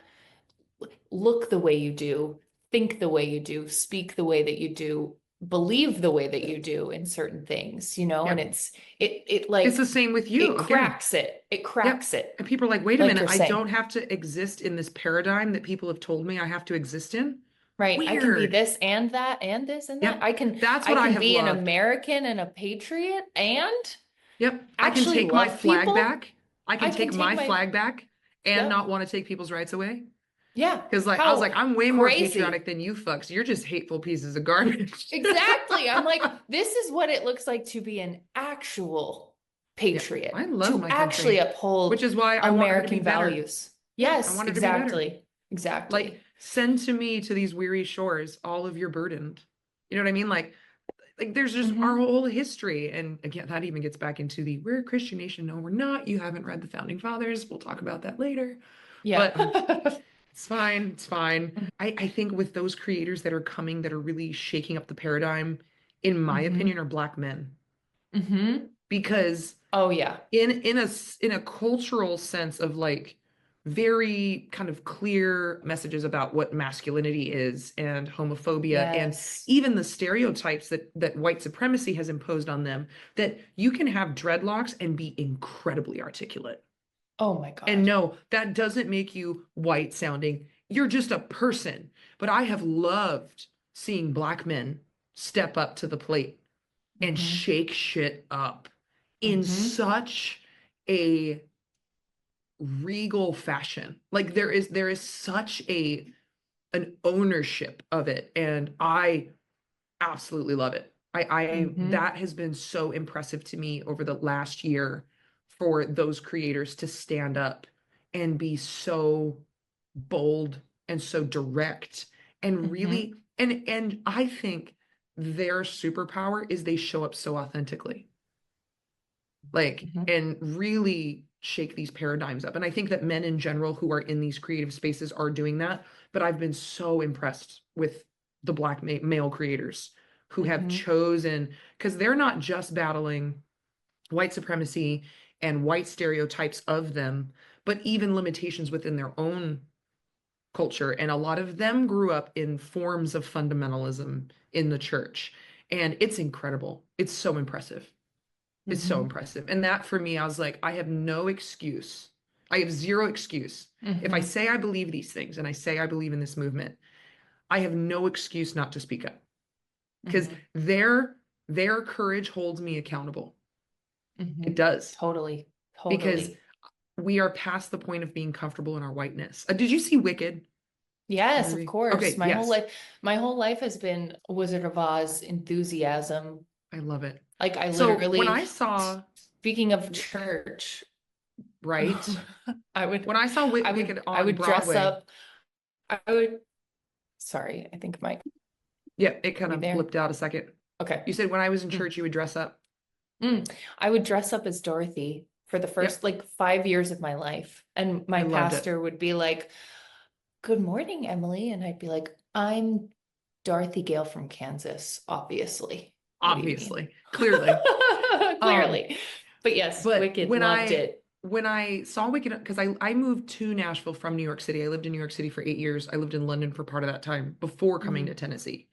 [SPEAKER 3] look the way you do, think the way you do, speak the way that you do, believe the way that you do in certain things, and
[SPEAKER 2] Yep.
[SPEAKER 3] it
[SPEAKER 2] It's the
[SPEAKER 3] like
[SPEAKER 2] same with you.
[SPEAKER 3] it
[SPEAKER 2] Again,
[SPEAKER 3] cracks it. It
[SPEAKER 2] yep.
[SPEAKER 3] cracks it,
[SPEAKER 2] And people are like, wait a
[SPEAKER 3] like
[SPEAKER 2] minute,
[SPEAKER 3] you're
[SPEAKER 2] I
[SPEAKER 3] saying.
[SPEAKER 2] don't have to exist in this paradigm that people have told me I have to exist in.
[SPEAKER 3] Right. I can be
[SPEAKER 2] Weird.
[SPEAKER 3] this and that and this and that.
[SPEAKER 2] Yep. That's
[SPEAKER 3] I
[SPEAKER 2] what I
[SPEAKER 3] can
[SPEAKER 2] have
[SPEAKER 3] be an
[SPEAKER 2] loved.
[SPEAKER 3] American and a patriot and
[SPEAKER 2] Yep. I can
[SPEAKER 3] actually
[SPEAKER 2] take my
[SPEAKER 3] love
[SPEAKER 2] flag
[SPEAKER 3] people.
[SPEAKER 2] back. I can
[SPEAKER 3] I can
[SPEAKER 2] take
[SPEAKER 3] take
[SPEAKER 2] my
[SPEAKER 3] my,
[SPEAKER 2] flag back and
[SPEAKER 3] yep.
[SPEAKER 2] not want to take people's rights away.
[SPEAKER 3] Yeah.
[SPEAKER 2] Because like I was like,
[SPEAKER 3] How
[SPEAKER 2] I'm way more patriotic
[SPEAKER 3] crazy.
[SPEAKER 2] than you fucks. You're just hateful pieces of garbage.
[SPEAKER 3] Exactly. I'm like, this is what it looks like to be an actual
[SPEAKER 2] Yeah. I
[SPEAKER 3] patriot,
[SPEAKER 2] love
[SPEAKER 3] to
[SPEAKER 2] my
[SPEAKER 3] actually
[SPEAKER 2] country, which
[SPEAKER 3] uphold
[SPEAKER 2] is why I want her to be
[SPEAKER 3] American
[SPEAKER 2] better.
[SPEAKER 3] values.
[SPEAKER 2] Yeah, I
[SPEAKER 3] Yes,
[SPEAKER 2] want her to be better.
[SPEAKER 3] exactly.
[SPEAKER 2] Like,
[SPEAKER 3] Exactly.
[SPEAKER 2] send to me to these weary shores all of your burdened. You know what I mean? Like there's just our
[SPEAKER 3] Hmm.
[SPEAKER 2] whole history. And again, that even gets back into the we're a Christian nation. No, we're not. You haven't read the founding fathers. We'll talk about that later.
[SPEAKER 3] Yeah.
[SPEAKER 2] But it's fine. It's fine. I think with those creators that are coming that are really shaking up the paradigm, in my opinion,
[SPEAKER 3] Hmm.
[SPEAKER 2] are Black men.
[SPEAKER 3] Hmm.
[SPEAKER 2] Because
[SPEAKER 3] Oh, yeah.
[SPEAKER 2] in a cultural sense of like very kind of clear messages about what masculinity is and homophobia and
[SPEAKER 3] Yes.
[SPEAKER 2] even the stereotypes that white supremacy has imposed on them, that you can have dreadlocks and be incredibly articulate.
[SPEAKER 3] Oh my
[SPEAKER 2] And
[SPEAKER 3] God.
[SPEAKER 2] no, that doesn't make you white sounding. You're just a person. But I have loved seeing Black men step up to the plate and
[SPEAKER 3] Hmm.
[SPEAKER 2] shake shit up in
[SPEAKER 3] Hmm.
[SPEAKER 2] such a regal fashion. Like there is such an ownership of it, and I absolutely love it. I
[SPEAKER 3] Hmm.
[SPEAKER 2] that has been so impressive to me over the last year for those creators to stand up and be so bold and so direct and
[SPEAKER 3] Hmm.
[SPEAKER 2] really and I think their superpower is they show up so authentically, like,
[SPEAKER 3] Hmm.
[SPEAKER 2] and really shake these paradigms up. And I think that men in general who are in these creative spaces are doing that. But I've been so impressed with the Black male creators who have
[SPEAKER 3] Hmm.
[SPEAKER 2] chosen, because they're not just battling white supremacy and white stereotypes of them, but even limitations within their own culture. And a lot of them grew up in forms of fundamentalism in the church. And it's incredible. It's so impressive. is so impressive. And that for me, I was like, I have no excuse. I have zero excuse. If I say I believe these things and I say I believe in this movement, I have no excuse not to speak up because their courage holds me accountable. It does.
[SPEAKER 3] Totally.
[SPEAKER 2] Because
[SPEAKER 3] Totally.
[SPEAKER 2] we are past the point of being comfortable in our whiteness. Did you see Wicked?
[SPEAKER 3] Yes, of
[SPEAKER 2] Movie?
[SPEAKER 3] course.
[SPEAKER 2] Okay, yes.
[SPEAKER 3] My whole life has been Wizard of Oz enthusiasm.
[SPEAKER 2] I love it.
[SPEAKER 3] Like I
[SPEAKER 2] So when
[SPEAKER 3] literally,
[SPEAKER 2] I saw,
[SPEAKER 3] speaking of church,
[SPEAKER 2] right?
[SPEAKER 3] I would,
[SPEAKER 2] When I saw
[SPEAKER 3] I
[SPEAKER 2] Wicked
[SPEAKER 3] would, I
[SPEAKER 2] on
[SPEAKER 3] would dress
[SPEAKER 2] Broadway,
[SPEAKER 3] up. I would, sorry, I think Mike,
[SPEAKER 2] yeah, it kind
[SPEAKER 3] we
[SPEAKER 2] of
[SPEAKER 3] there?
[SPEAKER 2] blipped out a second.
[SPEAKER 3] Okay.
[SPEAKER 2] You said when I was in church, you would dress up.
[SPEAKER 3] I would dress up as Dorothy for the first like 5 years of my life. And my
[SPEAKER 2] I loved it.
[SPEAKER 3] pastor would be like, "Good morning, Emily." And I'd be like, "I'm Dorothy Gale from Kansas, obviously." What do you mean?
[SPEAKER 2] Obviously, clearly.
[SPEAKER 3] Clearly. But yes,
[SPEAKER 2] But
[SPEAKER 3] Wicked,
[SPEAKER 2] when
[SPEAKER 3] loved it.
[SPEAKER 2] I saw Wicked, because I moved to Nashville from New York City. I lived in New York City for 8 years. I lived in London for part of that time before coming to Tennessee.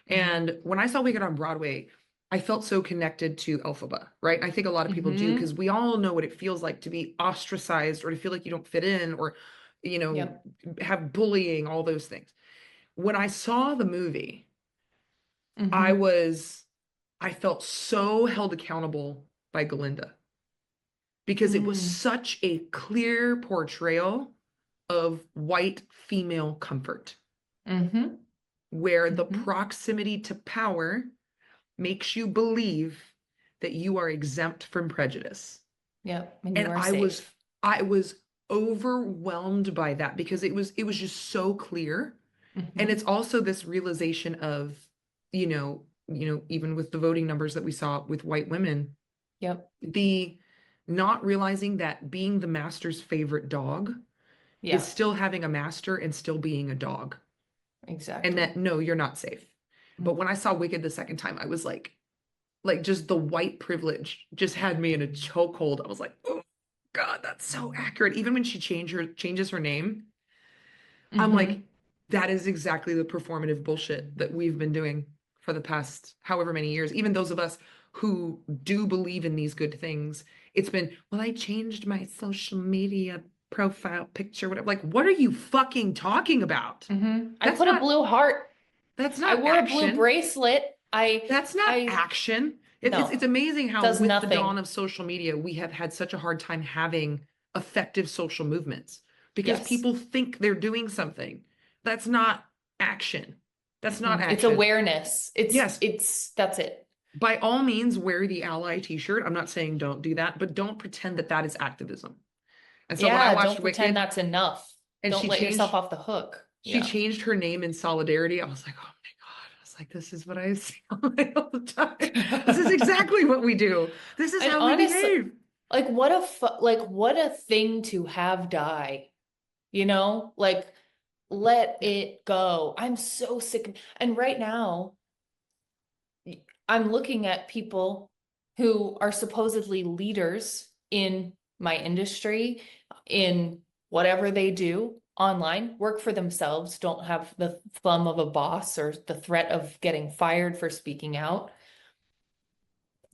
[SPEAKER 2] And when I saw Wicked on Broadway, I felt so connected to Elphaba, right? And I think a lot of people do, because we all know what it feels like to be ostracized or to feel like you don't fit in or, you know, have bullying, all those things. When I saw the movie, I felt so held accountable by Galinda because it was such a clear portrayal of white female comfort, where the proximity to power makes you believe that you are exempt from prejudice.
[SPEAKER 3] Yeah, and you
[SPEAKER 2] And
[SPEAKER 3] are safe.
[SPEAKER 2] I was overwhelmed by that because it was just so clear. And it's also this realization of, even with the voting numbers that we saw with white women, the not realizing that being the master's favorite dog is still having a master and still being a dog.
[SPEAKER 3] Exactly.
[SPEAKER 2] And that, no, you're not safe. But when I saw Wicked the second time, I was like just the white privilege just had me in a chokehold. I was like, oh God, that's so accurate. Even when she changes her name, I'm like, that is exactly the performative bullshit that we've been doing for the past however many years. Even those of us who do believe in these good things, it's been, well, I changed my social media profile picture, whatever. Like, what are you fucking talking about?
[SPEAKER 3] I put a blue heart.
[SPEAKER 2] That's not
[SPEAKER 3] I wore
[SPEAKER 2] action.
[SPEAKER 3] a blue bracelet.
[SPEAKER 2] That's not action. It's amazing how
[SPEAKER 3] does
[SPEAKER 2] with
[SPEAKER 3] nothing.
[SPEAKER 2] the dawn of social media, we have had such a hard time having effective social movements because people think they're doing something. That's not action. That's not action.
[SPEAKER 3] It's awareness. That's it.
[SPEAKER 2] By all means, wear the ally t-shirt. I'm not saying don't do that, but don't pretend that that is activism. And so when I watched
[SPEAKER 3] don't pretend
[SPEAKER 2] Wicked,
[SPEAKER 3] that's enough.
[SPEAKER 2] and
[SPEAKER 3] don't let yourself off the hook.
[SPEAKER 2] She changed her name in solidarity. I was like, oh my God. I was like, this is what I see all the time. This is exactly what we do. This is how we behave.
[SPEAKER 3] Like what a thing to have die. Like let it go. I'm so sick. And right now, I'm looking at people who are supposedly leaders in my industry, in whatever they do online, work for themselves, don't have the thumb of a boss or the threat of getting fired for speaking out,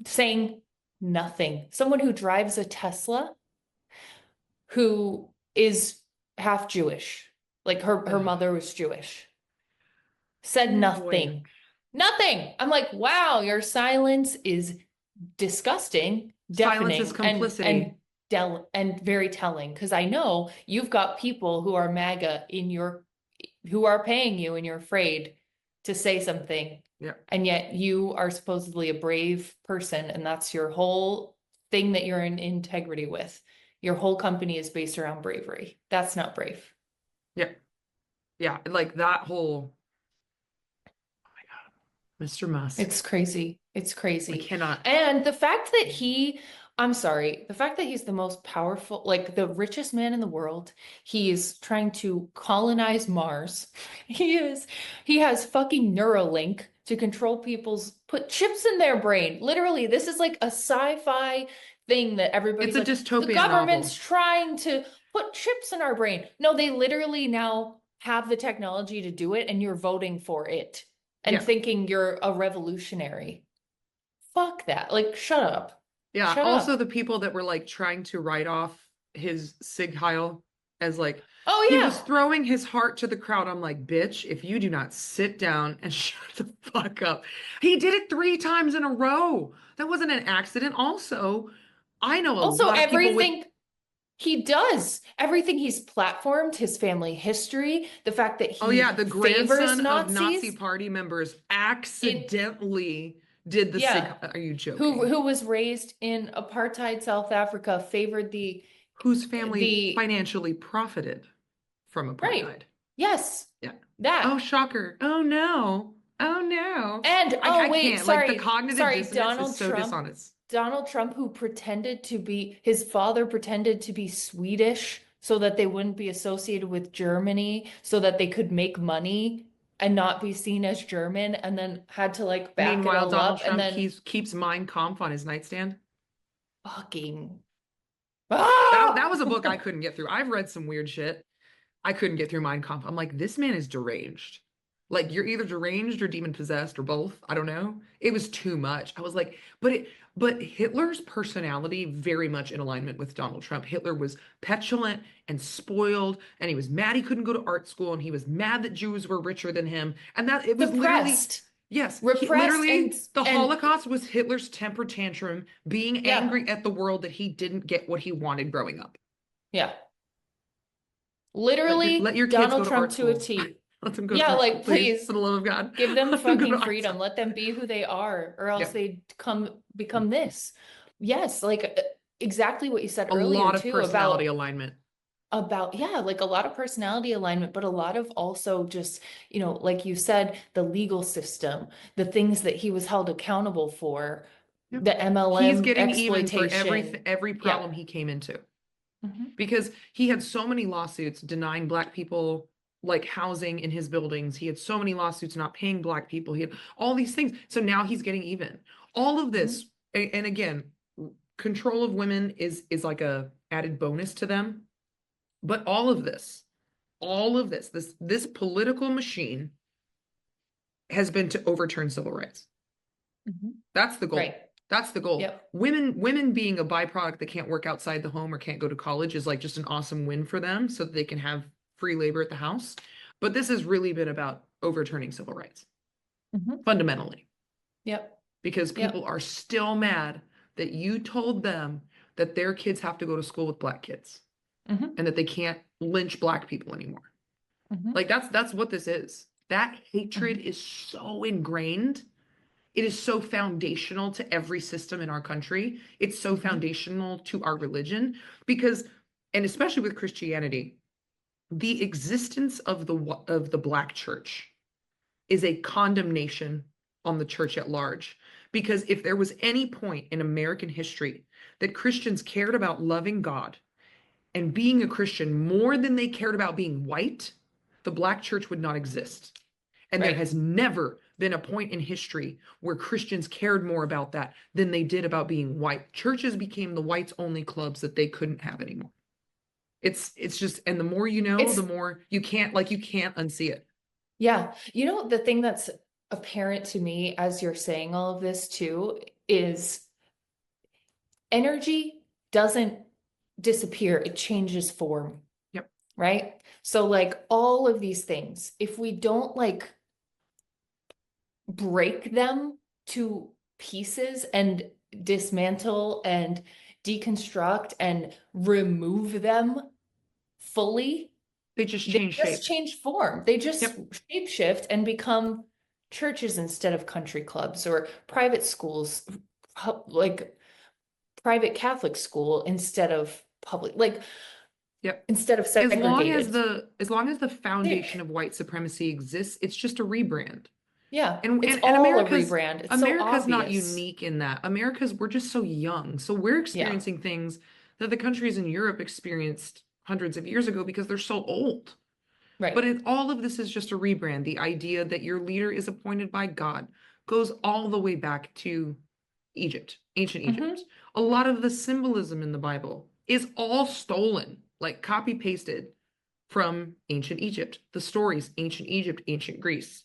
[SPEAKER 3] saying nothing. Someone who drives a Tesla, who is half Jewish, like her mother was Jewish, said nothing. Nothing. I'm like, wow, your silence is disgusting, deafening,
[SPEAKER 2] silence is complicity.
[SPEAKER 3] and very telling, because I know you've got people who are MAGA who are paying you and you're afraid to say something.
[SPEAKER 2] Yeah.
[SPEAKER 3] And yet you are supposedly a brave person, and that's your whole thing that you're in integrity with. Your whole company is based around bravery. That's not brave.
[SPEAKER 2] Yeah. Yeah. Like that whole, oh my God, Mr. Musk.
[SPEAKER 3] It's crazy. It's crazy.
[SPEAKER 2] We cannot.
[SPEAKER 3] And the fact that the fact that he's the most powerful, like the richest man in the world, he is trying to colonize Mars. He has fucking Neuralink to control put chips in their brain. Literally, this is like a sci-fi thing that everybody's
[SPEAKER 2] it's a dystopian
[SPEAKER 3] the government's
[SPEAKER 2] novel.
[SPEAKER 3] trying to put chips in our brain. No, they literally now have the technology to do it, and you're voting for it and thinking you're a revolutionary. Fuck that. Like, shut up.
[SPEAKER 2] Yeah.
[SPEAKER 3] Shut
[SPEAKER 2] Also,
[SPEAKER 3] up.
[SPEAKER 2] the people that were like trying to write off his Sig Heil as like
[SPEAKER 3] Oh
[SPEAKER 2] he was
[SPEAKER 3] yeah.
[SPEAKER 2] throwing his heart to the crowd. I'm like, bitch, if you do not sit down and shut the fuck up. He did it 3 times in a row. That wasn't an accident. Also, I know a
[SPEAKER 3] Also,
[SPEAKER 2] lot of people with,
[SPEAKER 3] everything he does, everything he's platformed, his family history, the fact that
[SPEAKER 2] oh yeah,
[SPEAKER 3] he
[SPEAKER 2] the
[SPEAKER 3] favors
[SPEAKER 2] grandson of Nazi
[SPEAKER 3] Nazis,
[SPEAKER 2] party members
[SPEAKER 3] it
[SPEAKER 2] accidentally did the Sig.
[SPEAKER 3] yeah,
[SPEAKER 2] Are you joking?
[SPEAKER 3] who was raised in apartheid South Africa, favored
[SPEAKER 2] Whose family
[SPEAKER 3] the
[SPEAKER 2] financially profited from
[SPEAKER 3] right.
[SPEAKER 2] apartheid?
[SPEAKER 3] Yes,
[SPEAKER 2] Yeah.
[SPEAKER 3] that.
[SPEAKER 2] Oh, shocker. Oh no. Oh no.
[SPEAKER 3] And
[SPEAKER 2] I
[SPEAKER 3] oh wait,
[SPEAKER 2] can't. Like the
[SPEAKER 3] sorry,
[SPEAKER 2] cognitive
[SPEAKER 3] sorry,
[SPEAKER 2] dissonance is so dishonest.
[SPEAKER 3] Donald Trump, who pretended to be, his father pretended to be Swedish so that they wouldn't be associated with Germany, so that they could make money and not be seen as German, and then had to like back it
[SPEAKER 2] Meanwhile,
[SPEAKER 3] all
[SPEAKER 2] Donald
[SPEAKER 3] up and
[SPEAKER 2] Trump
[SPEAKER 3] then
[SPEAKER 2] keeps Mein Kampf on his nightstand.
[SPEAKER 3] fucking
[SPEAKER 2] That
[SPEAKER 3] ah!
[SPEAKER 2] was a book I couldn't get through. I've read some weird shit. I couldn't get through Mein Kampf. I'm like, this man is deranged. Like you're either deranged or demon possessed or both. I don't know. It was too much. I was like, but Hitler's personality very much in alignment with Donald Trump. Hitler was petulant and spoiled, and he was mad he couldn't go to art school, and he was mad that Jews were richer than him. And that it was literally,
[SPEAKER 3] Suppressed,
[SPEAKER 2] yes,
[SPEAKER 3] repressed,
[SPEAKER 2] literally the
[SPEAKER 3] and
[SPEAKER 2] Holocaust was Hitler's temper tantrum, being
[SPEAKER 3] yeah,
[SPEAKER 2] angry at the world that he didn't get what he wanted growing up.
[SPEAKER 3] yeah.
[SPEAKER 2] Let
[SPEAKER 3] Literally
[SPEAKER 2] your kids go
[SPEAKER 3] Donald
[SPEAKER 2] to
[SPEAKER 3] Trump
[SPEAKER 2] art
[SPEAKER 3] to a
[SPEAKER 2] school.
[SPEAKER 3] T.
[SPEAKER 2] Let them go to
[SPEAKER 3] Yeah,
[SPEAKER 2] art school,
[SPEAKER 3] like
[SPEAKER 2] please,
[SPEAKER 3] please
[SPEAKER 2] for the love of God.
[SPEAKER 3] give them
[SPEAKER 2] Let them go to
[SPEAKER 3] fucking
[SPEAKER 2] art
[SPEAKER 3] freedom.
[SPEAKER 2] school.
[SPEAKER 3] Let them be who they are, or else
[SPEAKER 2] Yeah.
[SPEAKER 3] they become this. Yes, like exactly what you said
[SPEAKER 2] A
[SPEAKER 3] earlier
[SPEAKER 2] lot of
[SPEAKER 3] too
[SPEAKER 2] personality alignment.
[SPEAKER 3] about yeah, like a lot of personality alignment, but a lot of also just, like you said, the legal system, the things that he was held accountable for,
[SPEAKER 2] Yep.
[SPEAKER 3] the
[SPEAKER 2] He's
[SPEAKER 3] MLM
[SPEAKER 2] getting even for
[SPEAKER 3] exploitation.
[SPEAKER 2] every
[SPEAKER 3] Yeah.
[SPEAKER 2] problem he came into
[SPEAKER 3] Hmm.
[SPEAKER 2] because he had so many lawsuits denying Black people like housing in his buildings. He had so many lawsuits not paying Black people. He had all these things. So now he's getting even. All of this, and again, control of women is like a added bonus to them. But this political machine has been to overturn civil rights.
[SPEAKER 3] Hmm.
[SPEAKER 2] That's the goal.
[SPEAKER 3] Right.
[SPEAKER 2] That's the goal.
[SPEAKER 3] Yep.
[SPEAKER 2] Women being a byproduct that can't work outside the home or can't go to college is like just an awesome win for them so that they can have free labor at the house. But this has really been about overturning civil rights
[SPEAKER 3] Hmm.
[SPEAKER 2] fundamentally
[SPEAKER 3] Yep.
[SPEAKER 2] because people
[SPEAKER 3] Yep.
[SPEAKER 2] are still mad that you told them that their kids have to go to school with Black kids
[SPEAKER 3] Hmm.
[SPEAKER 2] and that they can't lynch Black people anymore.
[SPEAKER 3] Hmm.
[SPEAKER 2] Like that's what this is. That hatred
[SPEAKER 3] Hmm.
[SPEAKER 2] is so ingrained. It is so foundational to every system in our country. It's so
[SPEAKER 3] Hmm.
[SPEAKER 2] foundational to our religion because, and especially with Christianity, the existence of the Black church is a condemnation on the church at large. Because if there was any point in American history that Christians cared about loving God and being a Christian more than they cared about being white, the Black church would not exist. And there
[SPEAKER 3] Right.
[SPEAKER 2] has never been a point in history where Christians cared more about that than they did about being white. Churches became the whites only clubs that they couldn't have anymore. It's just, and the more you know, the
[SPEAKER 3] It's
[SPEAKER 2] more you can't unsee it.
[SPEAKER 3] yeah. The thing that's apparent to me as you're saying all of this too is energy doesn't disappear, it changes form,
[SPEAKER 2] Yep.
[SPEAKER 3] right? So like all of these things, if we don't like break them to pieces and dismantle and deconstruct and remove them fully,
[SPEAKER 2] They just
[SPEAKER 3] they
[SPEAKER 2] change
[SPEAKER 3] just
[SPEAKER 2] shape.
[SPEAKER 3] change form. They just
[SPEAKER 2] Yep.
[SPEAKER 3] shapeshift and become churches instead of country clubs, or private schools, like private Catholic school instead of public, like
[SPEAKER 2] Yep.
[SPEAKER 3] instead of
[SPEAKER 2] As long as
[SPEAKER 3] segregated.
[SPEAKER 2] the foundation
[SPEAKER 3] Thick.
[SPEAKER 2] of white supremacy exists, it's just a rebrand.
[SPEAKER 3] Yeah,
[SPEAKER 2] And
[SPEAKER 3] it's
[SPEAKER 2] and, and
[SPEAKER 3] all a
[SPEAKER 2] America's
[SPEAKER 3] rebrand. It's so
[SPEAKER 2] America's not
[SPEAKER 3] obvious.
[SPEAKER 2] unique in that. We're just so young. So we're
[SPEAKER 3] Yeah,
[SPEAKER 2] experiencing things that the countries in Europe experienced hundreds of years ago because they're so old. But
[SPEAKER 3] right.
[SPEAKER 2] all of this is just a rebrand. The idea that your leader is appointed by God goes all the way back to Egypt, ancient
[SPEAKER 3] Hmm.
[SPEAKER 2] Egypt. A lot of the symbolism in the Bible is all stolen, like copy pasted from ancient Egypt. The stories, ancient Egypt, ancient Greece.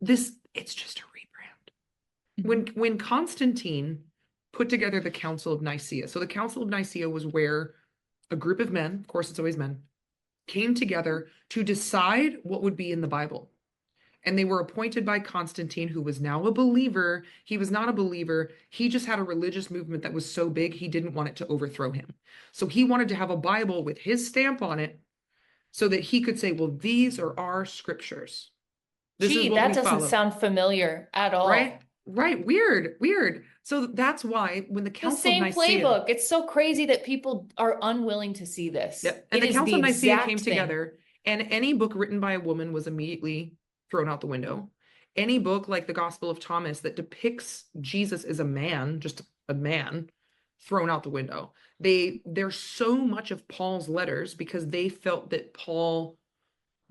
[SPEAKER 2] It's just a rebrand.
[SPEAKER 3] Hmm.
[SPEAKER 2] When Constantine put together the Council of Nicaea. So the Council of Nicaea was where a group of men, of course it's always men, came together to decide what would be in the Bible. And they were appointed by Constantine, who was now a believer. He was not a believer. He just had a religious movement that was so big, he didn't want it to overthrow him. So he wanted to have a Bible with his stamp on it so that he could say, well, these are our scriptures. This is
[SPEAKER 3] Gee,
[SPEAKER 2] what
[SPEAKER 3] that
[SPEAKER 2] we
[SPEAKER 3] doesn't
[SPEAKER 2] follow.
[SPEAKER 3] sound familiar at all.
[SPEAKER 2] Right? Right. Weird. So that's why when the
[SPEAKER 3] The
[SPEAKER 2] Council of
[SPEAKER 3] same
[SPEAKER 2] Nicaea,
[SPEAKER 3] playbook. It's so crazy that people are unwilling to see this.
[SPEAKER 2] yep, and
[SPEAKER 3] It
[SPEAKER 2] the
[SPEAKER 3] is
[SPEAKER 2] Council of Nicaea
[SPEAKER 3] exact
[SPEAKER 2] came
[SPEAKER 3] thing.
[SPEAKER 2] together, and any book written by a woman was immediately thrown out the window. Any book like the Gospel of Thomas that depicts Jesus as a man, just a man, thrown out the window. There's so much of Paul's letters because they felt that Paul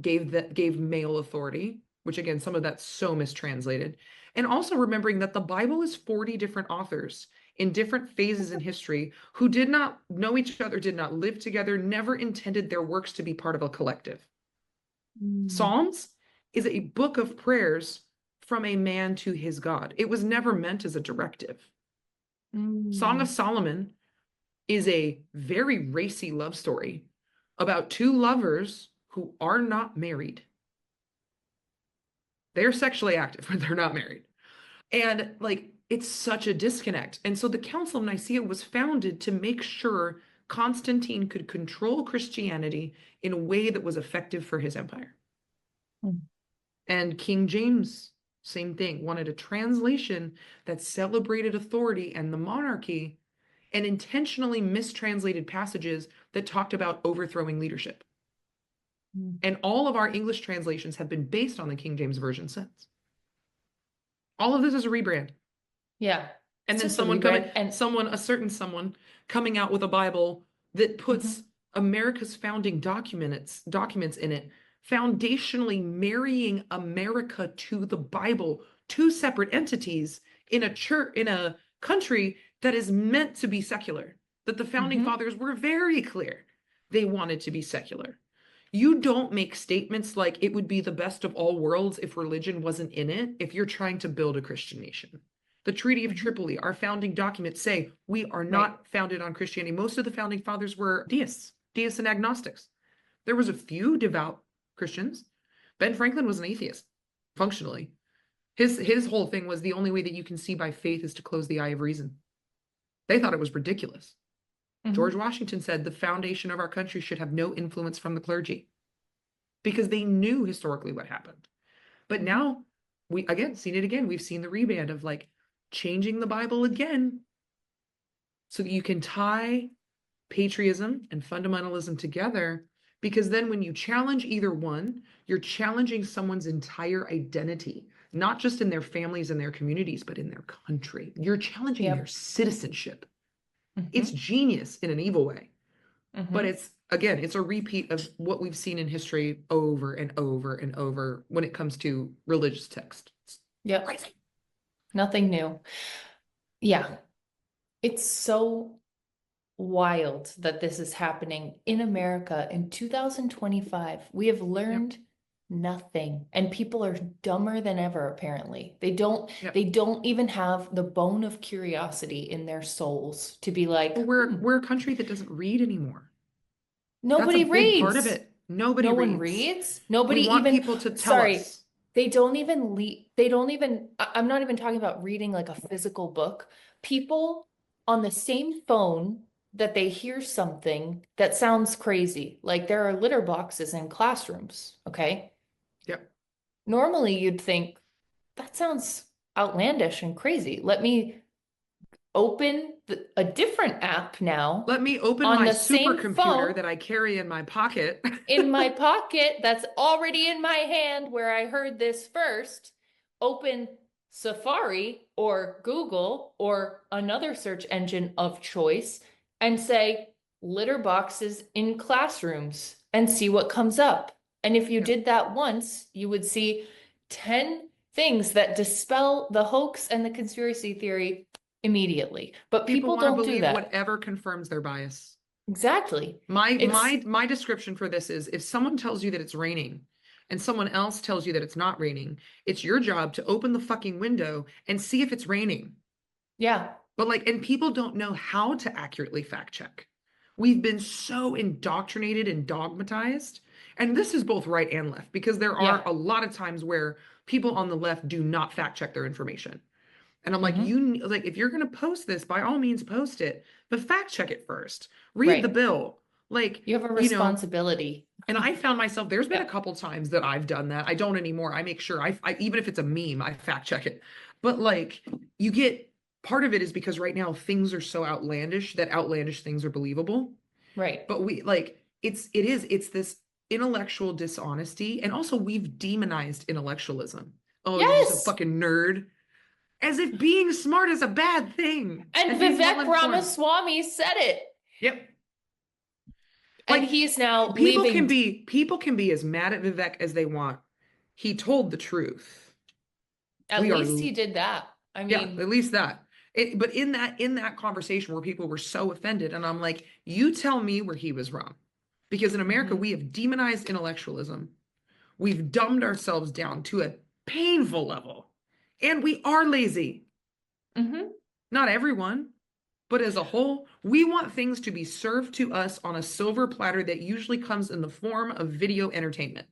[SPEAKER 2] gave male authority, which again, some of that's so mistranslated. And also remembering that the Bible is 40 different authors in different phases in history who did not know each other, did not live together, never intended their works to be part of a collective. Psalms is a book of prayers from a man to his God. It was never meant as a directive. Song of Solomon is a very racy love story about two lovers who are not married. They're sexually active, but they're not married. And like, it's such a disconnect. And so the Council of Nicaea was founded to make sure Constantine could control Christianity in a way that was effective for his empire. And King James, same thing, wanted a translation that celebrated authority and the monarchy and intentionally mistranslated passages that talked about overthrowing leadership. And all of our English translations have been based on the King James Version since. All of this is a rebrand.
[SPEAKER 3] Yeah.
[SPEAKER 2] And then
[SPEAKER 3] It's just a rebrand,
[SPEAKER 2] a certain someone coming out with a Bible that puts America's founding documents in it, foundationally marrying America to the Bible, two separate entities in a church, in a country that is meant to be secular, that the founding fathers were very clear they wanted to be secular. You don't make statements like it would be the best of all worlds if religion wasn't in it, if you're trying to build a Christian nation. The Treaty of Tripoli, our founding documents say we are not founded on Christianity. Most of the founding fathers were deists and agnostics. There was a few devout Christians. Ben Franklin was an atheist, functionally. His whole thing was the only way that you can see by faith is to close the eye of reason. They thought it was ridiculous. George Washington said the foundation of our country should have no influence from the clergy because they knew historically what happened. But now we've seen the reband of like changing the Bible again so that you can tie patriotism and fundamentalism together, because then when you challenge either one, you're challenging someone's entire identity, not just in their families and their communities, but in their country. You're challenging their citizenship. It's genius in an evil way, but it's a repeat of what we've seen in history over and over and over when it comes to religious text.
[SPEAKER 3] Yep.
[SPEAKER 2] Crazy.
[SPEAKER 3] Nothing new. Yeah. It's so wild that this is happening in America in 2025. We have learned nothing, and people are dumber than ever, apparently. They don't even have the bone of curiosity in their souls to be like,
[SPEAKER 2] we're a country that doesn't read anymore.
[SPEAKER 3] Nobody
[SPEAKER 2] That's a
[SPEAKER 3] reads.
[SPEAKER 2] big part of it.
[SPEAKER 3] No one reads. Nobody
[SPEAKER 2] we want
[SPEAKER 3] even
[SPEAKER 2] people to tell us.
[SPEAKER 3] They don't even I'm not even talking about reading like a physical book. People on the same phone that they hear something that sounds crazy. Like there are litter boxes in classrooms, okay?
[SPEAKER 2] Yep.
[SPEAKER 3] Normally you'd think that sounds outlandish and crazy. Let me open a different app now.
[SPEAKER 2] Let me open
[SPEAKER 3] on
[SPEAKER 2] my
[SPEAKER 3] the same
[SPEAKER 2] supercomputer
[SPEAKER 3] phone
[SPEAKER 2] that I carry in my pocket.
[SPEAKER 3] in my pocket that's already in my hand where I heard this first. Open Safari or Google or another search engine of choice and say litter boxes in classrooms and see what comes up. And if you did that once, you would see 10 things that dispel the hoax and the conspiracy theory immediately. But people
[SPEAKER 2] want to
[SPEAKER 3] don't do
[SPEAKER 2] believe
[SPEAKER 3] that.
[SPEAKER 2] whatever confirms their bias.
[SPEAKER 3] Exactly.
[SPEAKER 2] My description for this is if someone tells you that it's raining and someone else tells you that it's not raining, it's your job to open the fucking window and see if it's raining.
[SPEAKER 3] Yeah.
[SPEAKER 2] But like, and people don't know how to accurately fact check. We've been so indoctrinated and dogmatized. And this is both right and left, because there are
[SPEAKER 3] Yeah.
[SPEAKER 2] a lot of times where people on the left do not fact check their information. And I'm like,
[SPEAKER 3] Hmm.
[SPEAKER 2] like, if you're going to post this, by all means post it, but fact check it first. Read the
[SPEAKER 3] Right.
[SPEAKER 2] bill. Like,
[SPEAKER 3] You have a
[SPEAKER 2] you know,
[SPEAKER 3] responsibility.
[SPEAKER 2] and I found myself, there's been a
[SPEAKER 3] Yeah.
[SPEAKER 2] couple times that I've done that. I don't anymore. I make sure even if it's a meme, I fact check it. But like, you get, part of it is because right now things are so outlandish that outlandish things are believable.
[SPEAKER 3] Right.
[SPEAKER 2] But it's this intellectual dishonesty. And also we've demonized intellectualism. Oh, you're just a
[SPEAKER 3] Yes.
[SPEAKER 2] fucking nerd. As if being smart is a bad thing.
[SPEAKER 3] And
[SPEAKER 2] Being
[SPEAKER 3] Vivek
[SPEAKER 2] well-informed.
[SPEAKER 3] Ramaswamy said it.
[SPEAKER 2] Yep.
[SPEAKER 3] And
[SPEAKER 2] Like,
[SPEAKER 3] he's now
[SPEAKER 2] people can
[SPEAKER 3] leaving.
[SPEAKER 2] be as mad at Vivek as they want. He told the truth.
[SPEAKER 3] At
[SPEAKER 2] We are,
[SPEAKER 3] least he did that. I
[SPEAKER 2] yeah,
[SPEAKER 3] mean,
[SPEAKER 2] at least that. But in that conversation where people were so offended, and I'm like, you tell me where he was wrong. Because in America,
[SPEAKER 3] mhm,
[SPEAKER 2] we have demonized intellectualism. We've dumbed ourselves down to a painful level. And we are lazy.
[SPEAKER 3] mhm,
[SPEAKER 2] Not everyone, but as a whole, we want things to be served to us on a silver platter that usually comes in the form of video entertainment.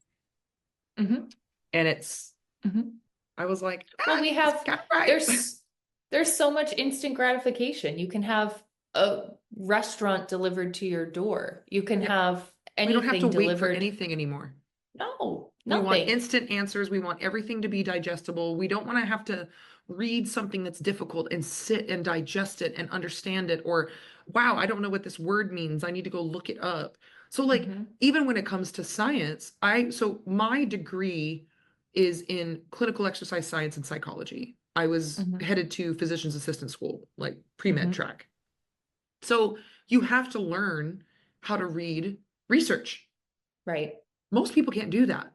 [SPEAKER 3] mhm,
[SPEAKER 2] And it's,
[SPEAKER 3] mhm.
[SPEAKER 2] I was like,
[SPEAKER 3] Well,
[SPEAKER 2] ah, he's kind of right.
[SPEAKER 3] there's so much instant gratification. You can have a restaurant delivered to your door. You can
[SPEAKER 2] Yeah,
[SPEAKER 3] have
[SPEAKER 2] we don't have to
[SPEAKER 3] anything
[SPEAKER 2] wait for
[SPEAKER 3] delivered.
[SPEAKER 2] anything anymore.
[SPEAKER 3] No,
[SPEAKER 2] We want
[SPEAKER 3] nothing.
[SPEAKER 2] instant answers. We want everything to be digestible. We don't want to have to read something that's difficult and sit and digest it and understand it. Or, wow, I don't know what this word means. I need to go look it up. So, like,
[SPEAKER 3] Mhm,
[SPEAKER 2] even when it comes to science, so my degree is in clinical exercise science and psychology. I was
[SPEAKER 3] mhm,
[SPEAKER 2] headed to physician's assistant school, like pre-med
[SPEAKER 3] mhm.
[SPEAKER 2] track. So you have to learn how to read research.
[SPEAKER 3] Right.
[SPEAKER 2] Most people can't do that.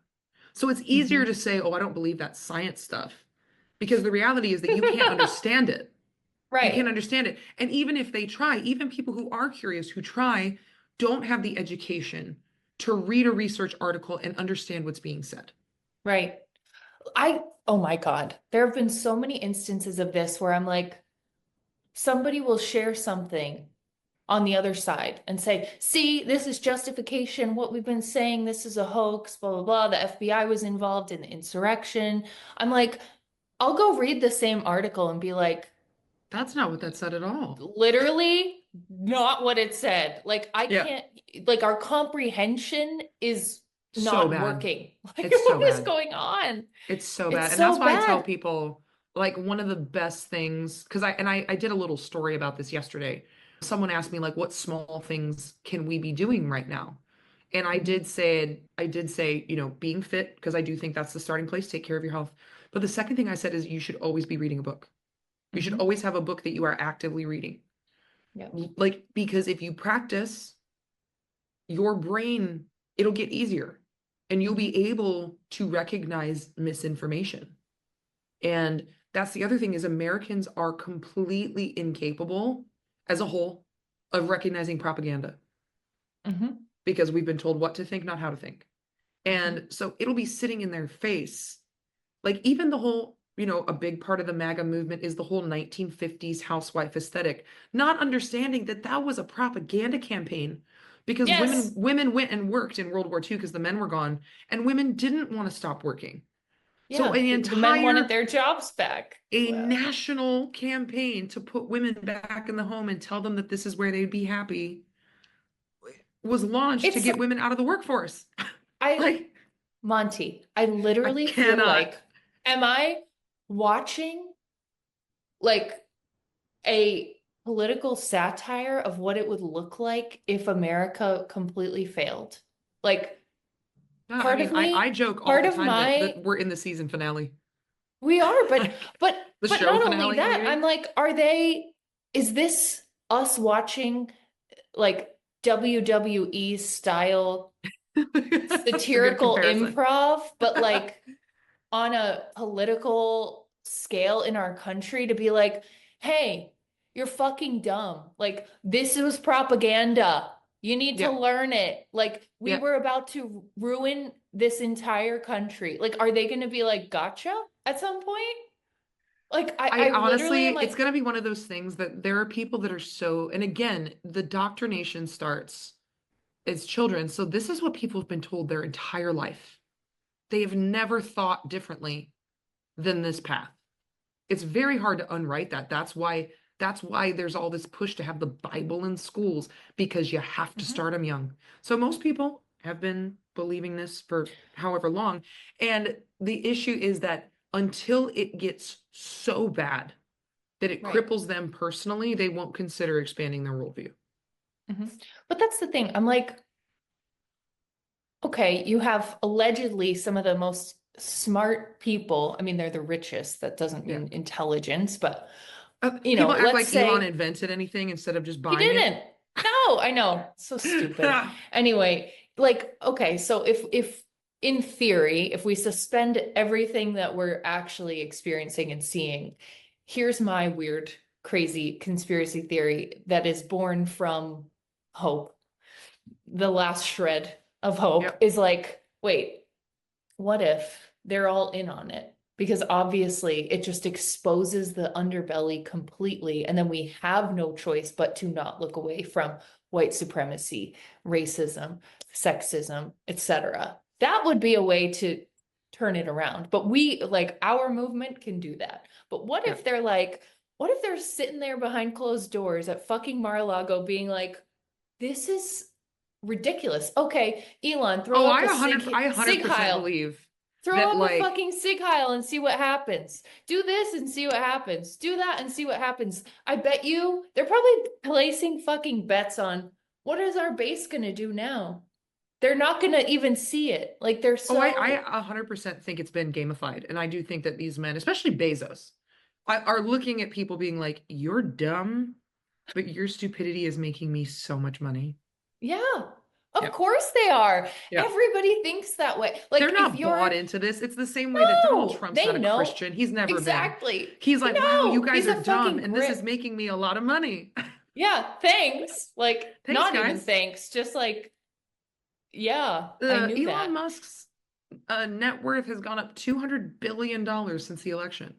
[SPEAKER 2] So it's easier
[SPEAKER 3] Mhm.
[SPEAKER 2] to say, oh, I don't believe that science stuff. Because the reality is that you can't understand it. You can't
[SPEAKER 3] Right.
[SPEAKER 2] understand it. And even if they try, even people who are curious, who try, don't have the education to read a research article and understand what's being said.
[SPEAKER 3] Right. Oh my God, there have been so many instances of this where I'm like, somebody will share something on the other side and say, see, this is justification. What we've been saying, this is a hoax, blah, blah, blah. The FBI was involved in the insurrection. I'm like, I'll go read the same article and be like,
[SPEAKER 2] That's not what that said at all.
[SPEAKER 3] literally not what it said. Like, I
[SPEAKER 2] Yeah,
[SPEAKER 3] can't, like, our comprehension is
[SPEAKER 2] so
[SPEAKER 3] not
[SPEAKER 2] bad.
[SPEAKER 3] working. Like,
[SPEAKER 2] It's so
[SPEAKER 3] what is
[SPEAKER 2] bad.
[SPEAKER 3] going on?
[SPEAKER 2] It's so
[SPEAKER 3] It's
[SPEAKER 2] bad. And that's
[SPEAKER 3] so
[SPEAKER 2] why I tell
[SPEAKER 3] bad.
[SPEAKER 2] people, like, one of the best things, because I did a little story about this yesterday. Someone asked me, like, what small things can we be doing right now? And
[SPEAKER 3] Mhm,
[SPEAKER 2] I did say, being fit, because I do think that's the starting place, take care of your health. But the second thing I said is you should always be reading a book. You should
[SPEAKER 3] mhm.
[SPEAKER 2] always have a book that you are actively reading.
[SPEAKER 3] Yep.
[SPEAKER 2] Like, because if you practice, your brain, it'll get easier and you'll
[SPEAKER 3] Mhm.
[SPEAKER 2] be able to recognize misinformation. And that's the other thing is Americans are completely incapable as a whole of recognizing propaganda
[SPEAKER 3] Mhm.
[SPEAKER 2] because we've been told what to think, not how to think.
[SPEAKER 3] Mhm.
[SPEAKER 2] And so it'll be sitting in their face. Like even the whole, a big part of the MAGA movement is the whole 1950s housewife aesthetic, not understanding that that was a propaganda campaign because women
[SPEAKER 3] Yes.
[SPEAKER 2] women went and worked in World War II because the men were gone and women didn't want to stop working. So
[SPEAKER 3] Yeah. The men wanted their jobs back.
[SPEAKER 2] a
[SPEAKER 3] Well,
[SPEAKER 2] national campaign to put women back in the home and tell them that this is where they'd be happy was launched to
[SPEAKER 3] it's,
[SPEAKER 2] get women out of the workforce.
[SPEAKER 3] I,
[SPEAKER 2] Like,
[SPEAKER 3] Monty, I
[SPEAKER 2] I
[SPEAKER 3] literally feel
[SPEAKER 2] cannot.
[SPEAKER 3] like, am I watching like a political satire of what it would look like if America completely failed? Like,
[SPEAKER 2] Yeah, I
[SPEAKER 3] part
[SPEAKER 2] mean,
[SPEAKER 3] of
[SPEAKER 2] I
[SPEAKER 3] me,
[SPEAKER 2] joke all
[SPEAKER 3] part
[SPEAKER 2] the
[SPEAKER 3] of
[SPEAKER 2] time that
[SPEAKER 3] my,
[SPEAKER 2] we're in the season finale.
[SPEAKER 3] we are,
[SPEAKER 2] Like
[SPEAKER 3] but,
[SPEAKER 2] the
[SPEAKER 3] but
[SPEAKER 2] show
[SPEAKER 3] not only
[SPEAKER 2] finale,
[SPEAKER 3] that, I'm
[SPEAKER 2] maybe.
[SPEAKER 3] like, is this us watching like WWE style
[SPEAKER 2] That's a good
[SPEAKER 3] satirical
[SPEAKER 2] comparison.
[SPEAKER 3] improv, but like on a political scale in our country to be like, hey, you're fucking dumb. Like, this was propaganda. You need to
[SPEAKER 2] Yeah,
[SPEAKER 3] learn it. Like, we
[SPEAKER 2] yeah.
[SPEAKER 3] were about to ruin this entire country. Like, are they going to be like, gotcha at some point? Like
[SPEAKER 2] I
[SPEAKER 3] I literally
[SPEAKER 2] honestly,
[SPEAKER 3] am
[SPEAKER 2] it's
[SPEAKER 3] like,
[SPEAKER 2] going to be one of those things that there are people that are so, and again, the doctrination starts as children. So this is what people have been told their entire life. They have never thought differently than this path. It's very hard to unwrite that. That's why there's all this push to have the Bible in schools, because you have to
[SPEAKER 3] Mhm.
[SPEAKER 2] start them young. So most people have been believing this for however long. And the issue is that until it gets so bad that it
[SPEAKER 3] Right.
[SPEAKER 2] cripples them personally, they won't consider expanding their worldview.
[SPEAKER 3] Mhm. But that's the thing. I'm like, okay, you have allegedly some of the most smart people. I mean, they're the richest. That doesn't
[SPEAKER 2] Yeah.
[SPEAKER 3] mean intelligence, but
[SPEAKER 2] People act
[SPEAKER 3] let's
[SPEAKER 2] like Elon
[SPEAKER 3] say
[SPEAKER 2] invented anything instead of just
[SPEAKER 3] he
[SPEAKER 2] buying it.
[SPEAKER 3] didn't. No, I know. So stupid. Anyway, like, okay, so if in theory, if we suspend everything that we're actually experiencing and seeing, here's my weird, crazy conspiracy theory that is born from hope. The last shred of hope
[SPEAKER 2] Yep.
[SPEAKER 3] is like, wait, what if they're all in on it? Because obviously it just exposes the underbelly completely. And then we have no choice but to not look away from white supremacy, racism, sexism, etc. That would be a way to turn it around. But we, like, our movement can do that. But what if
[SPEAKER 2] Yep.
[SPEAKER 3] they're like, what if they're sitting there behind closed doors at fucking Mar-a-Lago being like, this is ridiculous. Okay, Elon, throw
[SPEAKER 2] Oh,
[SPEAKER 3] up
[SPEAKER 2] I
[SPEAKER 3] a
[SPEAKER 2] 100, I
[SPEAKER 3] sig
[SPEAKER 2] 100%
[SPEAKER 3] heil.
[SPEAKER 2] believe
[SPEAKER 3] Throw
[SPEAKER 2] that,
[SPEAKER 3] up a
[SPEAKER 2] like,
[SPEAKER 3] fucking sig heil and see what happens. Do this and see what happens. Do that and see what happens. I bet you they're probably placing fucking bets on what is our base gonna do now? They're not gonna even see it. Like they're
[SPEAKER 2] oh, I
[SPEAKER 3] so
[SPEAKER 2] 100% think it's been gamified. And I do think that these men, especially Bezos, are looking at people being like, you're dumb, but your stupidity is making me so much money.
[SPEAKER 3] yeah. Of
[SPEAKER 2] Yeah.
[SPEAKER 3] course they are.
[SPEAKER 2] Yeah.
[SPEAKER 3] Everybody thinks that way.
[SPEAKER 2] They're
[SPEAKER 3] Like if
[SPEAKER 2] not bought
[SPEAKER 3] you're
[SPEAKER 2] into this. It's the same way that Donald
[SPEAKER 3] no,
[SPEAKER 2] Trump's not
[SPEAKER 3] they
[SPEAKER 2] a
[SPEAKER 3] know.
[SPEAKER 2] Christian. He's never been.
[SPEAKER 3] Exactly.
[SPEAKER 2] He's like, wow, you
[SPEAKER 3] No,
[SPEAKER 2] guys
[SPEAKER 3] he's
[SPEAKER 2] are
[SPEAKER 3] a
[SPEAKER 2] dumb,
[SPEAKER 3] fucking
[SPEAKER 2] and this is
[SPEAKER 3] grit.
[SPEAKER 2] making me a lot of money.
[SPEAKER 3] Yeah, thanks. Like,
[SPEAKER 2] Thanks,
[SPEAKER 3] not even
[SPEAKER 2] guys.
[SPEAKER 3] thanks, just like, yeah, I knew
[SPEAKER 2] Elon
[SPEAKER 3] that.
[SPEAKER 2] Musk's net worth has gone up $200 billion since the election.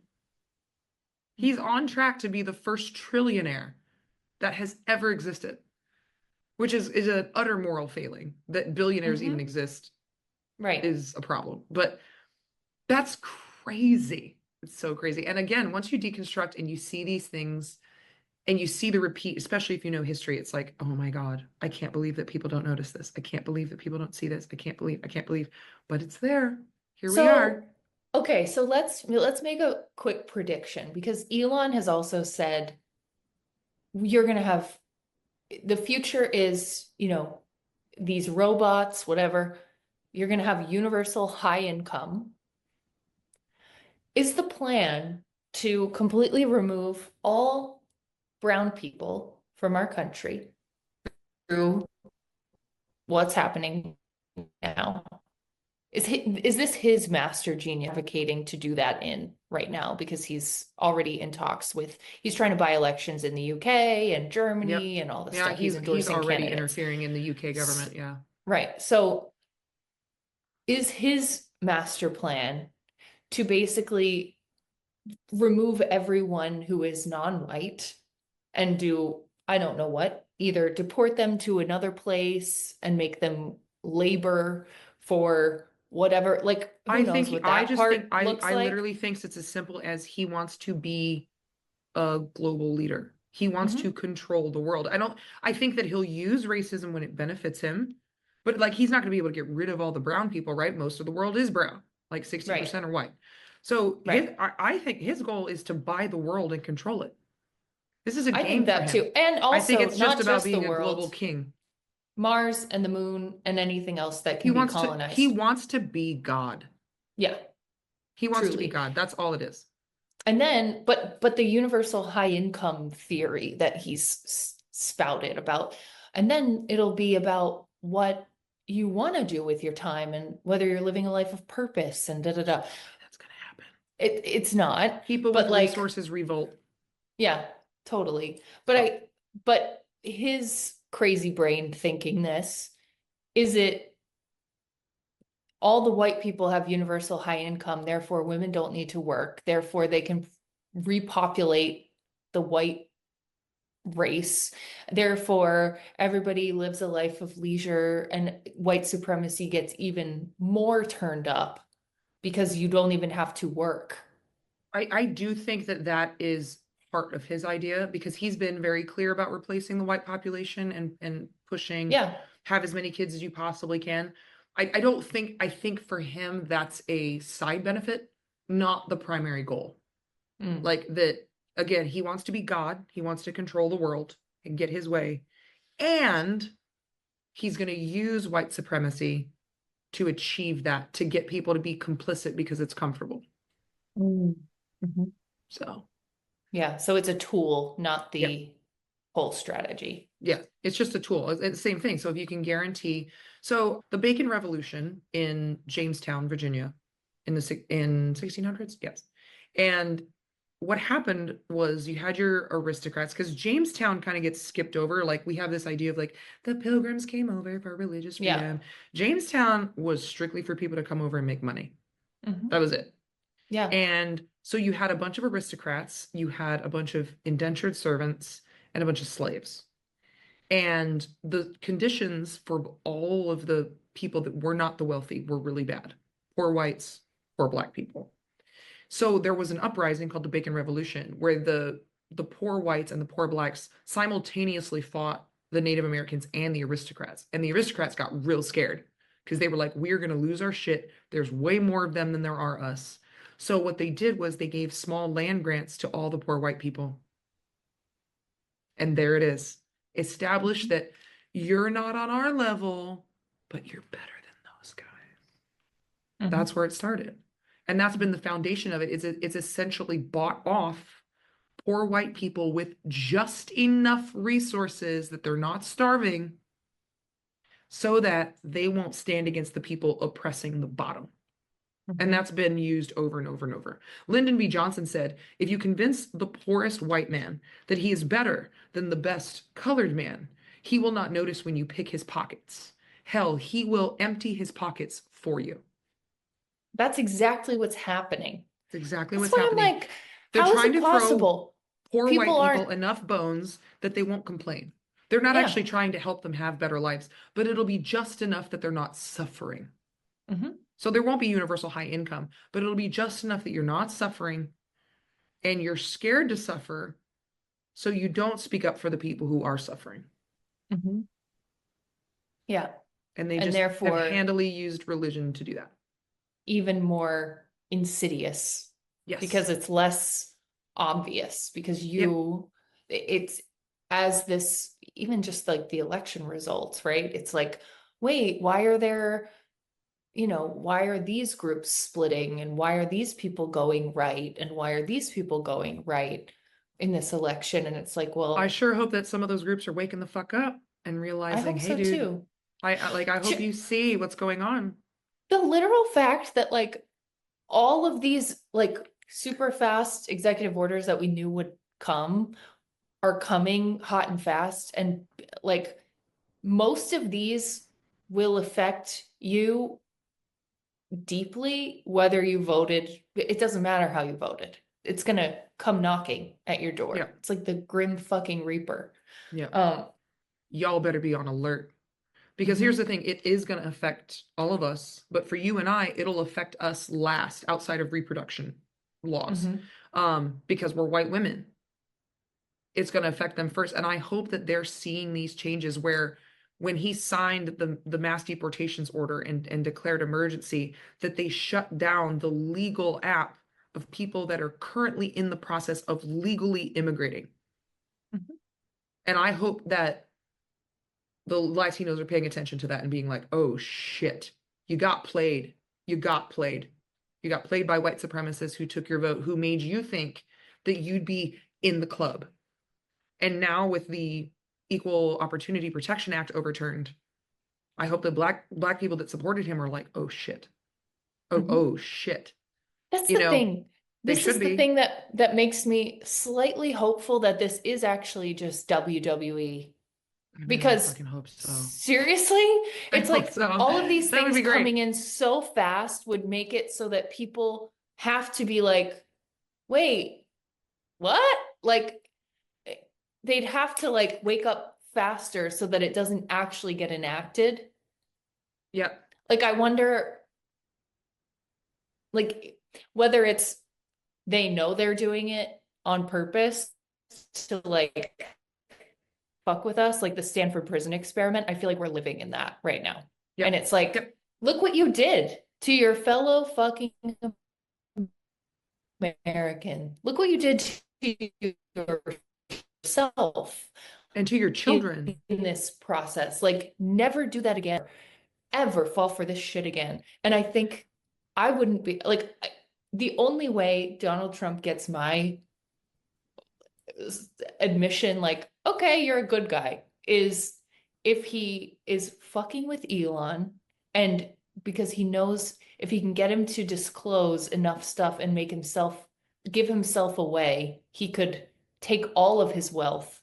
[SPEAKER 2] He's on track to be the first trillionaire that has ever existed, which is an utter moral failing. That billionaires even
[SPEAKER 3] Hmm.
[SPEAKER 2] exist
[SPEAKER 3] Right.
[SPEAKER 2] is a problem. But that's crazy. It's so crazy. And again, once you deconstruct and you see these things and you see the repeat, especially if you know history, it's like, oh my God, I can't believe that people don't notice this. I can't believe that people don't see this. I can't believe, but it's there. Here we
[SPEAKER 3] So,
[SPEAKER 2] are.
[SPEAKER 3] okay, so let's make a quick prediction because Elon has also said you're gonna have the future is, these robots, whatever, you're gonna have universal high income. Is the plan to completely remove all brown people from our country through what's happening now? Is this his master genius advocating to do that in right now because he's already in talks with he's trying to buy elections in the UK and
[SPEAKER 2] Yep.
[SPEAKER 3] Germany and all this
[SPEAKER 2] Yeah,
[SPEAKER 3] stuff. He's
[SPEAKER 2] he's
[SPEAKER 3] endorsing
[SPEAKER 2] already
[SPEAKER 3] candidates.
[SPEAKER 2] interfering in the UK government. Yeah.
[SPEAKER 3] Right. So is his master plan to basically remove everyone who is non-white and do I don't know what, either deport them to another place and make them labor for whatever, like who knows what
[SPEAKER 2] I
[SPEAKER 3] that
[SPEAKER 2] just think
[SPEAKER 3] part looks
[SPEAKER 2] I
[SPEAKER 3] like.
[SPEAKER 2] literally think it's as simple as he wants to be a global leader. He wants to
[SPEAKER 3] Mhm.
[SPEAKER 2] control the world. I think that he'll use racism when it benefits him, but like he's not going to be able to get rid of all the brown people, right? Most of the world is brown, like
[SPEAKER 3] Right,
[SPEAKER 2] 60% are white. So
[SPEAKER 3] right.
[SPEAKER 2] I think his goal is to buy the world and control it. This is a
[SPEAKER 3] I think
[SPEAKER 2] game for
[SPEAKER 3] that
[SPEAKER 2] him.
[SPEAKER 3] too. And
[SPEAKER 2] I think
[SPEAKER 3] also
[SPEAKER 2] it's just
[SPEAKER 3] not
[SPEAKER 2] about
[SPEAKER 3] just the
[SPEAKER 2] being a global
[SPEAKER 3] world,
[SPEAKER 2] king.
[SPEAKER 3] Mars and the moon and anything else that can be
[SPEAKER 2] He
[SPEAKER 3] colonized.
[SPEAKER 2] wants to be God.
[SPEAKER 3] Yeah,
[SPEAKER 2] He wants to be
[SPEAKER 3] truly.
[SPEAKER 2] God. That's all it is.
[SPEAKER 3] And then, but the universal high income theory that he's spouted about, and then it'll be about what you want to do with your time and whether you're living a life of purpose and da da da.
[SPEAKER 2] That's gonna happen.
[SPEAKER 3] It's not,
[SPEAKER 2] People
[SPEAKER 3] but
[SPEAKER 2] with
[SPEAKER 3] like,
[SPEAKER 2] resources revolt.
[SPEAKER 3] yeah, totally. But his crazy brain thinking this, is it all the white people have universal high income, therefore women don't need to work, therefore they can repopulate the white race. Therefore, everybody lives a life of leisure, and white supremacy gets even more turned up because you don't even have to work.
[SPEAKER 2] I do think that that is part of his idea, because he's been very clear about replacing the white population and pushing
[SPEAKER 3] Yeah.
[SPEAKER 2] have as many kids as you possibly can. I don't think, I think for him that's a side benefit, not the primary goal.
[SPEAKER 3] Mm.
[SPEAKER 2] Like that, again, he wants to be God, he wants to control the world and get his way. And he's going to use white supremacy to achieve that, to get people to be complicit because it's comfortable.
[SPEAKER 3] Mm-hmm.
[SPEAKER 2] So,
[SPEAKER 3] Yeah. So it's a tool, not
[SPEAKER 2] yeah.
[SPEAKER 3] the whole strategy.
[SPEAKER 2] Yeah, it's just a tool. It's the same thing. So if you can guarantee, so the Bacon Revolution in Jamestown, Virginia, in 1600s, yes. And what happened was you had your aristocrats, because Jamestown kind of gets skipped over. Like we have this idea of like the Pilgrims came over for religious freedom.
[SPEAKER 3] Yeah.
[SPEAKER 2] Jamestown was strictly for people to come over and make money.
[SPEAKER 3] Mm-hmm.
[SPEAKER 2] That was it.
[SPEAKER 3] Yeah.
[SPEAKER 2] And so you had a bunch of aristocrats, you had a bunch of indentured servants, and a bunch of slaves. And the conditions for all of the people that were not the wealthy were really bad. Poor whites, poor black people. So there was an uprising called the Bacon Revolution, where the poor whites and the poor blacks simultaneously fought the Native Americans and the aristocrats. And the aristocrats got real scared because they were like, we're going to lose our shit. There's way more of them than there are us. So what they did was they gave small land grants to all the poor white people. And there it is. Establish that you're not on our level, but you're better than those guys.
[SPEAKER 3] Mm-hmm.
[SPEAKER 2] That's where it started. And that's been the foundation of it. It's essentially bought off poor white people with just enough resources that they're not starving, so that they won't stand against the people oppressing the bottom.
[SPEAKER 3] Mm-hmm.
[SPEAKER 2] And that's been used over and over and over. Lyndon B. Johnson said, if you convince the poorest white man that he is better than the best colored man, he will not notice when you pick his pockets. Hell, he will empty his pockets for you.
[SPEAKER 3] That's exactly what's happening.
[SPEAKER 2] That's exactly
[SPEAKER 3] That's
[SPEAKER 2] what's
[SPEAKER 3] why
[SPEAKER 2] happening.
[SPEAKER 3] I'm like,
[SPEAKER 2] They're
[SPEAKER 3] how is
[SPEAKER 2] trying
[SPEAKER 3] it
[SPEAKER 2] to throw
[SPEAKER 3] possible?
[SPEAKER 2] poor
[SPEAKER 3] People
[SPEAKER 2] white people
[SPEAKER 3] aren't-
[SPEAKER 2] enough bones that they won't complain. They're not
[SPEAKER 3] Yeah.
[SPEAKER 2] actually trying to help them have better lives, but it'll be just enough that they're not suffering.
[SPEAKER 3] Mm-hmm.
[SPEAKER 2] So there won't be universal high income, but it'll be just enough that you're not suffering and you're scared to suffer, so you don't speak up for the people who are suffering.
[SPEAKER 3] Mm-hmm. Yeah.
[SPEAKER 2] And they
[SPEAKER 3] And
[SPEAKER 2] just
[SPEAKER 3] therefore-
[SPEAKER 2] have handily used religion to do that.
[SPEAKER 3] Even more insidious.
[SPEAKER 2] Yes.
[SPEAKER 3] Because it's less obvious, because it's as this, even just like the election results, right? It's like, wait, why are there, why are these groups splitting, and why are these people going right, and why are these people going right in this election? And it's like, well,
[SPEAKER 2] I sure hope that some of those groups are waking the fuck up and
[SPEAKER 3] I
[SPEAKER 2] realizing,
[SPEAKER 3] hope
[SPEAKER 2] hey,
[SPEAKER 3] so
[SPEAKER 2] dude,
[SPEAKER 3] too.
[SPEAKER 2] I hope you see what's going on.
[SPEAKER 3] The literal fact that like all of these like super fast executive orders that we knew would come are coming hot and fast, and like most of these will affect you deeply, whether you voted. It doesn't matter how you voted. It's gonna come knocking at your door.
[SPEAKER 2] Yeah.
[SPEAKER 3] It's like the grim fucking reaper.
[SPEAKER 2] Yeah. Y'all better be on alert. Because here's the thing, it is going to affect all of us, but for you and I, it'll affect us last outside of reproduction laws. Because we're white women. It's going to affect them first. And I hope that they're seeing these changes, where when he signed the mass deportations order and declared emergency, that they shut down the legal app of people that are currently in the process of legally immigrating. And I hope that the Latinos are paying attention to that and being like, oh shit, you got played. You got played. You got played by white supremacists who took your vote, who made you think that you'd be in the club. And now with the Equal Opportunity Protection Act overturned, I hope the black people that supported him are like, oh shit. Oh shit.
[SPEAKER 3] That's the thing. This is the thing that makes me slightly hopeful that this is actually just WWE. Because
[SPEAKER 2] I fucking hope so.
[SPEAKER 3] Seriously, it's like
[SPEAKER 2] so.
[SPEAKER 3] all of these
[SPEAKER 2] That would
[SPEAKER 3] things
[SPEAKER 2] be great.
[SPEAKER 3] coming in so fast would make it so that people have to be like, wait, what? Like, they'd have to like wake up faster so that it doesn't actually get enacted.
[SPEAKER 2] Yep.
[SPEAKER 3] Like, I wonder, like, whether it's they know they're doing it on purpose to like fuck with us, like the Stanford prison experiment. I feel like we're living in that right now.
[SPEAKER 2] Yep.
[SPEAKER 3] And it's like,
[SPEAKER 2] Yep.
[SPEAKER 3] look what you did to your fellow fucking American. Look what you did to yourself
[SPEAKER 2] And to your children.
[SPEAKER 3] in this process. Like, never do that again. Ever fall for this shit again. And I think I wouldn't be like, the only way Donald Trump gets my admission, like, okay, you're a good guy, is if he is fucking with Elon, and because he knows if he can get him to disclose enough stuff and make himself give himself away, he could take all of his wealth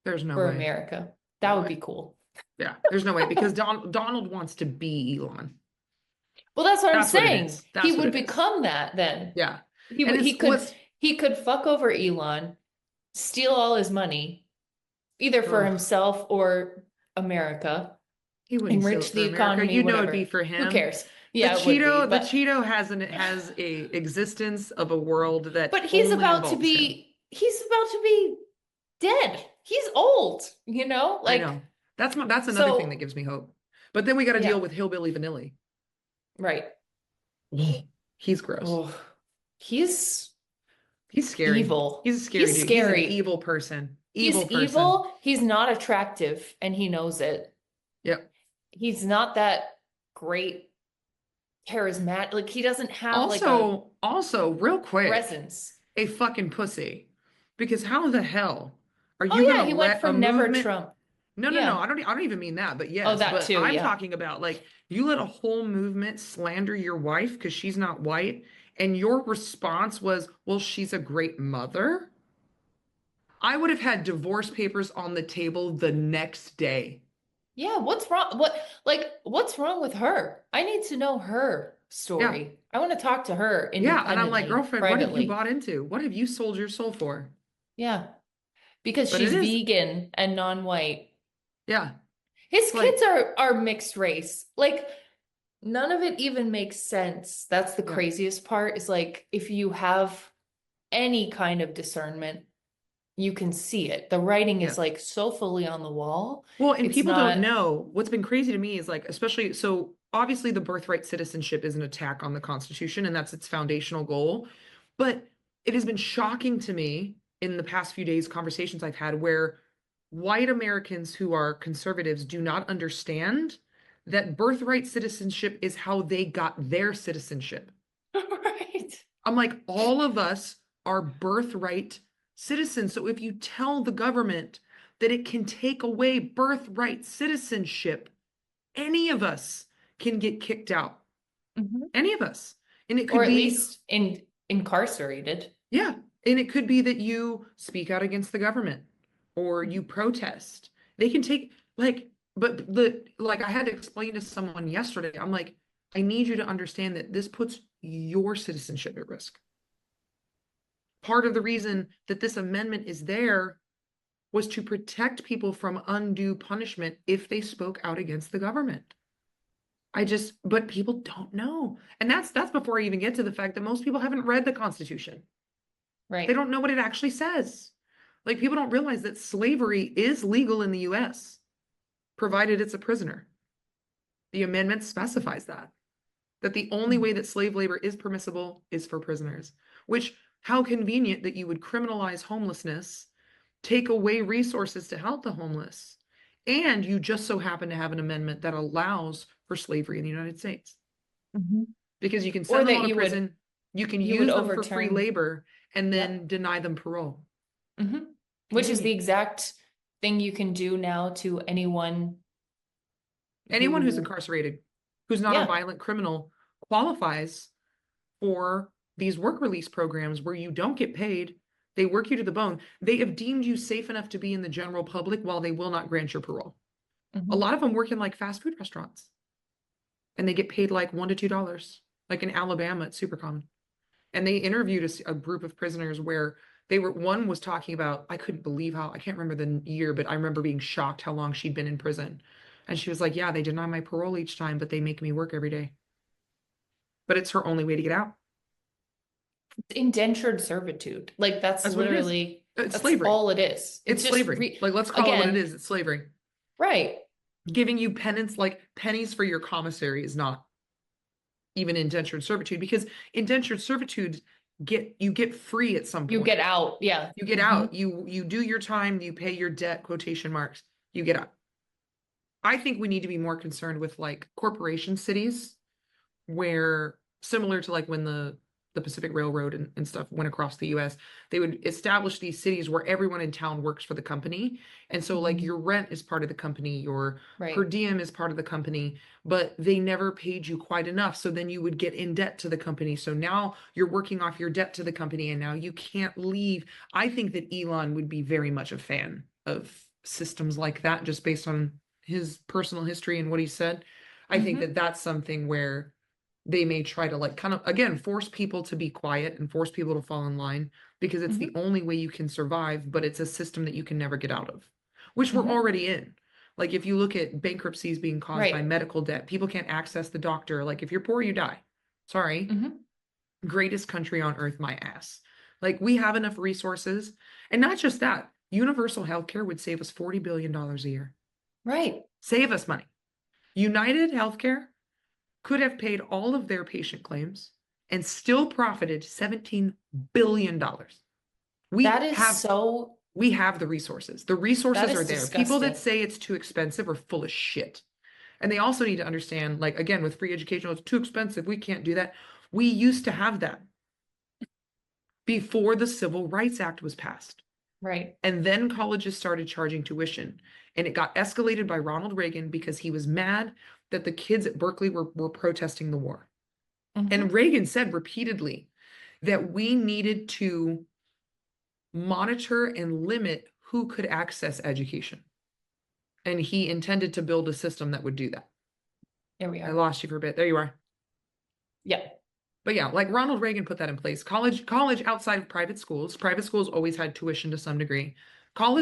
[SPEAKER 2] There's no
[SPEAKER 3] for
[SPEAKER 2] way.
[SPEAKER 3] America. That
[SPEAKER 2] No
[SPEAKER 3] would
[SPEAKER 2] way.
[SPEAKER 3] be cool.
[SPEAKER 2] Yeah, there's no way, because Donald wants to be Elon.
[SPEAKER 3] Well, that's what I'm
[SPEAKER 2] That's what it
[SPEAKER 3] saying.
[SPEAKER 2] is. That's
[SPEAKER 3] He
[SPEAKER 2] what
[SPEAKER 3] would
[SPEAKER 2] it is.
[SPEAKER 3] become that then.
[SPEAKER 2] Yeah.
[SPEAKER 3] He
[SPEAKER 2] And
[SPEAKER 3] would,
[SPEAKER 2] it's
[SPEAKER 3] he could fuck over Elon, steal all his money, either for
[SPEAKER 2] ugh,
[SPEAKER 3] himself or America,
[SPEAKER 2] he wouldn't steal
[SPEAKER 3] enrich
[SPEAKER 2] it for
[SPEAKER 3] the
[SPEAKER 2] America.
[SPEAKER 3] economy,
[SPEAKER 2] You know it'd
[SPEAKER 3] whatever.
[SPEAKER 2] be for
[SPEAKER 3] Who
[SPEAKER 2] him.
[SPEAKER 3] cares? Yeah, it would be.
[SPEAKER 2] The
[SPEAKER 3] But
[SPEAKER 2] Cheeto has a existence of a world that
[SPEAKER 3] he's
[SPEAKER 2] only
[SPEAKER 3] about to
[SPEAKER 2] involves him.
[SPEAKER 3] be dead. He's old, you know?
[SPEAKER 2] I
[SPEAKER 3] Like,
[SPEAKER 2] know. That's another thing that gives me hope. But then we got to
[SPEAKER 3] yeah,
[SPEAKER 2] deal with hillbilly vanilla.
[SPEAKER 3] right.
[SPEAKER 2] He's gross.
[SPEAKER 3] Oh, he's
[SPEAKER 2] scary.
[SPEAKER 3] evil.
[SPEAKER 2] He's a scary
[SPEAKER 3] He's
[SPEAKER 2] dude.
[SPEAKER 3] scary.
[SPEAKER 2] He's an evil person.
[SPEAKER 3] He's evil. He's not attractive, and he knows it.
[SPEAKER 2] Yep.
[SPEAKER 3] He's not that great charismatic. Like, he doesn't have like
[SPEAKER 2] Also, real quick,
[SPEAKER 3] presence.
[SPEAKER 2] a fucking pussy. Because how the hell are
[SPEAKER 3] Oh
[SPEAKER 2] you
[SPEAKER 3] yeah,
[SPEAKER 2] gonna
[SPEAKER 3] he went
[SPEAKER 2] let a
[SPEAKER 3] from never
[SPEAKER 2] movement?
[SPEAKER 3] Trump.
[SPEAKER 2] No,
[SPEAKER 3] Yeah.
[SPEAKER 2] I don't even mean that, but yes.
[SPEAKER 3] Oh, that
[SPEAKER 2] but
[SPEAKER 3] too,
[SPEAKER 2] I'm
[SPEAKER 3] yeah.
[SPEAKER 2] talking about, like, you let a whole movement slander your wife because she's not white, and your response was, well, she's a great mother. I would have had divorce papers on the table the next day.
[SPEAKER 3] Yeah, what's wrong? What's wrong with her? I need to know her story. I want to talk to her
[SPEAKER 2] Yeah, and I'm like,
[SPEAKER 3] independently,
[SPEAKER 2] girlfriend, what have you
[SPEAKER 3] privately.
[SPEAKER 2] bought into? What have you sold your soul for?
[SPEAKER 3] Yeah, because
[SPEAKER 2] But
[SPEAKER 3] she's
[SPEAKER 2] it is,
[SPEAKER 3] vegan and non-white.
[SPEAKER 2] yeah.
[SPEAKER 3] His
[SPEAKER 2] Like,
[SPEAKER 3] kids are mixed race. Like, none of it even makes sense. That's the
[SPEAKER 2] Yeah.
[SPEAKER 3] craziest part, is like, if you have any kind of discernment, you can see it. The writing is
[SPEAKER 2] Yeah.
[SPEAKER 3] like so fully on the wall.
[SPEAKER 2] Well, and
[SPEAKER 3] It's
[SPEAKER 2] people
[SPEAKER 3] not-
[SPEAKER 2] don't know. What's been crazy to me is, like, especially, so obviously the birthright citizenship is an attack on the Constitution, and that's its foundational goal. But it has been shocking to me in the past few days, conversations I've had where white Americans who are conservatives do not understand that birthright citizenship is how they got their citizenship.
[SPEAKER 3] Right.
[SPEAKER 2] I'm like, all of us are birthright citizens. So if you tell the government that it can take away birthright citizenship, any of us can get kicked out.
[SPEAKER 3] Mhm.
[SPEAKER 2] Any of us. And it could
[SPEAKER 3] Or at
[SPEAKER 2] be,
[SPEAKER 3] least incarcerated.
[SPEAKER 2] yeah. And it could be that you speak out against the government or you protest. They can take, like, but like, I had to explain to someone yesterday, I'm like, I need you to understand that this puts your citizenship at risk. Part of the reason that this amendment is there was to protect people from undue punishment if they spoke out against the government. But people don't know. And that's before I even get to the fact that most people haven't read the Constitution.
[SPEAKER 3] Right.
[SPEAKER 2] They don't know what it actually says. Like, people don't realize that slavery is legal in the US, provided it's a prisoner. The amendment specifies that the only way that slave labor is permissible is for prisoners, which, how convenient that you would criminalize homelessness, take away resources to help the homeless, and you just so happen to have an amendment that allows for slavery in the United States. Because you can send them out of prison, you can use them for free labor, and then deny them parole.
[SPEAKER 3] Which is the exact thing you can do now to anyone
[SPEAKER 2] who's incarcerated, who's not a violent criminal, qualifies for these work release programs where you don't get paid. They work you to the bone. They have deemed you safe enough to be in the general public while they will not grant your parole. A lot of them work in, like, fast food restaurants, and they get paid like $1 to $2. Like in Alabama, it's super common. And they interviewed a group of prisoners where one was talking about, I couldn't believe how, I can't remember the year, but I remember being shocked how long she'd been in prison. And she was like, yeah, they deny my parole each time, but they make me work every day. But it's her only way to get out.
[SPEAKER 3] Indentured servitude. Like that's
[SPEAKER 2] That's what it is.
[SPEAKER 3] literally,
[SPEAKER 2] It's
[SPEAKER 3] that's
[SPEAKER 2] slavery.
[SPEAKER 3] all it is.
[SPEAKER 2] It's
[SPEAKER 3] just
[SPEAKER 2] slavery. Like, let's call it what it
[SPEAKER 3] again,
[SPEAKER 2] is. It's slavery.
[SPEAKER 3] right.
[SPEAKER 2] Giving you penance, like pennies for your commissary, is not even indentured servitude, because indentured servitude you get free at some point.
[SPEAKER 3] You get out. Yeah.
[SPEAKER 2] You get out. You do your time, you pay your debt, quotation marks, you get out. I think we need to be more concerned with like corporation cities, where similar to like when the Pacific Railroad and stuff went across the US, they would establish these cities where everyone in town works for the company. And so like your rent is part of the company, your per diem is part of the company, but they never paid you quite enough. So then you would get in debt to the company. So now you're working off your debt to the company and now you can't leave. I think that Elon would be very much a fan of systems like that, just based on his personal history and what he said. I think that that's something where they may try to like kind of, again, force people to be quiet and force people to fall in line, because it's the only way you can survive, but it's a system that you can never get out of, which we're already in. Like if you look at bankruptcies being caused by medical debt, people can't access the doctor. Like if you're poor, you die. Sorry. Greatest country on earth, my ass. Like we have enough resources. And not just that, universal healthcare would save us $40 billion a year.
[SPEAKER 3] Right.
[SPEAKER 2] Save us money. United Healthcare could have paid all of their patient claims and still profited $17 billion. We have the resources. The resources are there.
[SPEAKER 3] Disgusting.
[SPEAKER 2] People that say it's too expensive are full of shit. And they also need to understand, like, again, with free education, it's too expensive, we can't do that. We used to have that before the Civil Rights Act was passed.
[SPEAKER 3] Right.
[SPEAKER 2] And then colleges started charging tuition. And it got escalated by Ronald Reagan because he was mad that the kids at Berkeley were protesting the war. And Reagan said repeatedly that we needed to monitor and limit who could access education. And he intended to build a system that would do that.
[SPEAKER 3] There we are.
[SPEAKER 2] I lost you for a bit. There you are.
[SPEAKER 3] Yeah.
[SPEAKER 2] But yeah, like Ronald Reagan put that in place. College outside of private schools always had tuition to some degree.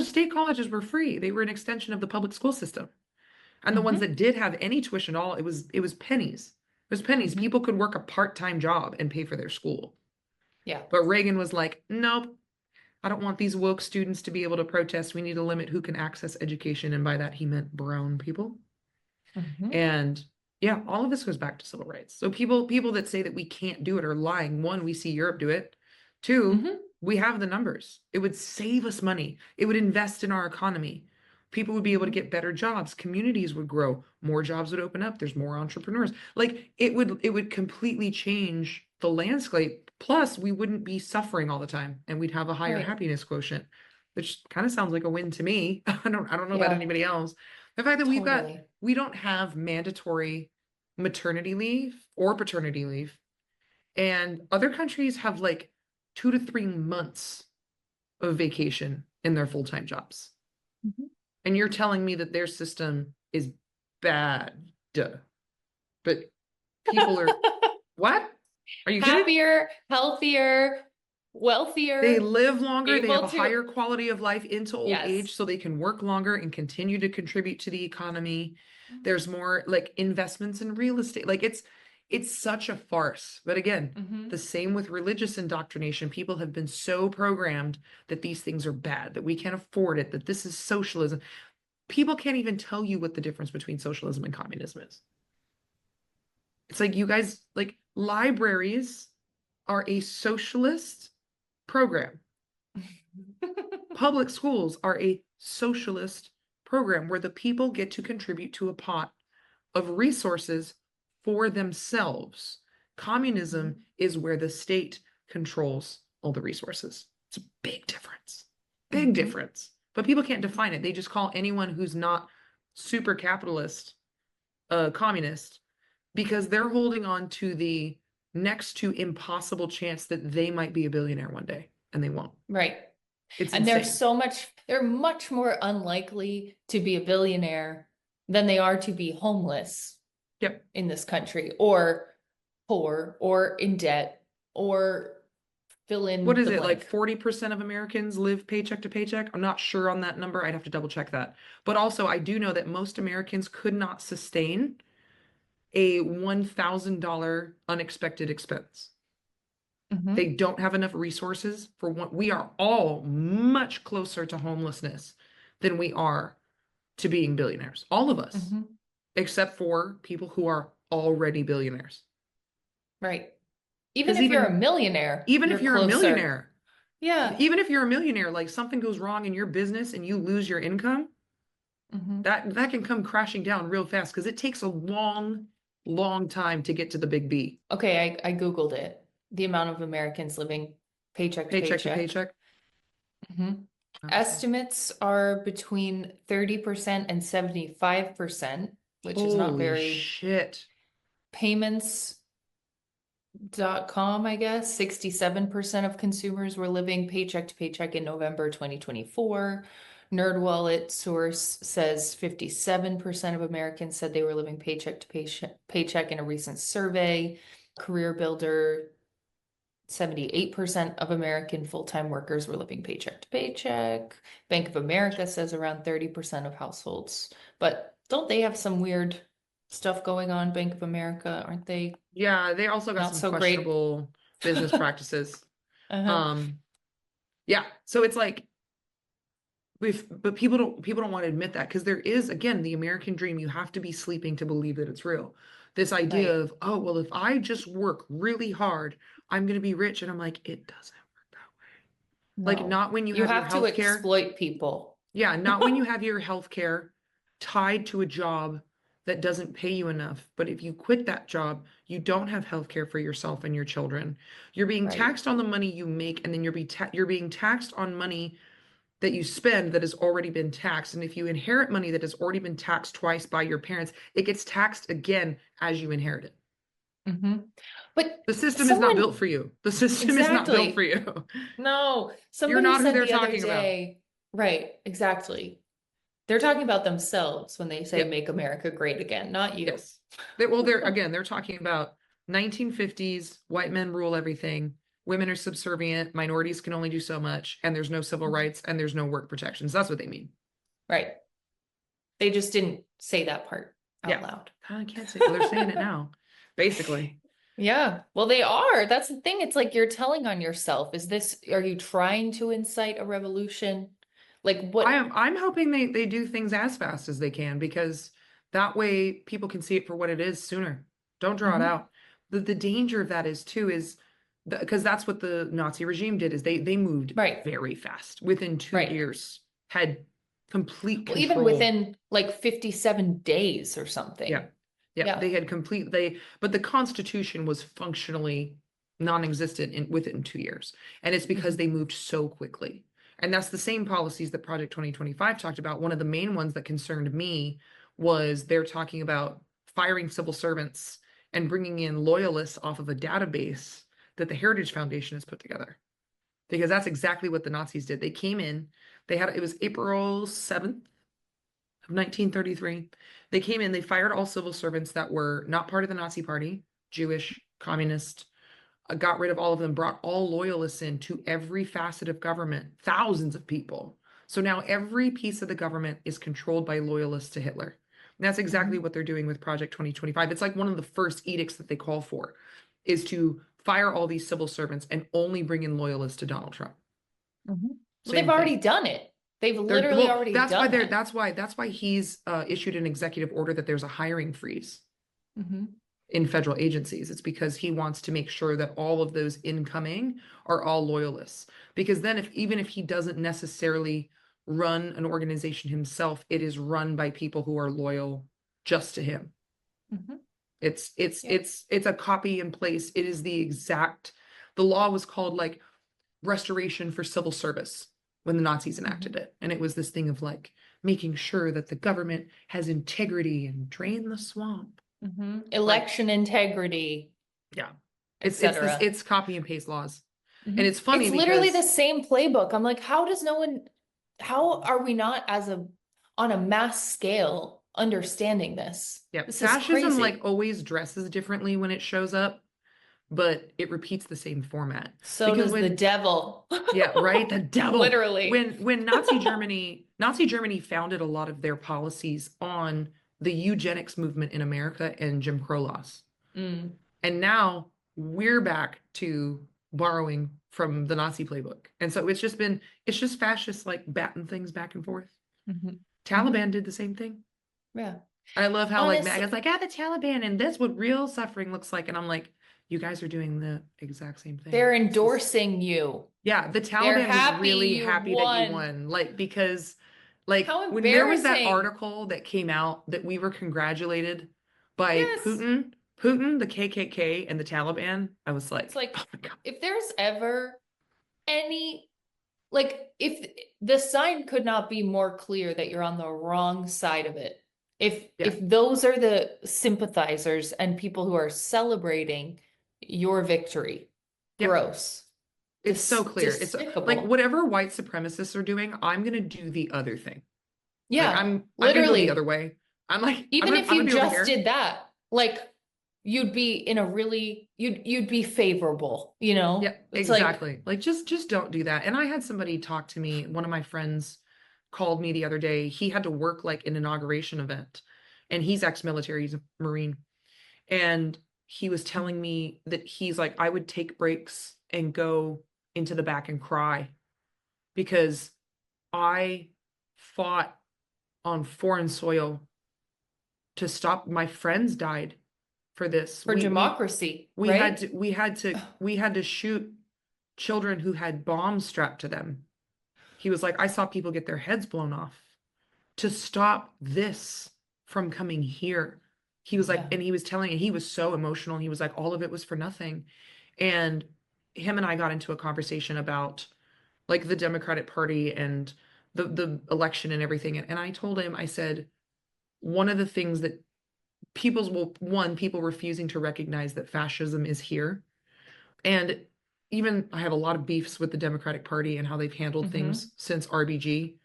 [SPEAKER 2] State colleges were free. They were an extension of the public school system. And the ones that did have any tuition at all, it was pennies. It was pennies. People could work a part-time job and pay for their school.
[SPEAKER 3] Yeah.
[SPEAKER 2] But Reagan was like, nope, I don't want these woke students to be able to protest. We need to limit who can access education. And by that, he meant brown people. And yeah, all of this goes back to civil rights. So people that say that we can't do it are lying. One, we see Europe do it. Two, we have the numbers. It would save us money. It would invest in our economy. People would be able to get better jobs. Communities would grow. More jobs would open up. There's more entrepreneurs. Like it would completely change the landscape. Plus, we wouldn't be suffering all the time, and we'd have a higher happiness quotient, which kind of sounds like a win to me. I don't know about anybody else. The fact that we don't have mandatory maternity leave or paternity leave, and other countries have like 2 to 3 months of vacation in their full-time jobs. And you're telling me that their system is bad. But people are what? Are you
[SPEAKER 3] happier, healthier, wealthier?
[SPEAKER 2] They live longer, they have a higher quality of life into old age, so they can work longer and continue to contribute to the economy. There's more like investments in real estate. Like it's such a farce. But again, the same with religious indoctrination. People have been so programmed that these things are bad, that we can't afford it, that this is socialism. People can't even tell you what the difference between socialism and communism is. It's like, you guys, like, libraries are a socialist program. Public schools are a socialist program where the people get to contribute to a pot of resources for themselves. Communism is where the state controls all the resources. It's a big difference. Big difference. But people can't define it. They just call anyone who's not super capitalist communist, because they're holding on to the next to impossible chance that they might be a billionaire one day, and they won't.
[SPEAKER 3] Right.
[SPEAKER 2] It's
[SPEAKER 3] and
[SPEAKER 2] insane.
[SPEAKER 3] they're much more unlikely to be a billionaire than they are to be homeless in this country, or poor, or in debt, or fill in
[SPEAKER 2] What is
[SPEAKER 3] the
[SPEAKER 2] it, like
[SPEAKER 3] blank.
[SPEAKER 2] 40% of Americans live paycheck to paycheck? I'm not sure on that number. I'd have to double check that. But also, I do know that most Americans could not sustain a $1,000 unexpected expense.
[SPEAKER 3] Mhm,
[SPEAKER 2] They don't have enough resources for what we are all much closer to homelessness than we are to being billionaires. All of us,
[SPEAKER 3] mhm.
[SPEAKER 2] except for people who are already billionaires.
[SPEAKER 3] Right. Even
[SPEAKER 2] Because
[SPEAKER 3] if you're a millionaire,
[SPEAKER 2] even
[SPEAKER 3] you're
[SPEAKER 2] if you're a
[SPEAKER 3] closer.
[SPEAKER 2] millionaire,
[SPEAKER 3] Yeah.
[SPEAKER 2] even if you're a millionaire, like something goes wrong in your business and you lose your income,
[SPEAKER 3] Mhm.
[SPEAKER 2] that can come crashing down real fast because it takes a long time to get to the big B.
[SPEAKER 3] Okay, I Googled it. The amount of Americans living paycheck to
[SPEAKER 2] Paycheck to
[SPEAKER 3] paycheck.
[SPEAKER 2] paycheck.
[SPEAKER 3] Mhm.
[SPEAKER 2] Okay.
[SPEAKER 3] Estimates are between 30% and 75%, which is not
[SPEAKER 2] Holy
[SPEAKER 3] very.
[SPEAKER 2] shit.
[SPEAKER 3] Payments.com, I guess, 67% of consumers were living paycheck to paycheck in November 2024. NerdWallet source says 57% of Americans said they were living paycheck to paycheck in a recent survey. Career Builder, 78% of American full-time workers were living paycheck to paycheck. Bank of America says around 30% of households. But don't they have some weird stuff going on, Bank of America? Aren't they
[SPEAKER 2] Yeah, they also got
[SPEAKER 3] not
[SPEAKER 2] some
[SPEAKER 3] so great?
[SPEAKER 2] questionable business practices.
[SPEAKER 3] Uh-huh.
[SPEAKER 2] Um, yeah, so it's like but people don't want to admit that because there is again the American dream. You have to be sleeping to believe that it's real. This idea
[SPEAKER 3] Right.
[SPEAKER 2] of, oh, well, if I just work really hard, I'm gonna be rich. And I'm like, it doesn't work that way. Like
[SPEAKER 3] No.
[SPEAKER 2] not when you
[SPEAKER 3] You
[SPEAKER 2] have your
[SPEAKER 3] have to
[SPEAKER 2] health care.
[SPEAKER 3] exploit people.
[SPEAKER 2] Yeah, not when you have your health care tied to a job that doesn't pay you enough. But if you quit that job, you don't have health care for yourself and your children. You're being
[SPEAKER 3] Right.
[SPEAKER 2] taxed on the money you make, and then you're being taxed on money that you spend that has already been taxed. And if you inherit money that has already been taxed twice by your parents, it gets taxed again as you inherit it.
[SPEAKER 3] Hmm. But
[SPEAKER 2] The system is not built
[SPEAKER 3] someone,
[SPEAKER 2] for you. The system is not built for
[SPEAKER 3] exactly.
[SPEAKER 2] you.
[SPEAKER 3] No,
[SPEAKER 2] You're
[SPEAKER 3] somebody
[SPEAKER 2] not who
[SPEAKER 3] said
[SPEAKER 2] they're
[SPEAKER 3] the other
[SPEAKER 2] talking about.
[SPEAKER 3] day, right, exactly. They're talking about themselves when they say
[SPEAKER 2] Yep.
[SPEAKER 3] make America great again, not you.
[SPEAKER 2] Yes. They're talking about 1950s, white men rule everything, women are subservient, minorities can only do so much, and there's no civil rights and there's no work protections. That's what they mean.
[SPEAKER 3] Right. They just didn't say that part out
[SPEAKER 2] Yeah.
[SPEAKER 3] loud.
[SPEAKER 2] I can't say, well, they're saying it now, basically.
[SPEAKER 3] Yeah, well, they are. That's the thing. It's like you're telling on yourself. Are you trying to incite a revolution? Like what?
[SPEAKER 2] I'm hoping they do things as fast as they can because that way people can see it for what it is sooner. Don't draw it
[SPEAKER 3] Mhm.
[SPEAKER 2] out. The danger of that is too is because that's what the Nazi regime did is they moved
[SPEAKER 3] Right,
[SPEAKER 2] very fast. Within two
[SPEAKER 3] right.
[SPEAKER 2] years, had complete
[SPEAKER 3] Well, even
[SPEAKER 2] control.
[SPEAKER 3] within like 57 days or
[SPEAKER 2] Yeah.
[SPEAKER 3] something.
[SPEAKER 2] Yeah.
[SPEAKER 3] Yeah.
[SPEAKER 2] They had complete but the Constitution was functionally non-existent within 2 years. And it's because
[SPEAKER 3] Mhm.
[SPEAKER 2] they moved so quickly. And that's the same policies that Project 2025 talked about. One of the main ones that concerned me was they're talking about firing civil servants and bringing in loyalists off of a database that the Heritage Foundation has put together. Because that's exactly what the Nazis did. They came in, it was April 7th of 1933. They came in, they fired all civil servants that were not part of the Nazi Party, Jewish, communist, got rid of all of them, brought all loyalists in to every facet of government, thousands of people. So now every piece of the government is controlled by loyalists to Hitler. And that's exactly
[SPEAKER 3] Mhm.
[SPEAKER 2] what they're doing with Project 2025. It's like one of the first edicts that they call for is to fire all these civil servants and only bring in loyalists to Donald Trump.
[SPEAKER 3] Mhm. Well, they've
[SPEAKER 2] Same thing.
[SPEAKER 3] already done it. They've
[SPEAKER 2] They're
[SPEAKER 3] literally
[SPEAKER 2] well,
[SPEAKER 3] already done that.
[SPEAKER 2] that's why he's issued an executive order that there's a hiring freeze
[SPEAKER 3] Mhm.
[SPEAKER 2] in federal agencies. It's because he wants to make sure that all of those incoming are all loyalists. Because then even if he doesn't necessarily run an organization himself, it is run by people who are loyal just to him.
[SPEAKER 3] Mhm.
[SPEAKER 2] It's it's
[SPEAKER 3] Yeah.
[SPEAKER 2] it's it's a copy and place. It is the law was called like restoration for civil service when the Nazis enacted
[SPEAKER 3] Mhm.
[SPEAKER 2] it. And it was this thing of like making sure that the government has integrity and drain the swamp.
[SPEAKER 3] Mhm.
[SPEAKER 2] Like,
[SPEAKER 3] Election integrity,
[SPEAKER 2] yeah.
[SPEAKER 3] etc.
[SPEAKER 2] It's copy and paste laws. And
[SPEAKER 3] Mhm.
[SPEAKER 2] it's funny
[SPEAKER 3] It's literally the
[SPEAKER 2] because
[SPEAKER 3] same playbook. I'm like, how are we not on a mass scale understanding this?
[SPEAKER 2] yeah,
[SPEAKER 3] This is
[SPEAKER 2] fascism like
[SPEAKER 3] crazy.
[SPEAKER 2] always dresses differently when it shows up. but it repeats the same format.
[SPEAKER 3] So
[SPEAKER 2] Because
[SPEAKER 3] does the
[SPEAKER 2] when,
[SPEAKER 3] devil.
[SPEAKER 2] yeah, right, the devil.
[SPEAKER 3] Literally.
[SPEAKER 2] When Nazi Germany founded a lot of their policies on the eugenics movement in America and Jim Crow laws.
[SPEAKER 3] Mm.
[SPEAKER 2] And now we're back to borrowing from the Nazi playbook. And so it's just fascists like batting things back and forth.
[SPEAKER 3] Mhm.
[SPEAKER 2] Taliban did the same thing.
[SPEAKER 3] Yeah.
[SPEAKER 2] I love how like
[SPEAKER 3] Honest-
[SPEAKER 2] MAGA's like, the Taliban, and that's what real suffering looks like. And I'm like, you guys are doing the exact same thing.
[SPEAKER 3] They're
[SPEAKER 2] This is-
[SPEAKER 3] endorsing you.
[SPEAKER 2] Yeah, the Taliban was
[SPEAKER 3] happy
[SPEAKER 2] really
[SPEAKER 3] you
[SPEAKER 2] happy that you
[SPEAKER 3] won.
[SPEAKER 2] won. Like, because like
[SPEAKER 3] How
[SPEAKER 2] when there was that
[SPEAKER 3] embarrassing.
[SPEAKER 2] article that came out that we were congratulated by
[SPEAKER 3] Yes.
[SPEAKER 2] Putin, the KKK, and the Taliban, I was like,
[SPEAKER 3] It's like,
[SPEAKER 2] oh my God.
[SPEAKER 3] if there's ever any, like, if the sign could not be more clear that you're on the wrong side of it. If those are the sympathizers and people who are celebrating your victory,
[SPEAKER 2] Yep.
[SPEAKER 3] gross.
[SPEAKER 2] It's so clear. It's
[SPEAKER 3] Despicable.
[SPEAKER 2] like whatever white supremacists are doing, I'm gonna do the other thing.
[SPEAKER 3] Yeah,
[SPEAKER 2] Like, I'm gonna go
[SPEAKER 3] literally.
[SPEAKER 2] the other way. I'm like,
[SPEAKER 3] Even if you
[SPEAKER 2] I'm gonna be over
[SPEAKER 3] just
[SPEAKER 2] here.
[SPEAKER 3] did that, like, you'd be in a really, you'd be favorable, you know?
[SPEAKER 2] Yeah,
[SPEAKER 3] It's like,
[SPEAKER 2] exactly. Like just don't do that. And I had somebody talk to me. One of my friends called me the other day. He had to work like an inauguration event, and he's ex-military, he's a Marine. And he was telling me that he's like, I would take breaks and go into the back and cry because I fought on foreign soil to stop. My friends died for this.
[SPEAKER 3] for democracy, right?
[SPEAKER 2] We had to shoot children who had bombs strapped to them. He was like, I saw people get their heads blown off to stop this from coming here. He was like,
[SPEAKER 3] Yeah.
[SPEAKER 2] and he was telling, and he was so emotional. He was like, all of it was for nothing. And him and I got into a conversation about like the Democratic Party and the election and everything. And I told him, I said, one of the things that people refusing to recognize that fascism is here. And even I have a lot of beefs with the Democratic Party and how they've handled things since RBG.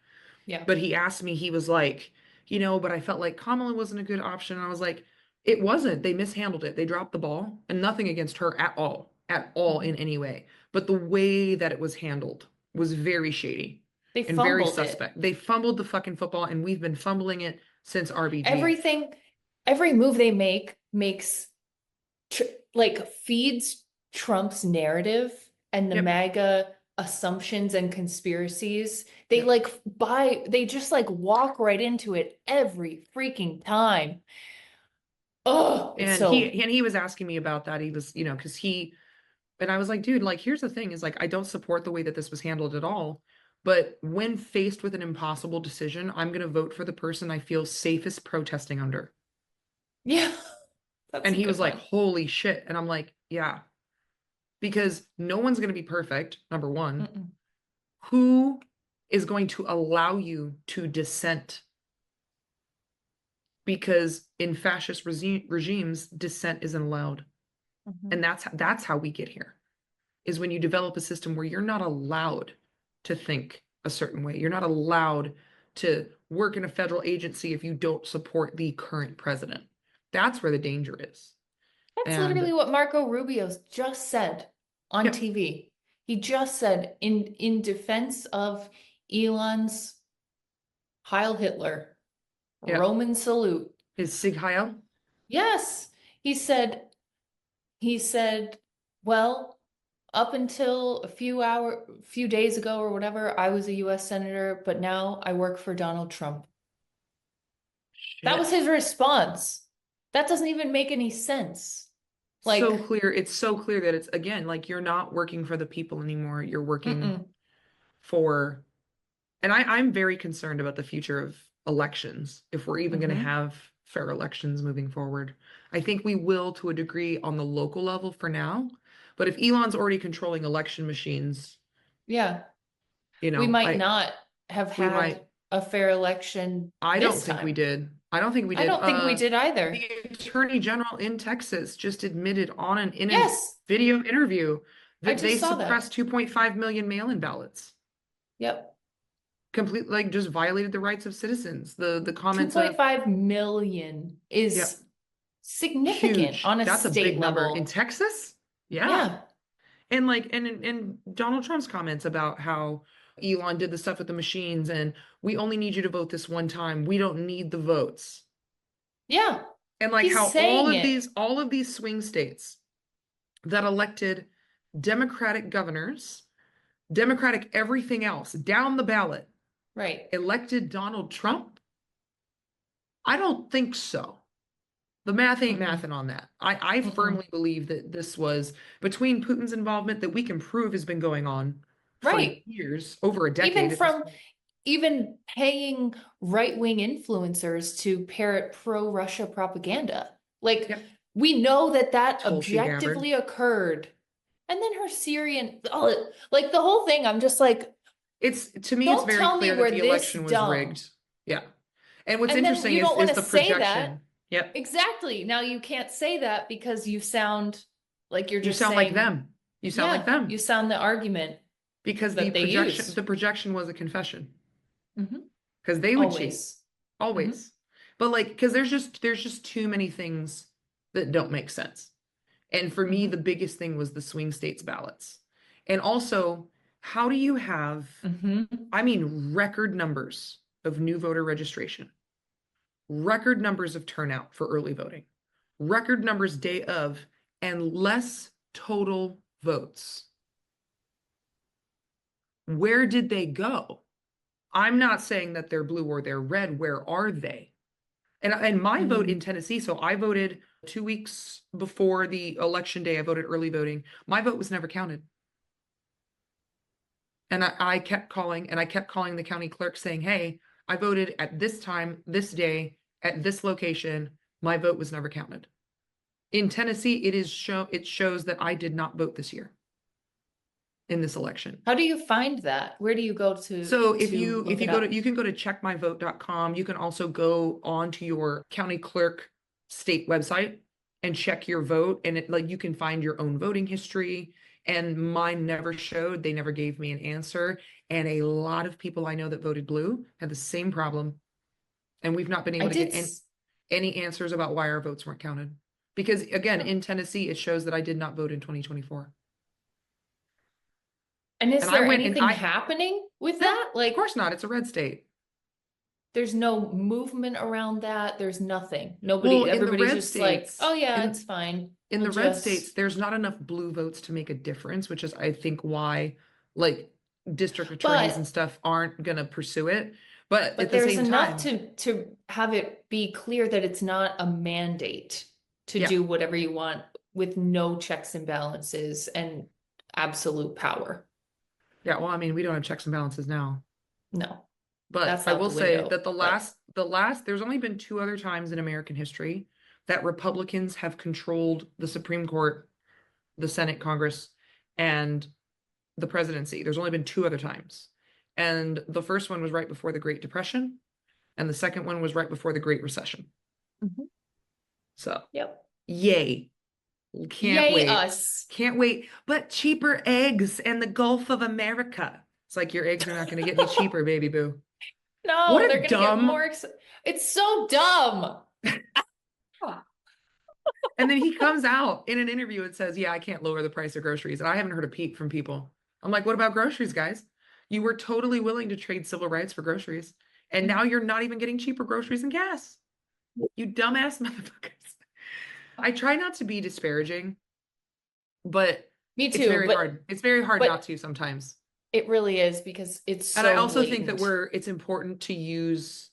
[SPEAKER 3] Yeah.
[SPEAKER 2] But he asked me, he was like, but I felt like Kamala wasn't a good option. And I was like, it wasn't. They mishandled it. They dropped the ball, and nothing against her at all in any way. But the way that it was handled was very shady and very suspect. They fumbled the fucking football, and we've been fumbling it since RBG.
[SPEAKER 3] Every move they make makes like feeds Trump's narrative and the MAGA assumptions and conspiracies. They they just like walk right into it every freaking time. Oh,
[SPEAKER 2] And he was asking me about that. He was, because and I was like, dude, like, here's the thing is like, I don't support the way that this was handled at all. But when faced with an impossible decision, I'm going to vote for the person I feel safest protesting under.
[SPEAKER 3] Yeah.
[SPEAKER 2] And he was like, holy shit. And I'm like, yeah, because no one's going to be perfect. Number one, who is going to allow you to dissent? Because in fascist regimes, dissent isn't allowed. And that's how we get here, is when you develop a system where you're not allowed to think a certain way. You're not allowed to work in a federal agency if you don't support the current president. That's where the danger is.
[SPEAKER 3] That's literally what Marco Rubio just said on TV. He just said in defense of Elon's Heil Hitler, Roman salute.
[SPEAKER 2] His Sig Heil?
[SPEAKER 3] Yes. He said, well, up until a few days ago or whatever, I was a US Senator, but now I work for Donald Trump. Shit. That was his response. That doesn't even make any sense. Like,
[SPEAKER 2] so clear. It's so clear that it's, again, like, you're not working for the people anymore. You're working for, and I'm very concerned about the future of elections, if we're even going to have fair elections moving forward. I think we will to a degree on the local level for now, but if Elon's already controlling election machines,
[SPEAKER 3] we might not have had a fair election.
[SPEAKER 2] I don't think we did. I don't think we did.
[SPEAKER 3] I don't think we did either.
[SPEAKER 2] The Attorney General in Texas just admitted in a video interview that they suppressed 2.5 million mail-in ballots.
[SPEAKER 3] Yep.
[SPEAKER 2] Completely, like, just violated the rights of citizens. The comments
[SPEAKER 3] 2.5 million is significant on a
[SPEAKER 2] That's
[SPEAKER 3] state
[SPEAKER 2] a big
[SPEAKER 3] level.
[SPEAKER 2] number in Texas. Yeah.
[SPEAKER 3] Yeah.
[SPEAKER 2] And like, and Donald Trump's comments about how Elon did the stuff with the machines and we only need you to vote this one time. We don't need the votes.
[SPEAKER 3] Yeah.
[SPEAKER 2] And like
[SPEAKER 3] He's
[SPEAKER 2] how all
[SPEAKER 3] saying
[SPEAKER 2] of
[SPEAKER 3] it.
[SPEAKER 2] these swing states that elected Democratic governors, Democratic everything else down the ballot,
[SPEAKER 3] Right.
[SPEAKER 2] elected Donald Trump? I don't think so. The math ain't
[SPEAKER 3] Mm-mm.
[SPEAKER 2] mathing on that. I
[SPEAKER 3] Mm-mm.
[SPEAKER 2] firmly believe that this was between Putin's involvement that we can prove has been going on for
[SPEAKER 3] Right.
[SPEAKER 2] years, over a
[SPEAKER 3] Even
[SPEAKER 2] decade at this
[SPEAKER 3] from
[SPEAKER 2] point.
[SPEAKER 3] even paying right-wing influencers to parrot pro-Russia propaganda. Like,
[SPEAKER 2] Yep.
[SPEAKER 3] we know that that
[SPEAKER 2] Tulsi Gabbard.
[SPEAKER 3] objectively occurred. And then her Syrian, oh, like the whole thing, I'm just like,
[SPEAKER 2] It's to me, it's
[SPEAKER 3] don't
[SPEAKER 2] very
[SPEAKER 3] tell me
[SPEAKER 2] clear that
[SPEAKER 3] we're
[SPEAKER 2] the
[SPEAKER 3] this
[SPEAKER 2] election was
[SPEAKER 3] dumb.
[SPEAKER 2] rigged. Yeah. And what's
[SPEAKER 3] And then
[SPEAKER 2] interesting
[SPEAKER 3] you don't want
[SPEAKER 2] is
[SPEAKER 3] to
[SPEAKER 2] the
[SPEAKER 3] say that.
[SPEAKER 2] projection. Yep.
[SPEAKER 3] Exactly. Now you can't say that because you sound like you're
[SPEAKER 2] You
[SPEAKER 3] just
[SPEAKER 2] sound like
[SPEAKER 3] saying,
[SPEAKER 2] them. You sound like
[SPEAKER 3] yeah,
[SPEAKER 2] them.
[SPEAKER 3] you sound the argument
[SPEAKER 2] Because
[SPEAKER 3] that they use.
[SPEAKER 2] the projection was a confession.
[SPEAKER 3] Mhm.
[SPEAKER 2] Because they would cheat.
[SPEAKER 3] Always.
[SPEAKER 2] Always. But like, because there's just too many things that don't make sense. And for me,
[SPEAKER 3] Mhm.
[SPEAKER 2] the biggest thing was the swing states ballots. And also, how do you have,
[SPEAKER 3] Mhm.
[SPEAKER 2] I mean, record numbers of new voter registration, record numbers of turnout for early voting, record numbers day of, and less total votes? Where did they go? I'm not saying that they're blue or they're red. Where are they? And my vote in
[SPEAKER 3] Mm.
[SPEAKER 2] Tennessee, so I voted 2 weeks before the election day. I voted early voting. My vote was never counted. And I kept calling and I kept calling the county clerk saying, hey, I voted at this time, this day, at this location. My vote was never counted. In Tennessee, it shows that I did not vote this year in this election.
[SPEAKER 3] How do you find that? Where do you go
[SPEAKER 2] So
[SPEAKER 3] to look it
[SPEAKER 2] go
[SPEAKER 3] up?
[SPEAKER 2] to, you can go to checkmyvote.com. You can also go onto your county clerk state website and check your vote. And it like you can find your own voting history. And mine never showed, they never gave me an answer. And a lot of people I know that voted blue had the same problem. And we've not been
[SPEAKER 3] I
[SPEAKER 2] able to
[SPEAKER 3] did.
[SPEAKER 2] get any answers about why our votes weren't counted. Because again, in Tennessee, it shows that I did not vote in 2024.
[SPEAKER 3] And is
[SPEAKER 2] And I
[SPEAKER 3] there
[SPEAKER 2] went and
[SPEAKER 3] anything happening with
[SPEAKER 2] no,
[SPEAKER 3] that?
[SPEAKER 2] of
[SPEAKER 3] Like,
[SPEAKER 2] course not. It's a red state.
[SPEAKER 3] there's no movement around that. There's nothing.
[SPEAKER 2] Well,
[SPEAKER 3] Nobody,
[SPEAKER 2] in the
[SPEAKER 3] everybody's
[SPEAKER 2] red
[SPEAKER 3] just like,
[SPEAKER 2] states,
[SPEAKER 3] oh yeah, it's fine.
[SPEAKER 2] in
[SPEAKER 3] We'll
[SPEAKER 2] the red states,
[SPEAKER 3] just,
[SPEAKER 2] there's not enough blue votes to make a difference, which is, I think, why like district attorneys and
[SPEAKER 3] but
[SPEAKER 2] stuff aren't gonna pursue it. But at the
[SPEAKER 3] there's
[SPEAKER 2] same
[SPEAKER 3] enough
[SPEAKER 2] time,
[SPEAKER 3] to have it be clear that it's not a mandate to
[SPEAKER 2] yeah,
[SPEAKER 3] do whatever you want with no checks and balances and absolute power.
[SPEAKER 2] yeah. Well, I mean, we don't have checks and balances now.
[SPEAKER 3] No,
[SPEAKER 2] But
[SPEAKER 3] that's
[SPEAKER 2] I
[SPEAKER 3] out
[SPEAKER 2] will
[SPEAKER 3] the
[SPEAKER 2] say
[SPEAKER 3] window.
[SPEAKER 2] that there's only been two other times in American history that Republicans have controlled the Supreme Court, the Senate, Congress, and the presidency. There's only been two other times. And the first one was right before the Great Depression, and the second one was right before the Great Recession.
[SPEAKER 3] Mhm.
[SPEAKER 2] So,
[SPEAKER 3] Yep.
[SPEAKER 2] yay. Can't
[SPEAKER 3] Yay
[SPEAKER 2] wait.
[SPEAKER 3] us.
[SPEAKER 2] Can't wait. But cheaper eggs and the Gulf of America. It's like your eggs are not going to get any cheaper, baby boo. What
[SPEAKER 3] No,
[SPEAKER 2] a
[SPEAKER 3] they're gonna get more.
[SPEAKER 2] dumb.
[SPEAKER 3] It's so dumb.
[SPEAKER 2] And then he comes out in an interview and says, yeah, I can't lower the price of groceries. And I haven't heard a peep from people. I'm like, what about groceries, guys? You were totally willing to trade civil rights for groceries. And now you're not even getting cheaper groceries and gas. You dumbass motherfuckers. I try not to be disparaging, but
[SPEAKER 3] Me
[SPEAKER 2] it's
[SPEAKER 3] too,
[SPEAKER 2] very hard. It's very hard not
[SPEAKER 3] but
[SPEAKER 2] to sometimes.
[SPEAKER 3] it really is because it's
[SPEAKER 2] And I
[SPEAKER 3] so
[SPEAKER 2] also think that
[SPEAKER 3] blatant.
[SPEAKER 2] it's important to use,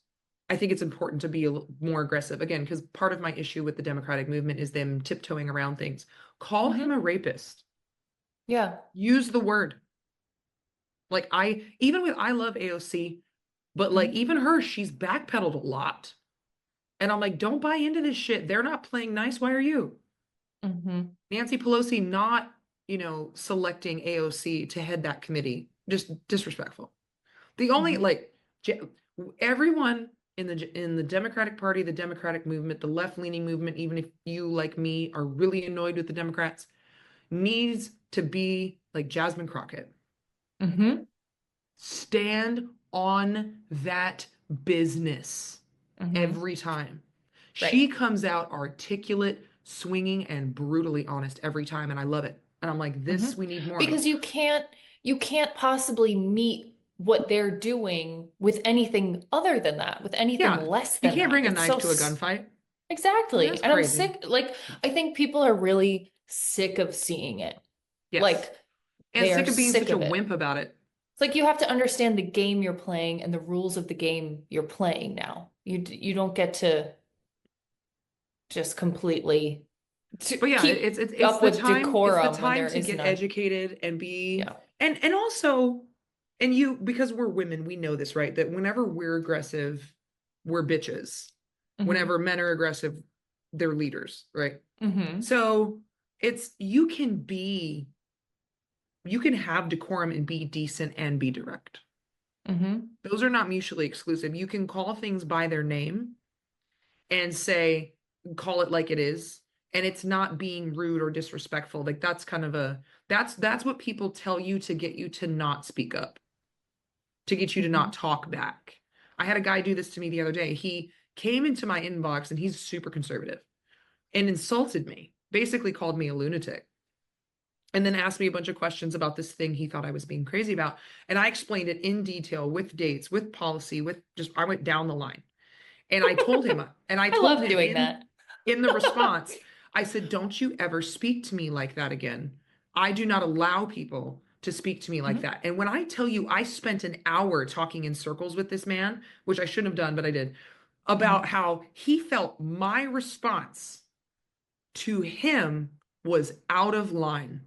[SPEAKER 2] I think it's important to be a little more aggressive again, because part of my issue with the Democratic movement is them tiptoeing around things. Call him a rapist.
[SPEAKER 3] Yeah.
[SPEAKER 2] Use the word. Like I love AOC, but like
[SPEAKER 3] Mhm.
[SPEAKER 2] even her, she's backpedaled a lot. And I'm like, don't buy into this shit. They're not playing nice. Why are you?
[SPEAKER 3] Mhm.
[SPEAKER 2] Nancy Pelosi not, selecting AOC to head that committee. Just disrespectful. The only
[SPEAKER 3] Mhm.
[SPEAKER 2] like everyone in the Democratic Party, the Democratic movement, the left-leaning movement, even if you like me are really annoyed with the Democrats, needs to be like Jasmine Crockett.
[SPEAKER 3] Mhm.
[SPEAKER 2] Stand on that business
[SPEAKER 3] Mhm.
[SPEAKER 2] every time.
[SPEAKER 3] Right.
[SPEAKER 2] She comes out articulate, swinging, and brutally honest every time, and I love it. And I'm like, this, we need more of.
[SPEAKER 3] Because you can't possibly meet what they're doing with anything other than that, with anything
[SPEAKER 2] Yeah.
[SPEAKER 3] less
[SPEAKER 2] You
[SPEAKER 3] than
[SPEAKER 2] can't
[SPEAKER 3] that.
[SPEAKER 2] bring a
[SPEAKER 3] It's
[SPEAKER 2] knife
[SPEAKER 3] so
[SPEAKER 2] to a gunfight.
[SPEAKER 3] exactly.
[SPEAKER 2] That's
[SPEAKER 3] And I'm
[SPEAKER 2] crazy.
[SPEAKER 3] sick. Like, I think people are really sick of seeing it.
[SPEAKER 2] Yes.
[SPEAKER 3] Like,
[SPEAKER 2] And
[SPEAKER 3] they are
[SPEAKER 2] sick of being
[SPEAKER 3] sick
[SPEAKER 2] such a
[SPEAKER 3] of it.
[SPEAKER 2] wimp about it.
[SPEAKER 3] It's like you have to understand the game you're playing and the rules of the game you're playing now. You don't get to just completely
[SPEAKER 2] But yeah,
[SPEAKER 3] keep
[SPEAKER 2] it's
[SPEAKER 3] up
[SPEAKER 2] the
[SPEAKER 3] with
[SPEAKER 2] time, it's the
[SPEAKER 3] decorum when
[SPEAKER 2] time
[SPEAKER 3] there
[SPEAKER 2] to
[SPEAKER 3] is
[SPEAKER 2] get
[SPEAKER 3] none.
[SPEAKER 2] educated and be,
[SPEAKER 3] Yeah.
[SPEAKER 2] and also, and you, because we're women, we know this, right? That whenever we're aggressive, we're bitches. Whenever men are aggressive, they're leaders, right? So it's, you can have decorum and be decent and be direct. Those are not mutually exclusive. You can call things by their name and say, call it like it is. And it's not being rude or disrespectful. Like that's kind of that's what people tell you to get you to not speak up, to get you to not talk back. I had a guy do this to me the other day. He came into my inbox and he's super conservative and insulted me, basically called me a lunatic. And then asked me a bunch of questions about this thing he thought I was being crazy about. And I explained it in detail with dates, with policy, with just, I went down the line. And I told him,
[SPEAKER 3] I love doing that.
[SPEAKER 2] In the response, I said, don't you ever speak to me like that again. I do not allow people to speak to me like that. And when I tell you, I spent an hour talking in circles with this man, which I shouldn't have done, but I did, about how he felt my response to him was out of line.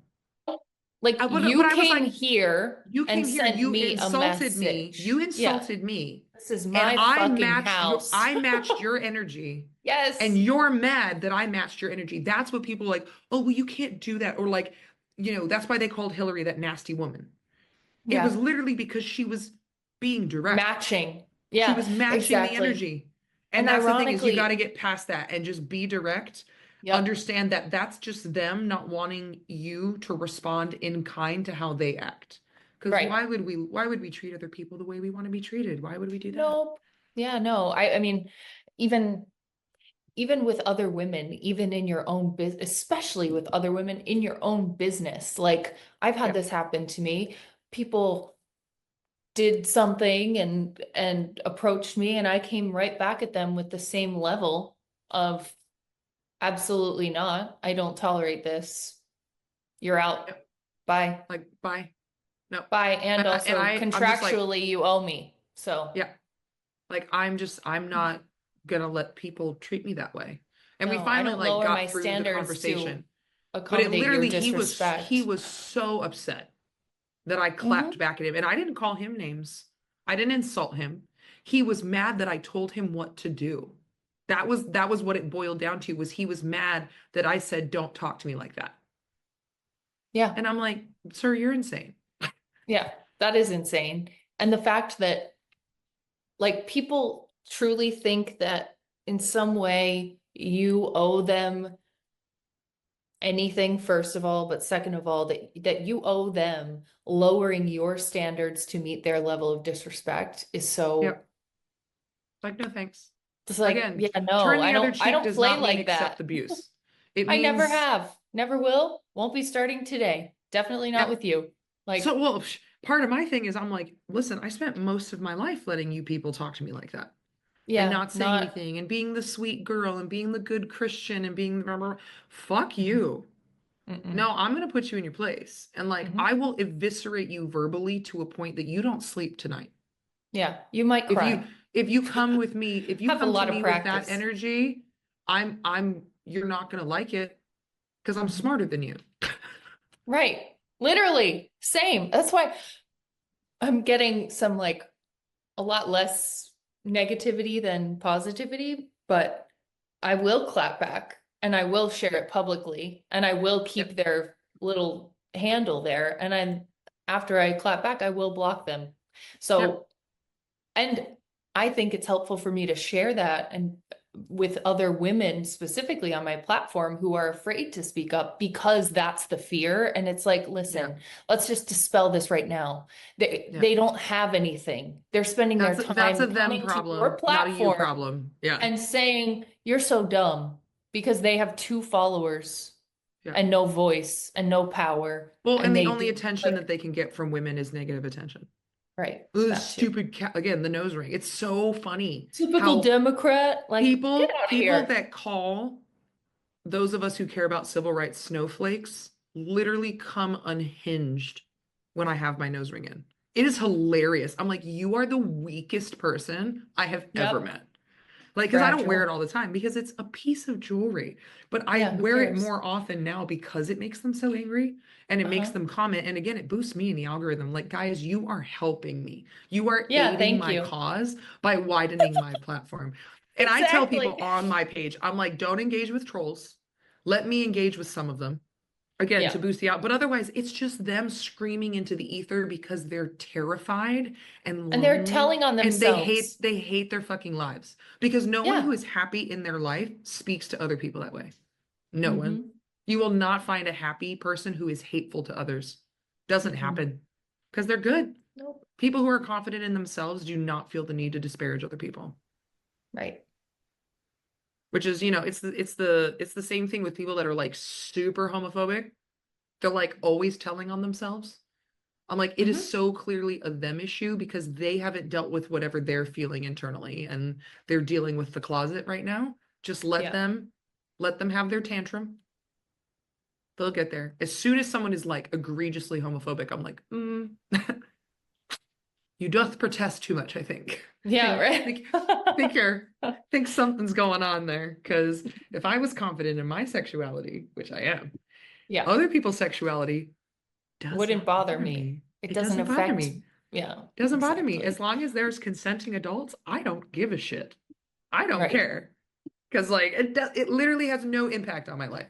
[SPEAKER 3] Like you came here and sent
[SPEAKER 2] you
[SPEAKER 3] me a
[SPEAKER 2] insulted me.
[SPEAKER 3] message.
[SPEAKER 2] You insulted me.
[SPEAKER 3] This is my fucking house.
[SPEAKER 2] I matched your energy.
[SPEAKER 3] Yes.
[SPEAKER 2] And you're mad that I matched your energy. That's what people are like, oh, well, you can't do that. Or like, that's why they called Hillary that nasty woman. It was literally because she was being direct.
[SPEAKER 3] Matching. Yeah.
[SPEAKER 2] She was matching the energy. And that's the thing, is you got to get past that and just be direct. Understand that that's just them not wanting you to respond in kind to how they act. Because why would we treat other people the way we want to be treated? Why would we do that?
[SPEAKER 3] Nope. Yeah, no. I mean, even with other women, even in your own business, especially with other women in your own business. Like I've had this happen to me. People did something and approached me, and I came right back at them with the same level of absolutely not. I don't tolerate this. You're out. Bye.
[SPEAKER 2] Like, bye. No.
[SPEAKER 3] Bye. And also contractually like, you owe me. So
[SPEAKER 2] yeah. Like I'm not gonna let people treat me that way. And we finally like got through the conversation. But it literally he was so upset that I clapped back at him. And I didn't call him names. I didn't insult him. He was mad that I told him what to do. That was what it boiled down to, was he was mad that I said, don't talk to me like that.
[SPEAKER 3] Yeah.
[SPEAKER 2] And I'm like, sir, you're insane.
[SPEAKER 3] Yeah, that is insane. And the fact that like people truly think that in some way you owe them anything, first of all, but second of all, that you owe them lowering your standards to meet their level of disrespect is so
[SPEAKER 2] like, no thanks.
[SPEAKER 3] It's like,
[SPEAKER 2] again,
[SPEAKER 3] yeah, no, I don't play like that.
[SPEAKER 2] Accept abuse. It
[SPEAKER 3] I
[SPEAKER 2] means,
[SPEAKER 3] never have, never will, won't be starting today. Definitely not with you. Like,
[SPEAKER 2] so, well, part of my thing is I'm like, listen, I spent most of my life letting you people talk to me like that. Yeah. And not saying anything and being the sweet girl and being the good Christian and being fuck you. No, I'm going to put you in your place. And like, I will eviscerate you verbally to a point that you don't sleep tonight.
[SPEAKER 3] Yeah. You might cry.
[SPEAKER 2] If you come with me, if you
[SPEAKER 3] have
[SPEAKER 2] come
[SPEAKER 3] a lot
[SPEAKER 2] to me
[SPEAKER 3] of
[SPEAKER 2] with
[SPEAKER 3] practice.
[SPEAKER 2] that energy, you're not going to like it because I'm smarter than you.
[SPEAKER 3] Right. Literally. Same. That's why I'm getting some like a lot less negativity than positivity, but I will clap back and I will share it publicly and I will keep their little handle there. And after I clap back, I will block them. So, and I think it's helpful for me to share that and with other women specifically on my platform who are afraid to speak up because that's the fear. And it's like, listen, let's just dispel this right now. They don't have anything. They're spending their time
[SPEAKER 2] that's a them
[SPEAKER 3] coming
[SPEAKER 2] problem,
[SPEAKER 3] to your platform,
[SPEAKER 2] not a you problem. Yeah.
[SPEAKER 3] And saying you're so dumb because they have 2 followers
[SPEAKER 2] Yeah.
[SPEAKER 3] and no voice and no power.
[SPEAKER 2] Well, and the
[SPEAKER 3] they
[SPEAKER 2] only
[SPEAKER 3] do,
[SPEAKER 2] attention
[SPEAKER 3] like,
[SPEAKER 2] that they can get from women is negative attention.
[SPEAKER 3] right,
[SPEAKER 2] Ooh,
[SPEAKER 3] that too.
[SPEAKER 2] stupid cat again, the nose ring. It's so funny
[SPEAKER 3] Typical
[SPEAKER 2] how
[SPEAKER 3] Democrat, like, get out of
[SPEAKER 2] people
[SPEAKER 3] here.
[SPEAKER 2] that call those of us who care about civil rights snowflakes literally come unhinged when I have my nose ring in. It is hilarious. I'm like, you are the weakest person I have ever
[SPEAKER 3] Yep.
[SPEAKER 2] met. Like, because I don't wear it
[SPEAKER 3] Fragile.
[SPEAKER 2] all the time because it's a piece of jewelry, but I
[SPEAKER 3] Yeah, who
[SPEAKER 2] wear it
[SPEAKER 3] cares?
[SPEAKER 2] more often now because it makes them so angry and it makes
[SPEAKER 3] Uh-huh.
[SPEAKER 2] them comment. And again, it boosts me in the algorithm. Like, guys, you are helping me. You are
[SPEAKER 3] Yeah,
[SPEAKER 2] aiding
[SPEAKER 3] thank
[SPEAKER 2] my
[SPEAKER 3] you.
[SPEAKER 2] cause by widening my platform. And I tell people
[SPEAKER 3] Exactly.
[SPEAKER 2] on my page, I'm like, don't engage with trolls. Let me engage with some of them. Again, to
[SPEAKER 3] Yeah.
[SPEAKER 2] boost the out, but otherwise it's just them screaming into the ether because they're terrified and
[SPEAKER 3] And they're
[SPEAKER 2] lonely
[SPEAKER 3] telling on
[SPEAKER 2] and
[SPEAKER 3] themselves.
[SPEAKER 2] they hate their fucking lives because no one who
[SPEAKER 3] Yeah.
[SPEAKER 2] is happy in their life speaks to other people that way. No one.
[SPEAKER 3] Mm-hmm.
[SPEAKER 2] You will not find a happy person who is hateful to others. Doesn't
[SPEAKER 3] Mm-hmm.
[SPEAKER 2] happen because they're good.
[SPEAKER 3] Nope.
[SPEAKER 2] People who are confident in themselves do not feel the need to disparage other people.
[SPEAKER 3] Right.
[SPEAKER 2] Which is, it's the same thing with people that are like super homophobic. They're like always telling on themselves. I'm like, it is
[SPEAKER 3] Mm-hmm.
[SPEAKER 2] so clearly a them issue because they haven't dealt with whatever they're feeling internally and they're dealing with the closet right now. Just
[SPEAKER 3] Yeah.
[SPEAKER 2] let them have their tantrum. They'll get there. As soon as someone is like egregiously homophobic, I'm like, you doth protest too much, I think.
[SPEAKER 3] Yeah,
[SPEAKER 2] Think something's going on there. Because if I was confident in my sexuality, which I am,
[SPEAKER 3] Yeah.
[SPEAKER 2] other people's sexuality does
[SPEAKER 3] Wouldn't
[SPEAKER 2] not
[SPEAKER 3] bother
[SPEAKER 2] bother
[SPEAKER 3] me.
[SPEAKER 2] me.
[SPEAKER 3] It
[SPEAKER 2] It
[SPEAKER 3] doesn't
[SPEAKER 2] doesn't bother
[SPEAKER 3] affect,
[SPEAKER 2] me.
[SPEAKER 3] yeah,
[SPEAKER 2] Doesn't bother me. As
[SPEAKER 3] exactly.
[SPEAKER 2] long as there's consenting adults, I don't give a shit. I don't
[SPEAKER 3] Right.
[SPEAKER 2] care. Because like it literally has no impact on my life.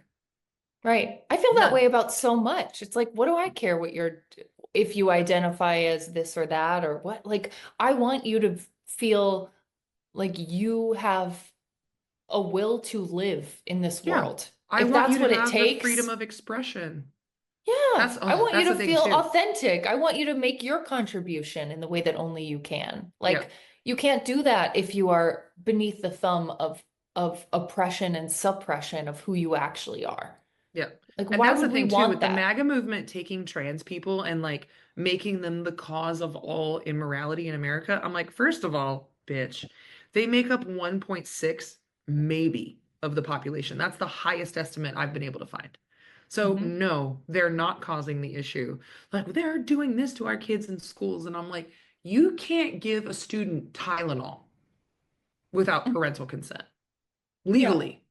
[SPEAKER 3] Right. I feel that
[SPEAKER 2] None.
[SPEAKER 3] way about so much. It's like, what do I care what you're, if you identify as this or that or what? Like, I want you to feel like you have a will to live in this
[SPEAKER 2] Yeah.
[SPEAKER 3] world.
[SPEAKER 2] I
[SPEAKER 3] If
[SPEAKER 2] want you
[SPEAKER 3] that's
[SPEAKER 2] to
[SPEAKER 3] what it
[SPEAKER 2] have the freedom
[SPEAKER 3] takes,
[SPEAKER 2] of expression.
[SPEAKER 3] yeah, I want you
[SPEAKER 2] That's
[SPEAKER 3] to
[SPEAKER 2] the thing
[SPEAKER 3] feel
[SPEAKER 2] too.
[SPEAKER 3] authentic. I want you to make your contribution in the way that only you can.
[SPEAKER 2] Yeah.
[SPEAKER 3] Like, you can't do that if you are beneath the thumb of oppression and suppression of who you actually are.
[SPEAKER 2] Yeah.
[SPEAKER 3] Like,
[SPEAKER 2] And
[SPEAKER 3] why
[SPEAKER 2] that's the
[SPEAKER 3] would we
[SPEAKER 2] thing too,
[SPEAKER 3] want
[SPEAKER 2] with the
[SPEAKER 3] that?
[SPEAKER 2] MAGA movement taking trans people and like making them the cause of all immorality in America. I'm like, first of all, bitch, they make up 1.6 maybe of the population. That's the highest estimate I've been able to find. So
[SPEAKER 3] Hmm.
[SPEAKER 2] no, they're not causing the issue. Like they're doing this to our kids in schools. And I'm like, you can't give a student Tylenol without parental consent
[SPEAKER 3] Yeah,
[SPEAKER 2] legally.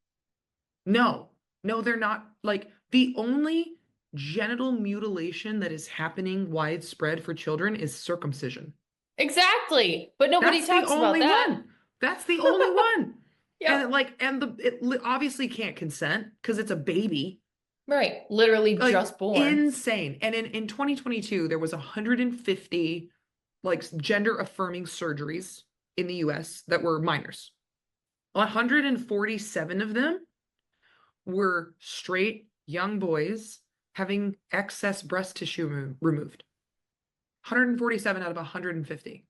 [SPEAKER 2] No, no, they're not. Like the only genital mutilation that is happening widespread for children is circumcision.
[SPEAKER 3] exactly. But nobody
[SPEAKER 2] That's the
[SPEAKER 3] talks about
[SPEAKER 2] only
[SPEAKER 3] that.
[SPEAKER 2] one. That's the only one. And
[SPEAKER 3] Yep.
[SPEAKER 2] obviously can't consent because it's a baby.
[SPEAKER 3] Right. Literally
[SPEAKER 2] Like
[SPEAKER 3] just born.
[SPEAKER 2] insane. And in 2022, there was 150 like gender affirming surgeries in the US that were minors. 147 of them were straight young boys having excess breast tissue removed. 147 out of 150.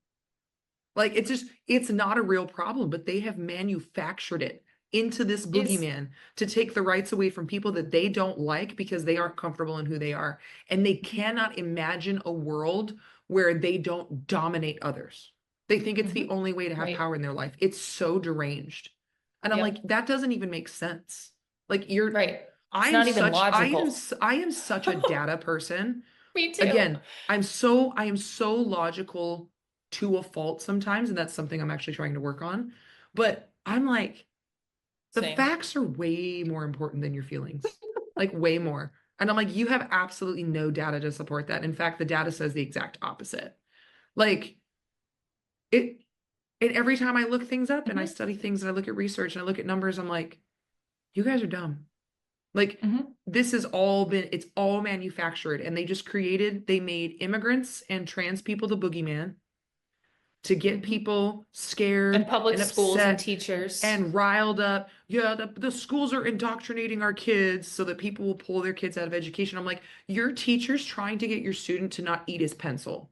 [SPEAKER 2] Like it's not a real problem, but they have manufactured it into this
[SPEAKER 3] Is
[SPEAKER 2] boogeyman to take the rights away from people that they don't like because they aren't comfortable in who they are. And they cannot imagine a world where they don't dominate others. They think it's the
[SPEAKER 3] Mhm.
[SPEAKER 2] only way to have
[SPEAKER 3] Right.
[SPEAKER 2] power in their life. It's so deranged. And I'm like,
[SPEAKER 3] Yep.
[SPEAKER 2] that doesn't even make sense. Like
[SPEAKER 3] Right. It's not even logical.
[SPEAKER 2] I am such a data person.
[SPEAKER 3] Me too.
[SPEAKER 2] Again, I am so logical to a fault sometimes, and that's something I'm actually trying to work on. But I'm like, the
[SPEAKER 3] Same.
[SPEAKER 2] facts are way more important than your feelings. Like way more. And I'm like, you have absolutely no data to support that. In fact, the data says the exact opposite. Like it and every time I look things up and I
[SPEAKER 3] Hmm.
[SPEAKER 2] study things and I look at research and I look at numbers, I'm like, you guys are dumb. Like
[SPEAKER 3] Hmm.
[SPEAKER 2] this it's all manufactured and they made immigrants and trans people the boogeyman to get
[SPEAKER 3] Hmm.
[SPEAKER 2] people
[SPEAKER 3] And
[SPEAKER 2] scared
[SPEAKER 3] public
[SPEAKER 2] and
[SPEAKER 3] schools and
[SPEAKER 2] upset
[SPEAKER 3] teachers.
[SPEAKER 2] and riled up. Yeah, the schools are indoctrinating our kids so that people will pull their kids out of education. I'm like, your teacher's trying to get your student to not eat his pencil.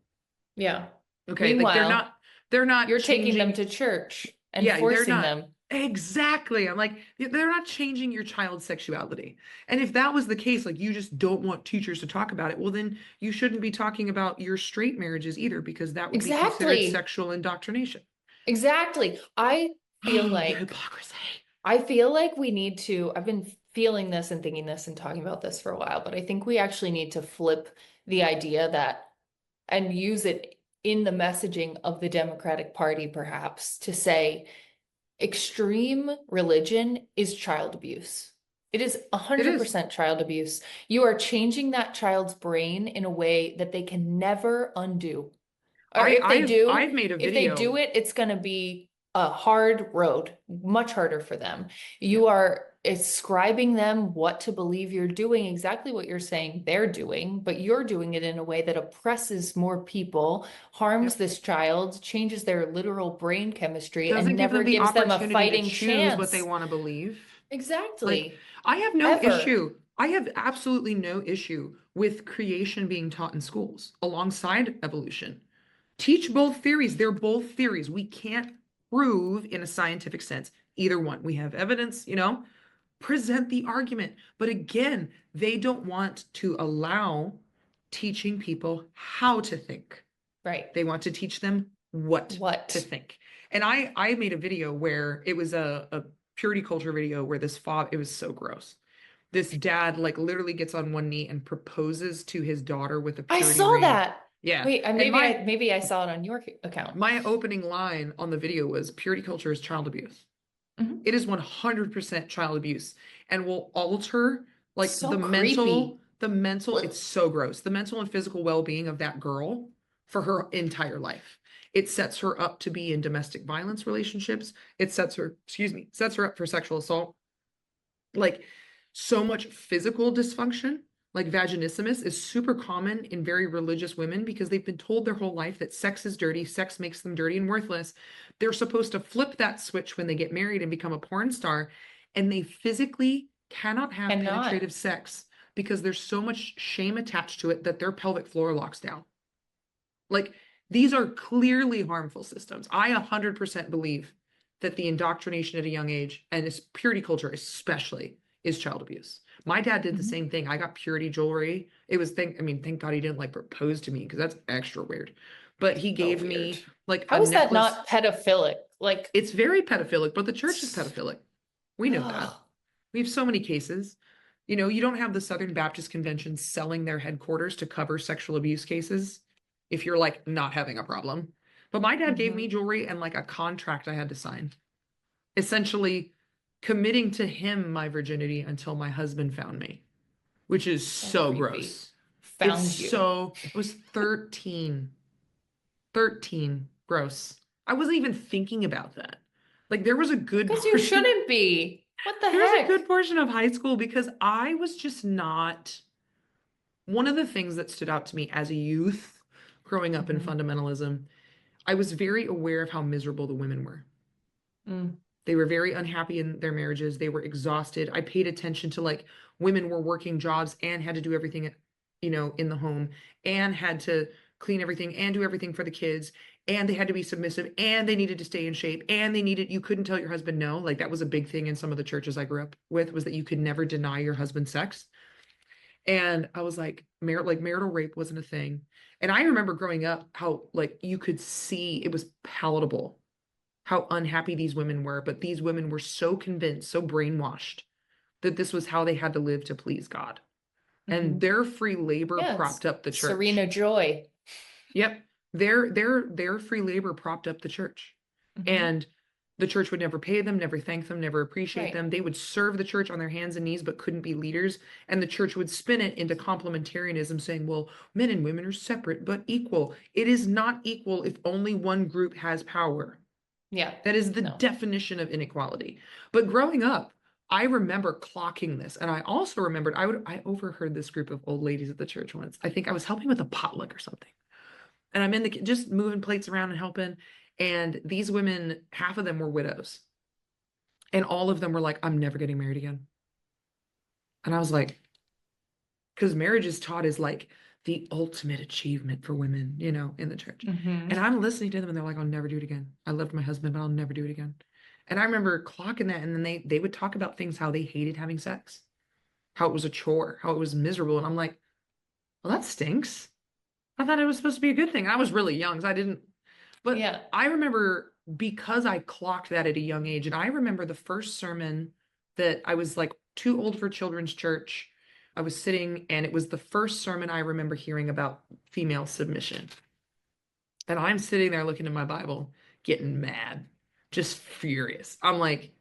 [SPEAKER 3] Yeah.
[SPEAKER 2] Okay, like
[SPEAKER 3] Meanwhile,
[SPEAKER 2] they're not
[SPEAKER 3] you're taking them
[SPEAKER 2] changing.
[SPEAKER 3] to church and
[SPEAKER 2] Yeah, they're
[SPEAKER 3] forcing
[SPEAKER 2] not
[SPEAKER 3] them.
[SPEAKER 2] Exactly. I'm like, they're not changing your child's sexuality. And if that was the case, like you just don't want teachers to talk about it, well, then you shouldn't be talking about your straight marriages either, because that would be considered
[SPEAKER 3] Exactly.
[SPEAKER 2] sexual indoctrination.
[SPEAKER 3] Exactly.
[SPEAKER 2] Oh, the hypocrisy.
[SPEAKER 3] I feel like we need to, I've been feeling this and thinking this and talking about this for a while, but I think we actually need to flip the idea that and use it in the messaging of the Democratic Party, perhaps, to say extreme religion is child abuse. It is
[SPEAKER 2] It is.
[SPEAKER 3] 100% child abuse. You are changing that child's brain in a way that they can never undo. Or
[SPEAKER 2] I,
[SPEAKER 3] if they
[SPEAKER 2] I've
[SPEAKER 3] do,
[SPEAKER 2] I've made a
[SPEAKER 3] if they do
[SPEAKER 2] video.
[SPEAKER 3] it, it's going to be a hard road, much harder for them. You are ascribing them what to believe. You're doing exactly what you're saying they're doing, but you're doing it in a way that oppresses more people, harms
[SPEAKER 2] Yep.
[SPEAKER 3] this child, changes their literal brain chemistry,
[SPEAKER 2] Doesn't
[SPEAKER 3] and
[SPEAKER 2] give
[SPEAKER 3] never
[SPEAKER 2] them the
[SPEAKER 3] gives them a
[SPEAKER 2] opportunity to
[SPEAKER 3] fighting
[SPEAKER 2] choose what they
[SPEAKER 3] chance.
[SPEAKER 2] want to believe. Like,
[SPEAKER 3] Exactly.
[SPEAKER 2] I have no
[SPEAKER 3] Ever.
[SPEAKER 2] issue. I have absolutely no issue with creation being taught in schools alongside evolution. Teach both theories. They're both theories. We can't prove in a scientific sense either one. We have evidence, present the argument. But again, they don't want to allow teaching people how to think.
[SPEAKER 3] Right.
[SPEAKER 2] They want to teach them what to
[SPEAKER 3] What?
[SPEAKER 2] think. And I made a video where it was a purity culture video where this father, it was so gross. This dad like literally gets on one knee and proposes to his daughter with a
[SPEAKER 3] I
[SPEAKER 2] purity
[SPEAKER 3] saw
[SPEAKER 2] ring.
[SPEAKER 3] that.
[SPEAKER 2] Yeah.
[SPEAKER 3] Wait,
[SPEAKER 2] And my
[SPEAKER 3] maybe I saw it on your account.
[SPEAKER 2] my opening line on the video was purity culture is child abuse.
[SPEAKER 3] Mhm.
[SPEAKER 2] It is 100% child abuse and will alter like
[SPEAKER 3] So creepy.
[SPEAKER 2] it's so gross. The mental and physical well-being of that girl for her entire life. It sets her up to be in domestic violence relationships. It sets her up for sexual assault. Like so much physical dysfunction, like vaginismus, is super common in very religious women because they've been told their whole life that sex is dirty, sex makes them dirty and worthless. They're supposed to flip that switch when they get married and become a porn star, and they physically cannot have
[SPEAKER 3] Cannot.
[SPEAKER 2] penetrative sex because there's so much shame attached to it that their pelvic floor locks down. Like these are clearly harmful systems. I 100% believe that the indoctrination at a young age, and this purity culture especially, is child abuse. My dad did the
[SPEAKER 3] Mhm.
[SPEAKER 2] same thing. I got purity jewelry. It was thank God he didn't like propose to me because that's extra weird. But he
[SPEAKER 3] So
[SPEAKER 2] gave
[SPEAKER 3] weird.
[SPEAKER 2] me like a
[SPEAKER 3] How is that
[SPEAKER 2] necklace.
[SPEAKER 3] not pedophilic? Like,
[SPEAKER 2] It's very pedophilic, but the church is pedophilic. We know that.
[SPEAKER 3] ugh.
[SPEAKER 2] We have so many cases. You don't have the Southern Baptist Convention selling their headquarters to cover sexual abuse cases if you're like not having a problem. But my dad gave me
[SPEAKER 3] Mhm.
[SPEAKER 2] jewelry and like a contract I had to sign, essentially committing to him my virginity until my husband found me, which is
[SPEAKER 3] So
[SPEAKER 2] so
[SPEAKER 3] creepy.
[SPEAKER 2] gross.
[SPEAKER 3] Found you.
[SPEAKER 2] I was 13. 13. Gross. I wasn't even thinking about that. Like there was a good
[SPEAKER 3] Because you
[SPEAKER 2] portion.
[SPEAKER 3] shouldn't be. What the
[SPEAKER 2] There was a
[SPEAKER 3] heck?
[SPEAKER 2] good portion of high school because I was just not. One of the things that stood out to me as a youth growing up in
[SPEAKER 3] Mhm.
[SPEAKER 2] fundamentalism, I was very aware of how miserable the women were.
[SPEAKER 3] Mm.
[SPEAKER 2] They were very unhappy in their marriages. They were exhausted. I paid attention to like women were working jobs and had to do everything, in the home and had to clean everything and do everything for the kids. And they had to be submissive and they needed to stay in shape and you couldn't tell your husband no. Like that was a big thing in some of the churches I grew up with, was that you could never deny your husband sex. And I was like, marital rape wasn't a thing. And I remember growing up how like you could see it was palatable how unhappy these women were, but these women were so convinced, so brainwashed that this was how they had to live to please God. And
[SPEAKER 3] Mhm.
[SPEAKER 2] their free labor
[SPEAKER 3] Yeah,
[SPEAKER 2] propped
[SPEAKER 3] it's
[SPEAKER 2] up the
[SPEAKER 3] Serena
[SPEAKER 2] church.
[SPEAKER 3] Joy.
[SPEAKER 2] Yep. Their free labor propped up the church.
[SPEAKER 3] Mhm.
[SPEAKER 2] And the church would never pay them, never thank them, never appreciate
[SPEAKER 3] Right.
[SPEAKER 2] them. They would serve the church on their hands and knees, but couldn't be leaders. And the church would spin it into complementarianism, saying, well, men and women are separate but equal. It is not equal if only one group has power.
[SPEAKER 3] Yeah.
[SPEAKER 2] That is the
[SPEAKER 3] No.
[SPEAKER 2] definition of inequality. But growing up, I remember clocking this. And I also remembered I overheard this group of old ladies at the church once. I think I was helping with a potluck or something. And I'm in the just moving plates around and helping. And these women, half of them were widows. And all of them were like, I'm never getting married again. And I was like, because marriage is taught as like the ultimate achievement for women, in the church.
[SPEAKER 3] Mhm.
[SPEAKER 2] And I'm listening to them and they're like, I'll never do it again. I loved my husband, but I'll never do it again. And I remember clocking that, and then they would talk about things, how they hated having sex, how it was a chore, how it was miserable. And I'm like, well, that stinks. I thought it was supposed to be a good thing. I was really young, so I didn't. But
[SPEAKER 3] Yeah.
[SPEAKER 2] I remember, because I clocked that at a young age, and I remember the first sermon that I was like too old for children's church. I was sitting, and it was the first sermon I remember hearing about female submission. And I'm sitting there looking at my Bible, getting mad, just furious. I'm like,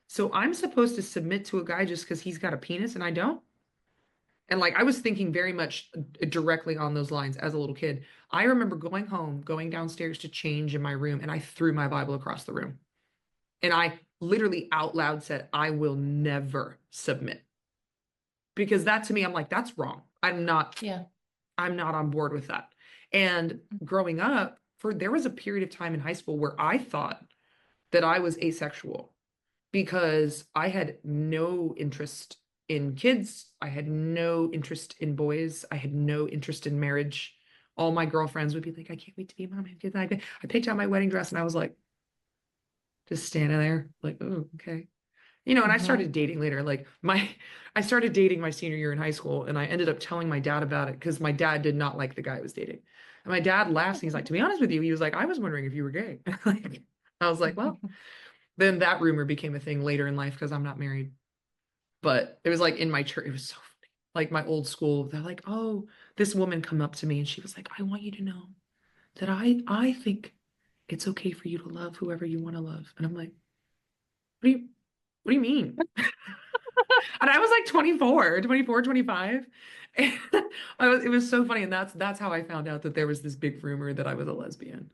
[SPEAKER 2] so I'm supposed to submit to a guy just because he's got a penis and I don't? And like, I was thinking very much directly on those lines as a little kid. I remember going home, going downstairs to change in my room, and I threw my Bible across the room. And I literally out loud said, I will never submit. Because that, to me, I'm like, that's wrong.
[SPEAKER 3] Yeah.
[SPEAKER 2] I'm not on board with that. And growing up, there was a period of time in high school where I thought that I was asexual because I had no interest in kids. I had no interest in boys. I had no interest in marriage. All my girlfriends would be like, I can't wait to be a mom. I picked out my wedding dress, and I was like, just standing there, like, oh, okay. And I started dating later. I started dating my senior year in high school, and I ended up telling my dad about it because my dad did not like the guy I was dating. And my dad laughs, and he's like, to be honest with you, he was like, I was wondering if you were gay. I was like, well, then that rumor became a thing later in life because I'm not married. But it was like in my church, it was so funny. Like my old school, they're like, oh, this woman come up to me, and she was like, I want you to know that I think it's okay for you to love whoever you want to love. And I'm like, what do you mean? And I was like 24, 25. And it was so funny. And that's how I found out that there was this big rumor that I was a lesbian.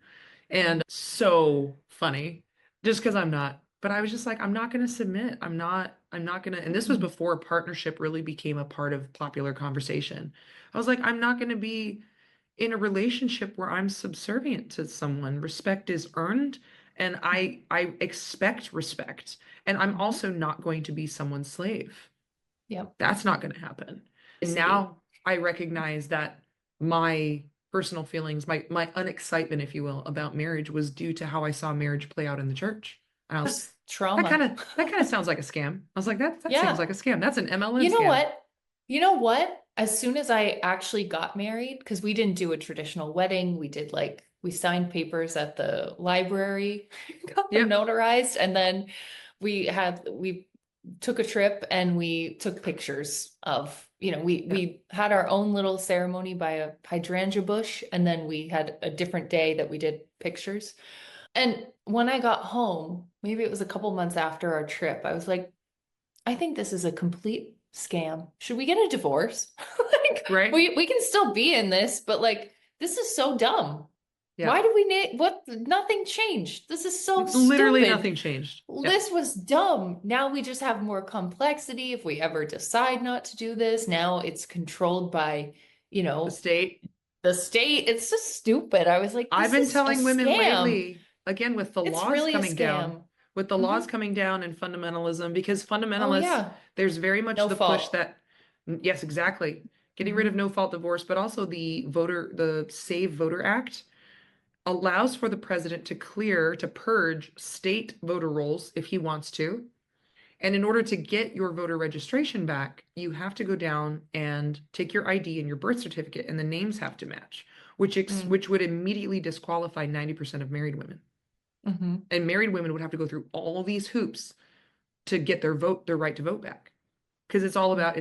[SPEAKER 2] And so funny, just because I'm not. But I was just like, I'm not going to submit. I'm not going to. And this was before partnership really became a part of popular conversation. I was like, I'm not going to be in a relationship where I'm subservient to someone. Respect is earned, and I expect respect. And I'm also not going to be someone's slave.
[SPEAKER 3] Yep.
[SPEAKER 2] That's not going to happen. And now I recognize that my personal feelings, my unexcitement, if you will, about marriage was due to how I saw marriage play out in the church. And I was
[SPEAKER 3] Trauma.
[SPEAKER 2] that kind of sounds like a scam. I was like, that
[SPEAKER 3] Yeah.
[SPEAKER 2] seems like a scam. That's an MLM
[SPEAKER 3] You know
[SPEAKER 2] scam.
[SPEAKER 3] what? You know what? As soon as I actually got married, because we didn't do a traditional wedding, we signed papers at the library, got them
[SPEAKER 2] Yep.
[SPEAKER 3] notarized, and then we took a trip and we took pictures of, we had our own little ceremony by a hydrangea bush, and then we had a different day that we did pictures. And when I got home, maybe it was a couple months after our trip, I was like, I think this is a complete scam. Should we get a divorce? Like,
[SPEAKER 2] Right.
[SPEAKER 3] we can still be in this, but like, this is so dumb.
[SPEAKER 2] Yeah.
[SPEAKER 3] Why do we need nothing changed? This is so
[SPEAKER 2] Literally
[SPEAKER 3] stupid.
[SPEAKER 2] nothing changed.
[SPEAKER 3] This was dumb. Now we just have more complexity. If we ever decide not to do this, now it's controlled by,
[SPEAKER 2] The state.
[SPEAKER 3] the state. It's just stupid. I was like,
[SPEAKER 2] I've been telling women
[SPEAKER 3] scam.
[SPEAKER 2] lately, again, with the
[SPEAKER 3] It's
[SPEAKER 2] laws
[SPEAKER 3] really a
[SPEAKER 2] coming down,
[SPEAKER 3] scam.
[SPEAKER 2] with the laws coming down and fundamentalism, because
[SPEAKER 3] Oh
[SPEAKER 2] fundamentalists,
[SPEAKER 3] yeah.
[SPEAKER 2] there's very much
[SPEAKER 3] No
[SPEAKER 2] the push
[SPEAKER 3] fault.
[SPEAKER 2] that, yes, exactly, getting rid of no fault divorce, but also the Save Voter Act allows for the president to purge state voter rolls if he wants to. And in order to get your voter registration back, you have to go down and take your ID and your birth certificate, and the names have to match, which would immediately disqualify 90% of married women. And married women would have to go through all these hoops to get their right to vote back. Because it's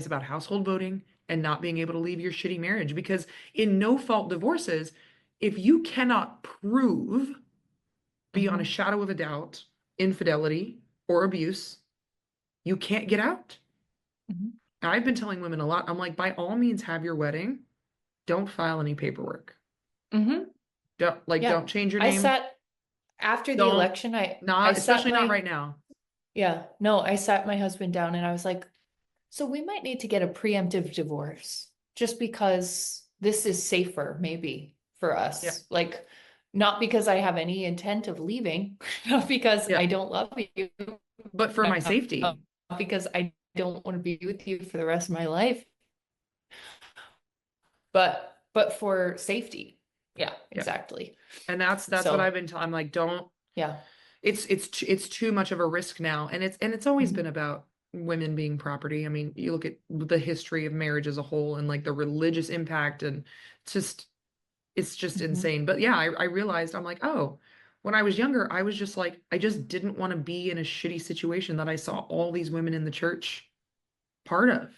[SPEAKER 2] about household voting and not being able to leave your shitty marriage. Because in no fault divorces, if you cannot prove beyond a shadow of a doubt infidelity or abuse, you can't get out. I've been telling women a lot. I'm like, by all means, have your wedding. Don't file any paperwork. Don't change your name.
[SPEAKER 3] I sat after the election.
[SPEAKER 2] Especially not right now.
[SPEAKER 3] Yeah, no, I sat my husband down and I was like, so we might need to get a preemptive divorce just because this is safer maybe for us.
[SPEAKER 2] Yeah.
[SPEAKER 3] Like, not because I have any intent of leaving, not because I don't love you,
[SPEAKER 2] but for my safety.
[SPEAKER 3] Because I don't want to be with you for the rest of my life. But for safety. Yeah, exactly.
[SPEAKER 2] And that's what I've been telling. I'm like, don't.
[SPEAKER 3] Yeah.
[SPEAKER 2] it's too much of a risk now, and it's always
[SPEAKER 3] Mhm.
[SPEAKER 2] been about women being property. I mean, you look at the history of marriage as a whole and like the religious impact, and it's just
[SPEAKER 3] Mhm.
[SPEAKER 2] insane. But yeah, I realized, I'm like, oh, when I was younger, I was just like, I just didn't want to be in a shitty situation that I saw all these women in the church part of.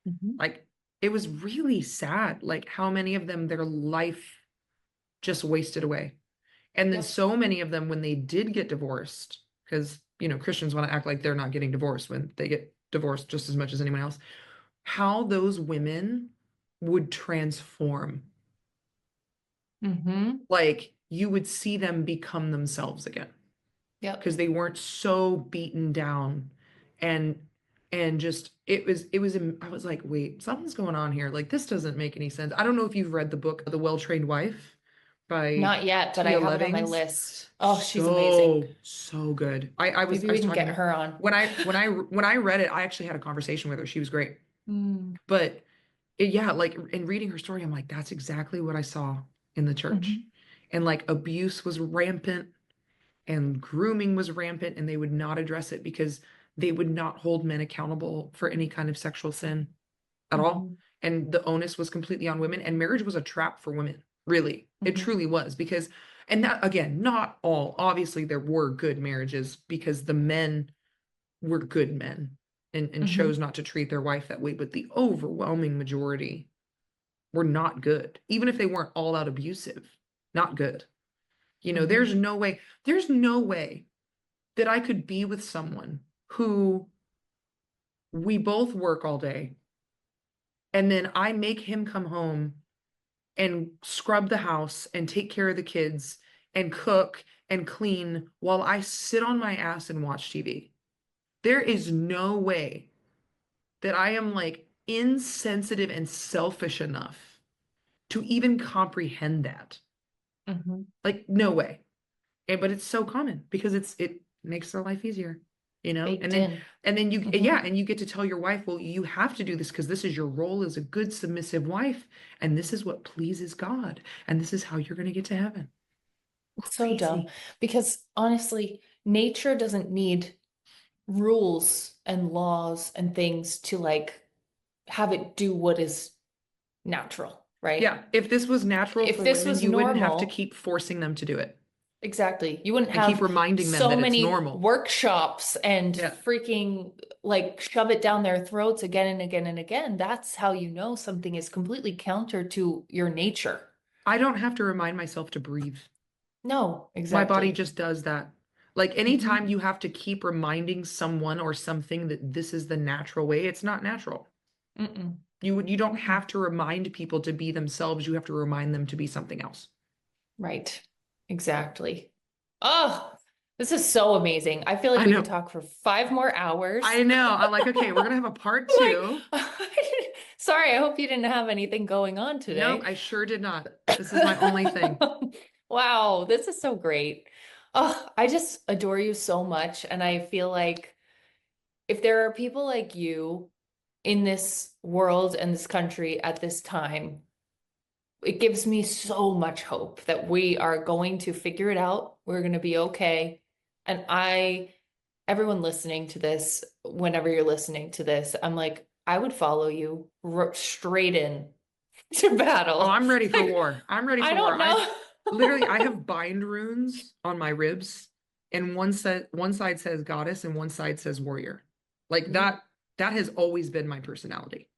[SPEAKER 3] Mhm.
[SPEAKER 2] Like, it was really sad, like how many of them, their life just wasted away. And then
[SPEAKER 3] Yep.
[SPEAKER 2] so many of them, when they did get divorced, because, Christians want to act like they're not getting divorced when they get divorced just as much as anyone else, how those women would transform.
[SPEAKER 3] Mhm.
[SPEAKER 2] Like, you would see them become themselves again
[SPEAKER 3] Yep.
[SPEAKER 2] because they weren't so beaten down, and just I was like, wait, something's going on here. Like, this doesn't make any sense. I don't know if you've read the book The Well-Trained Wife by
[SPEAKER 3] Not yet, but I
[SPEAKER 2] Tia
[SPEAKER 3] have it on my
[SPEAKER 2] Levings.
[SPEAKER 3] list. Oh, she's amazing.
[SPEAKER 2] So good. I was
[SPEAKER 3] Maybe
[SPEAKER 2] I
[SPEAKER 3] we
[SPEAKER 2] was
[SPEAKER 3] can get
[SPEAKER 2] talking
[SPEAKER 3] her on.
[SPEAKER 2] when I read it, I actually had a conversation with her. She was great.
[SPEAKER 3] Mm.
[SPEAKER 2] But yeah, like in reading her story, I'm like, that's exactly what I saw in the church.
[SPEAKER 3] Mhm.
[SPEAKER 2] And like abuse was rampant and grooming was rampant, and they would not address it because they would not hold men accountable for any kind of sexual sin at all.
[SPEAKER 3] Mhm.
[SPEAKER 2] And the onus was completely on women, and marriage was a trap for women. Really, it
[SPEAKER 3] Mhm.
[SPEAKER 2] truly was. Because, and that, again, not all, obviously there were good marriages because the men were good men and chose
[SPEAKER 3] Mhm.
[SPEAKER 2] not to treat their wife that way, but the overwhelming majority were not good, even if they weren't all out abusive. Not good.
[SPEAKER 3] Mhm.
[SPEAKER 2] There's no way that I could be with someone who, we both work all day, and then I make him come home and scrub the house and take care of the kids and cook and clean while I sit on my ass and watch TV. There is no way that I am like insensitive and selfish enough to even comprehend that.
[SPEAKER 3] Mhm.
[SPEAKER 2] Like, no way. But it's so common because it makes their life easier,
[SPEAKER 3] Baked
[SPEAKER 2] and then
[SPEAKER 3] in.
[SPEAKER 2] yeah,
[SPEAKER 3] Mhm.
[SPEAKER 2] and you get to tell your wife, well, you have to do this because this is your role as a good submissive wife, and this is what pleases God, and this is how you're going to get to heaven.
[SPEAKER 3] It's so dumb
[SPEAKER 2] Crazy.
[SPEAKER 3] because honestly, nature doesn't need rules and laws and things to like have it do what is natural, right?
[SPEAKER 2] Yeah, if this was natural
[SPEAKER 3] If
[SPEAKER 2] for
[SPEAKER 3] this
[SPEAKER 2] women,
[SPEAKER 3] was
[SPEAKER 2] you wouldn't have to
[SPEAKER 3] normal,
[SPEAKER 2] keep forcing them to do it
[SPEAKER 3] exactly, you wouldn't
[SPEAKER 2] and keep
[SPEAKER 3] have
[SPEAKER 2] reminding them
[SPEAKER 3] so
[SPEAKER 2] that it's
[SPEAKER 3] many
[SPEAKER 2] normal.
[SPEAKER 3] workshops and
[SPEAKER 2] Yeah.
[SPEAKER 3] freaking like shove it down their throats again and again and again. That's how you know something is completely counter to your nature.
[SPEAKER 2] I don't have to remind myself to breathe.
[SPEAKER 3] No,
[SPEAKER 2] My body
[SPEAKER 3] exactly.
[SPEAKER 2] just does that. Like, anytime
[SPEAKER 3] Mhm.
[SPEAKER 2] you have to keep reminding someone or something that this is the natural way, it's not natural.
[SPEAKER 3] Mm-mm.
[SPEAKER 2] You don't
[SPEAKER 3] Mm-mm.
[SPEAKER 2] have to remind people to be themselves. You have to remind them to be something else.
[SPEAKER 3] Right. Exactly. Oh, this is so amazing. I feel like
[SPEAKER 2] I
[SPEAKER 3] we could
[SPEAKER 2] know.
[SPEAKER 3] talk for 5 more hours.
[SPEAKER 2] I know. I'm like, okay, we're gonna have a part two.
[SPEAKER 3] Like, sorry, I hope you didn't have anything going on
[SPEAKER 2] Nope,
[SPEAKER 3] today.
[SPEAKER 2] I sure did not. This is my only thing.
[SPEAKER 3] Wow, this is so great. Oh, I just adore you so much. And I feel like if there are people like you in this world and this country at this time, it gives me so much hope that we are going to figure it out. We're going to be okay. And everyone listening to this, whenever you're listening to this, I'm like, I would follow you straight in to
[SPEAKER 2] Oh,
[SPEAKER 3] battle.
[SPEAKER 2] I'm ready for
[SPEAKER 3] Like,
[SPEAKER 2] war. I'm ready
[SPEAKER 3] I
[SPEAKER 2] for war.
[SPEAKER 3] don't
[SPEAKER 2] I
[SPEAKER 3] know.
[SPEAKER 2] literally I have bind runes on my ribs, and one side says goddess and one side says warrior. Like
[SPEAKER 3] Ooh.
[SPEAKER 2] that has always been my personality.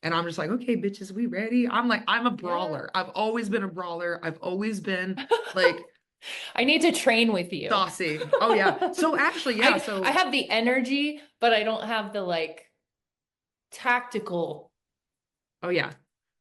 [SPEAKER 2] And I'm just like, okay, bitches, we ready? I'm like, I'm a
[SPEAKER 3] Yeah.
[SPEAKER 2] brawler. I've always been a brawler. I've always been like
[SPEAKER 3] I need to train with you.
[SPEAKER 2] saucy. Oh yeah. So actually, yeah.
[SPEAKER 3] I
[SPEAKER 2] So,
[SPEAKER 3] have the energy, but I don't have the like tactical
[SPEAKER 2] oh yeah.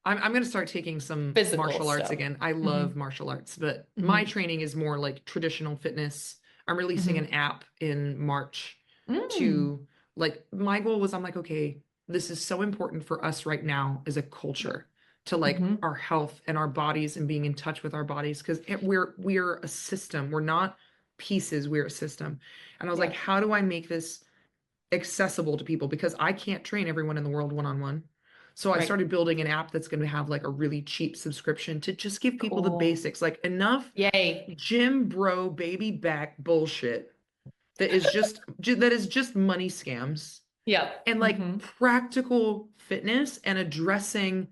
[SPEAKER 2] I'm gonna start taking some
[SPEAKER 3] physical
[SPEAKER 2] martial arts
[SPEAKER 3] stuff.
[SPEAKER 2] again. I
[SPEAKER 3] Hmm.
[SPEAKER 2] love martial arts, but my
[SPEAKER 3] Hmm.
[SPEAKER 2] training is more like traditional fitness. I'm releasing an
[SPEAKER 3] Hmm.
[SPEAKER 2] app in March
[SPEAKER 3] Mm.
[SPEAKER 2] to, like, my goal was, I'm like, okay, this is so important for us right now as a
[SPEAKER 3] Yep.
[SPEAKER 2] culture to like
[SPEAKER 3] Hmm.
[SPEAKER 2] our health and our bodies and being in touch with our bodies, because we're a system. We're not pieces, we're a system. And I was like,
[SPEAKER 3] Yeah.
[SPEAKER 2] how do I make this accessible to people? Because I can't train everyone in the world one-on-one. So I
[SPEAKER 3] Right.
[SPEAKER 2] started building an app that's going to have like a really cheap subscription to just give people the
[SPEAKER 3] Cool.
[SPEAKER 2] basics, like enough
[SPEAKER 3] Yay.
[SPEAKER 2] gym bro baby back bullshit that is just money scams,
[SPEAKER 3] Yeah.
[SPEAKER 2] and like
[SPEAKER 3] Mhm.
[SPEAKER 2] practical fitness, and addressing,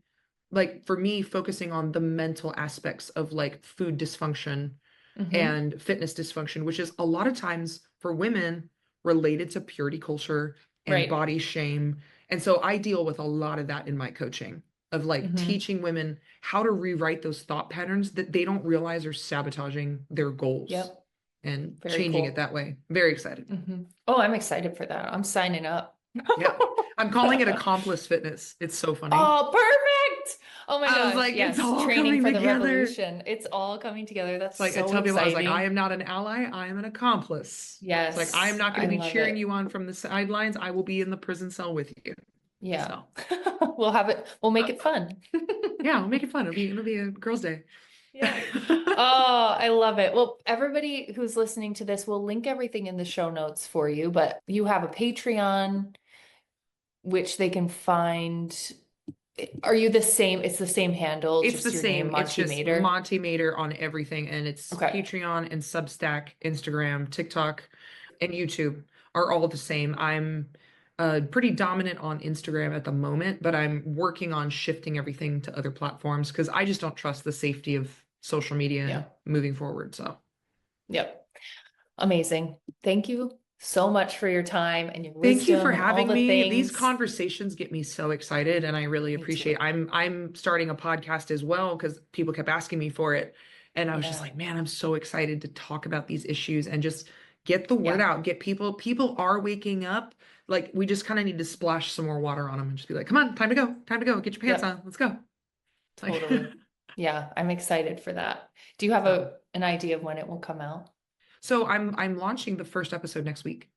[SPEAKER 2] like for me, focusing on the mental aspects of like food dysfunction
[SPEAKER 3] Mhm.
[SPEAKER 2] and fitness dysfunction, which is a lot of times for women related to purity culture and
[SPEAKER 3] Right.
[SPEAKER 2] body shame. And so I deal with a lot of that in my coaching, of like
[SPEAKER 3] Mhm.
[SPEAKER 2] teaching women how to rewrite those thought patterns that they don't realize are sabotaging their goals,
[SPEAKER 3] Yep.
[SPEAKER 2] and
[SPEAKER 3] Very
[SPEAKER 2] changing
[SPEAKER 3] cool.
[SPEAKER 2] it that way. Very excited.
[SPEAKER 3] Mhm. Oh, I'm excited for that. I'm signing up.
[SPEAKER 2] Yeah. I'm calling it accomplice fitness. It's so funny.
[SPEAKER 3] Oh, perfect. Oh my
[SPEAKER 2] I was
[SPEAKER 3] gosh.
[SPEAKER 2] like,
[SPEAKER 3] Yes.
[SPEAKER 2] it's all
[SPEAKER 3] Training
[SPEAKER 2] coming
[SPEAKER 3] for the
[SPEAKER 2] together.
[SPEAKER 3] revolution. It's all coming together. That's
[SPEAKER 2] It's like I
[SPEAKER 3] so
[SPEAKER 2] tell people, I was like, I
[SPEAKER 3] exciting.
[SPEAKER 2] am not an ally, I am an accomplice. It's like, I am
[SPEAKER 3] Yes.
[SPEAKER 2] not going
[SPEAKER 3] I
[SPEAKER 2] to be
[SPEAKER 3] love
[SPEAKER 2] cheering
[SPEAKER 3] it.
[SPEAKER 2] you on from the sidelines. I will be in the prison cell with you.
[SPEAKER 3] Yeah.
[SPEAKER 2] So
[SPEAKER 3] We'll have it. We'll make it fun.
[SPEAKER 2] yeah, we'll make it fun. It'll be a girls' day.
[SPEAKER 3] Yeah. Oh, I love it. Well, everybody who's listening to this, we'll link everything in the show notes for you, but you have a Patreon, which they can find. Are you the same? It's the same handle,
[SPEAKER 2] It's
[SPEAKER 3] just
[SPEAKER 2] the
[SPEAKER 3] your
[SPEAKER 2] same.
[SPEAKER 3] name,
[SPEAKER 2] It's
[SPEAKER 3] Monte
[SPEAKER 2] just
[SPEAKER 3] Mader.
[SPEAKER 2] Monte Mader on everything. And it's
[SPEAKER 3] Okay.
[SPEAKER 2] Patreon and Substack, Instagram, TikTok, and YouTube are all the same. I'm pretty dominant on Instagram at the moment, but I'm working on shifting everything to other platforms because I just don't trust the safety of social media
[SPEAKER 3] Yeah.
[SPEAKER 2] moving forward. So
[SPEAKER 3] Yep. Amazing. Thank you so much for your time and your
[SPEAKER 2] thank you for
[SPEAKER 3] wisdom and all
[SPEAKER 2] having
[SPEAKER 3] the
[SPEAKER 2] me. These
[SPEAKER 3] things.
[SPEAKER 2] conversations get me so excited, and I really
[SPEAKER 3] Me
[SPEAKER 2] appreciate.
[SPEAKER 3] too.
[SPEAKER 2] I'm starting a podcast as well because people kept asking me for it, and I was just
[SPEAKER 3] Yeah.
[SPEAKER 2] like, man, I'm so excited to talk about these issues and just get the word
[SPEAKER 3] Yeah.
[SPEAKER 2] out. Get people are waking up. Like, we just kind of need to splash some more water on them and just be like, come on, time to go, get your pants
[SPEAKER 3] Yep.
[SPEAKER 2] on, let's go. Like,
[SPEAKER 3] Totally. Yeah, I'm excited for that. Do you have an idea of when it will come out?
[SPEAKER 2] so I'm launching the first episode next week.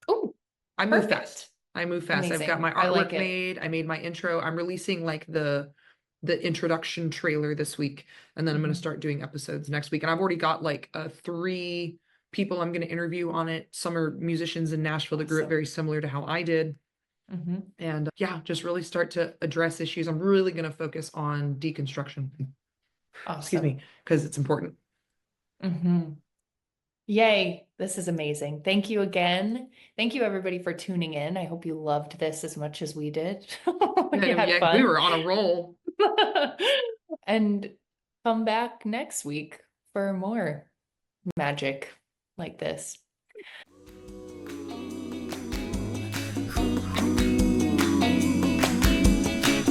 [SPEAKER 3] Oh,
[SPEAKER 2] I move
[SPEAKER 3] perfect.
[SPEAKER 2] fast. I move fast. I've got
[SPEAKER 3] Amazing.
[SPEAKER 2] my
[SPEAKER 3] I like
[SPEAKER 2] artwork
[SPEAKER 3] it.
[SPEAKER 2] made. I made my intro. I'm releasing like the introduction trailer this week, and then I'm going
[SPEAKER 3] Mhm.
[SPEAKER 2] to start doing episodes next week. And I've already got like 3 people I'm going to interview on it. Some are musicians in Nashville that grew up
[SPEAKER 3] Awesome.
[SPEAKER 2] very similar to how I did.
[SPEAKER 3] Mhm.
[SPEAKER 2] And yeah, just really start to address issues. I'm really going to focus on deconstruction. Excuse
[SPEAKER 3] Awesome.
[SPEAKER 2] me, because it's important.
[SPEAKER 3] Mhm. Yay, this is amazing. Thank you again. Thank you everybody for tuning in. I hope you loved this as much as we did. You had
[SPEAKER 2] Yeah, we
[SPEAKER 3] fun.
[SPEAKER 2] were on a roll.
[SPEAKER 3] And come back next week for more magic like this.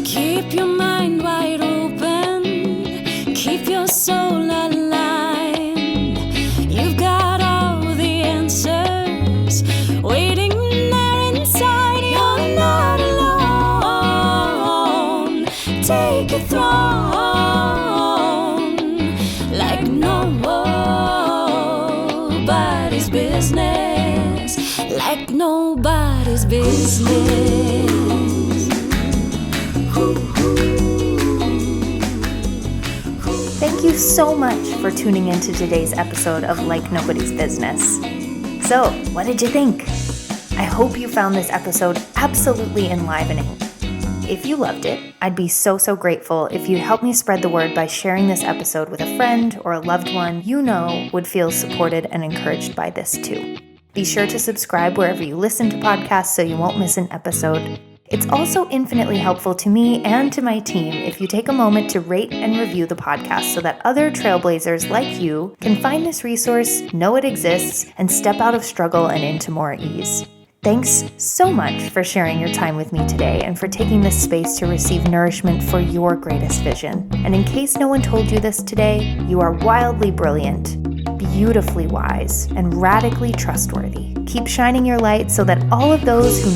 [SPEAKER 4] Keep your mind wide open, keep your soul aligned. You've got all the answers waiting there inside. You're not alone. Take a throne like nobody's business, like nobody's business.
[SPEAKER 1] Thank you so much for tuning into today's episode of Like Nobody's Business. So, what did you think? I hope you found this episode absolutely enlivening. If you loved it, I'd be so grateful if you'd help me spread the word by sharing this episode with a friend or a loved one you know would feel supported and encouraged by this too. Be sure to subscribe wherever you listen to podcasts so you won't miss an episode. It's also infinitely helpful to me and to my team if you take a moment to rate and review the podcast so that other trailblazers like you can find this resource, know it exists, and step out of struggle and into more ease. Thanks so much for sharing your time with me today and for taking this space to receive nourishment for your greatest vision. And in case no one told you this today, you are wildly brilliant, beautifully wise, and radically trustworthy. Keep shining your light so that all of those who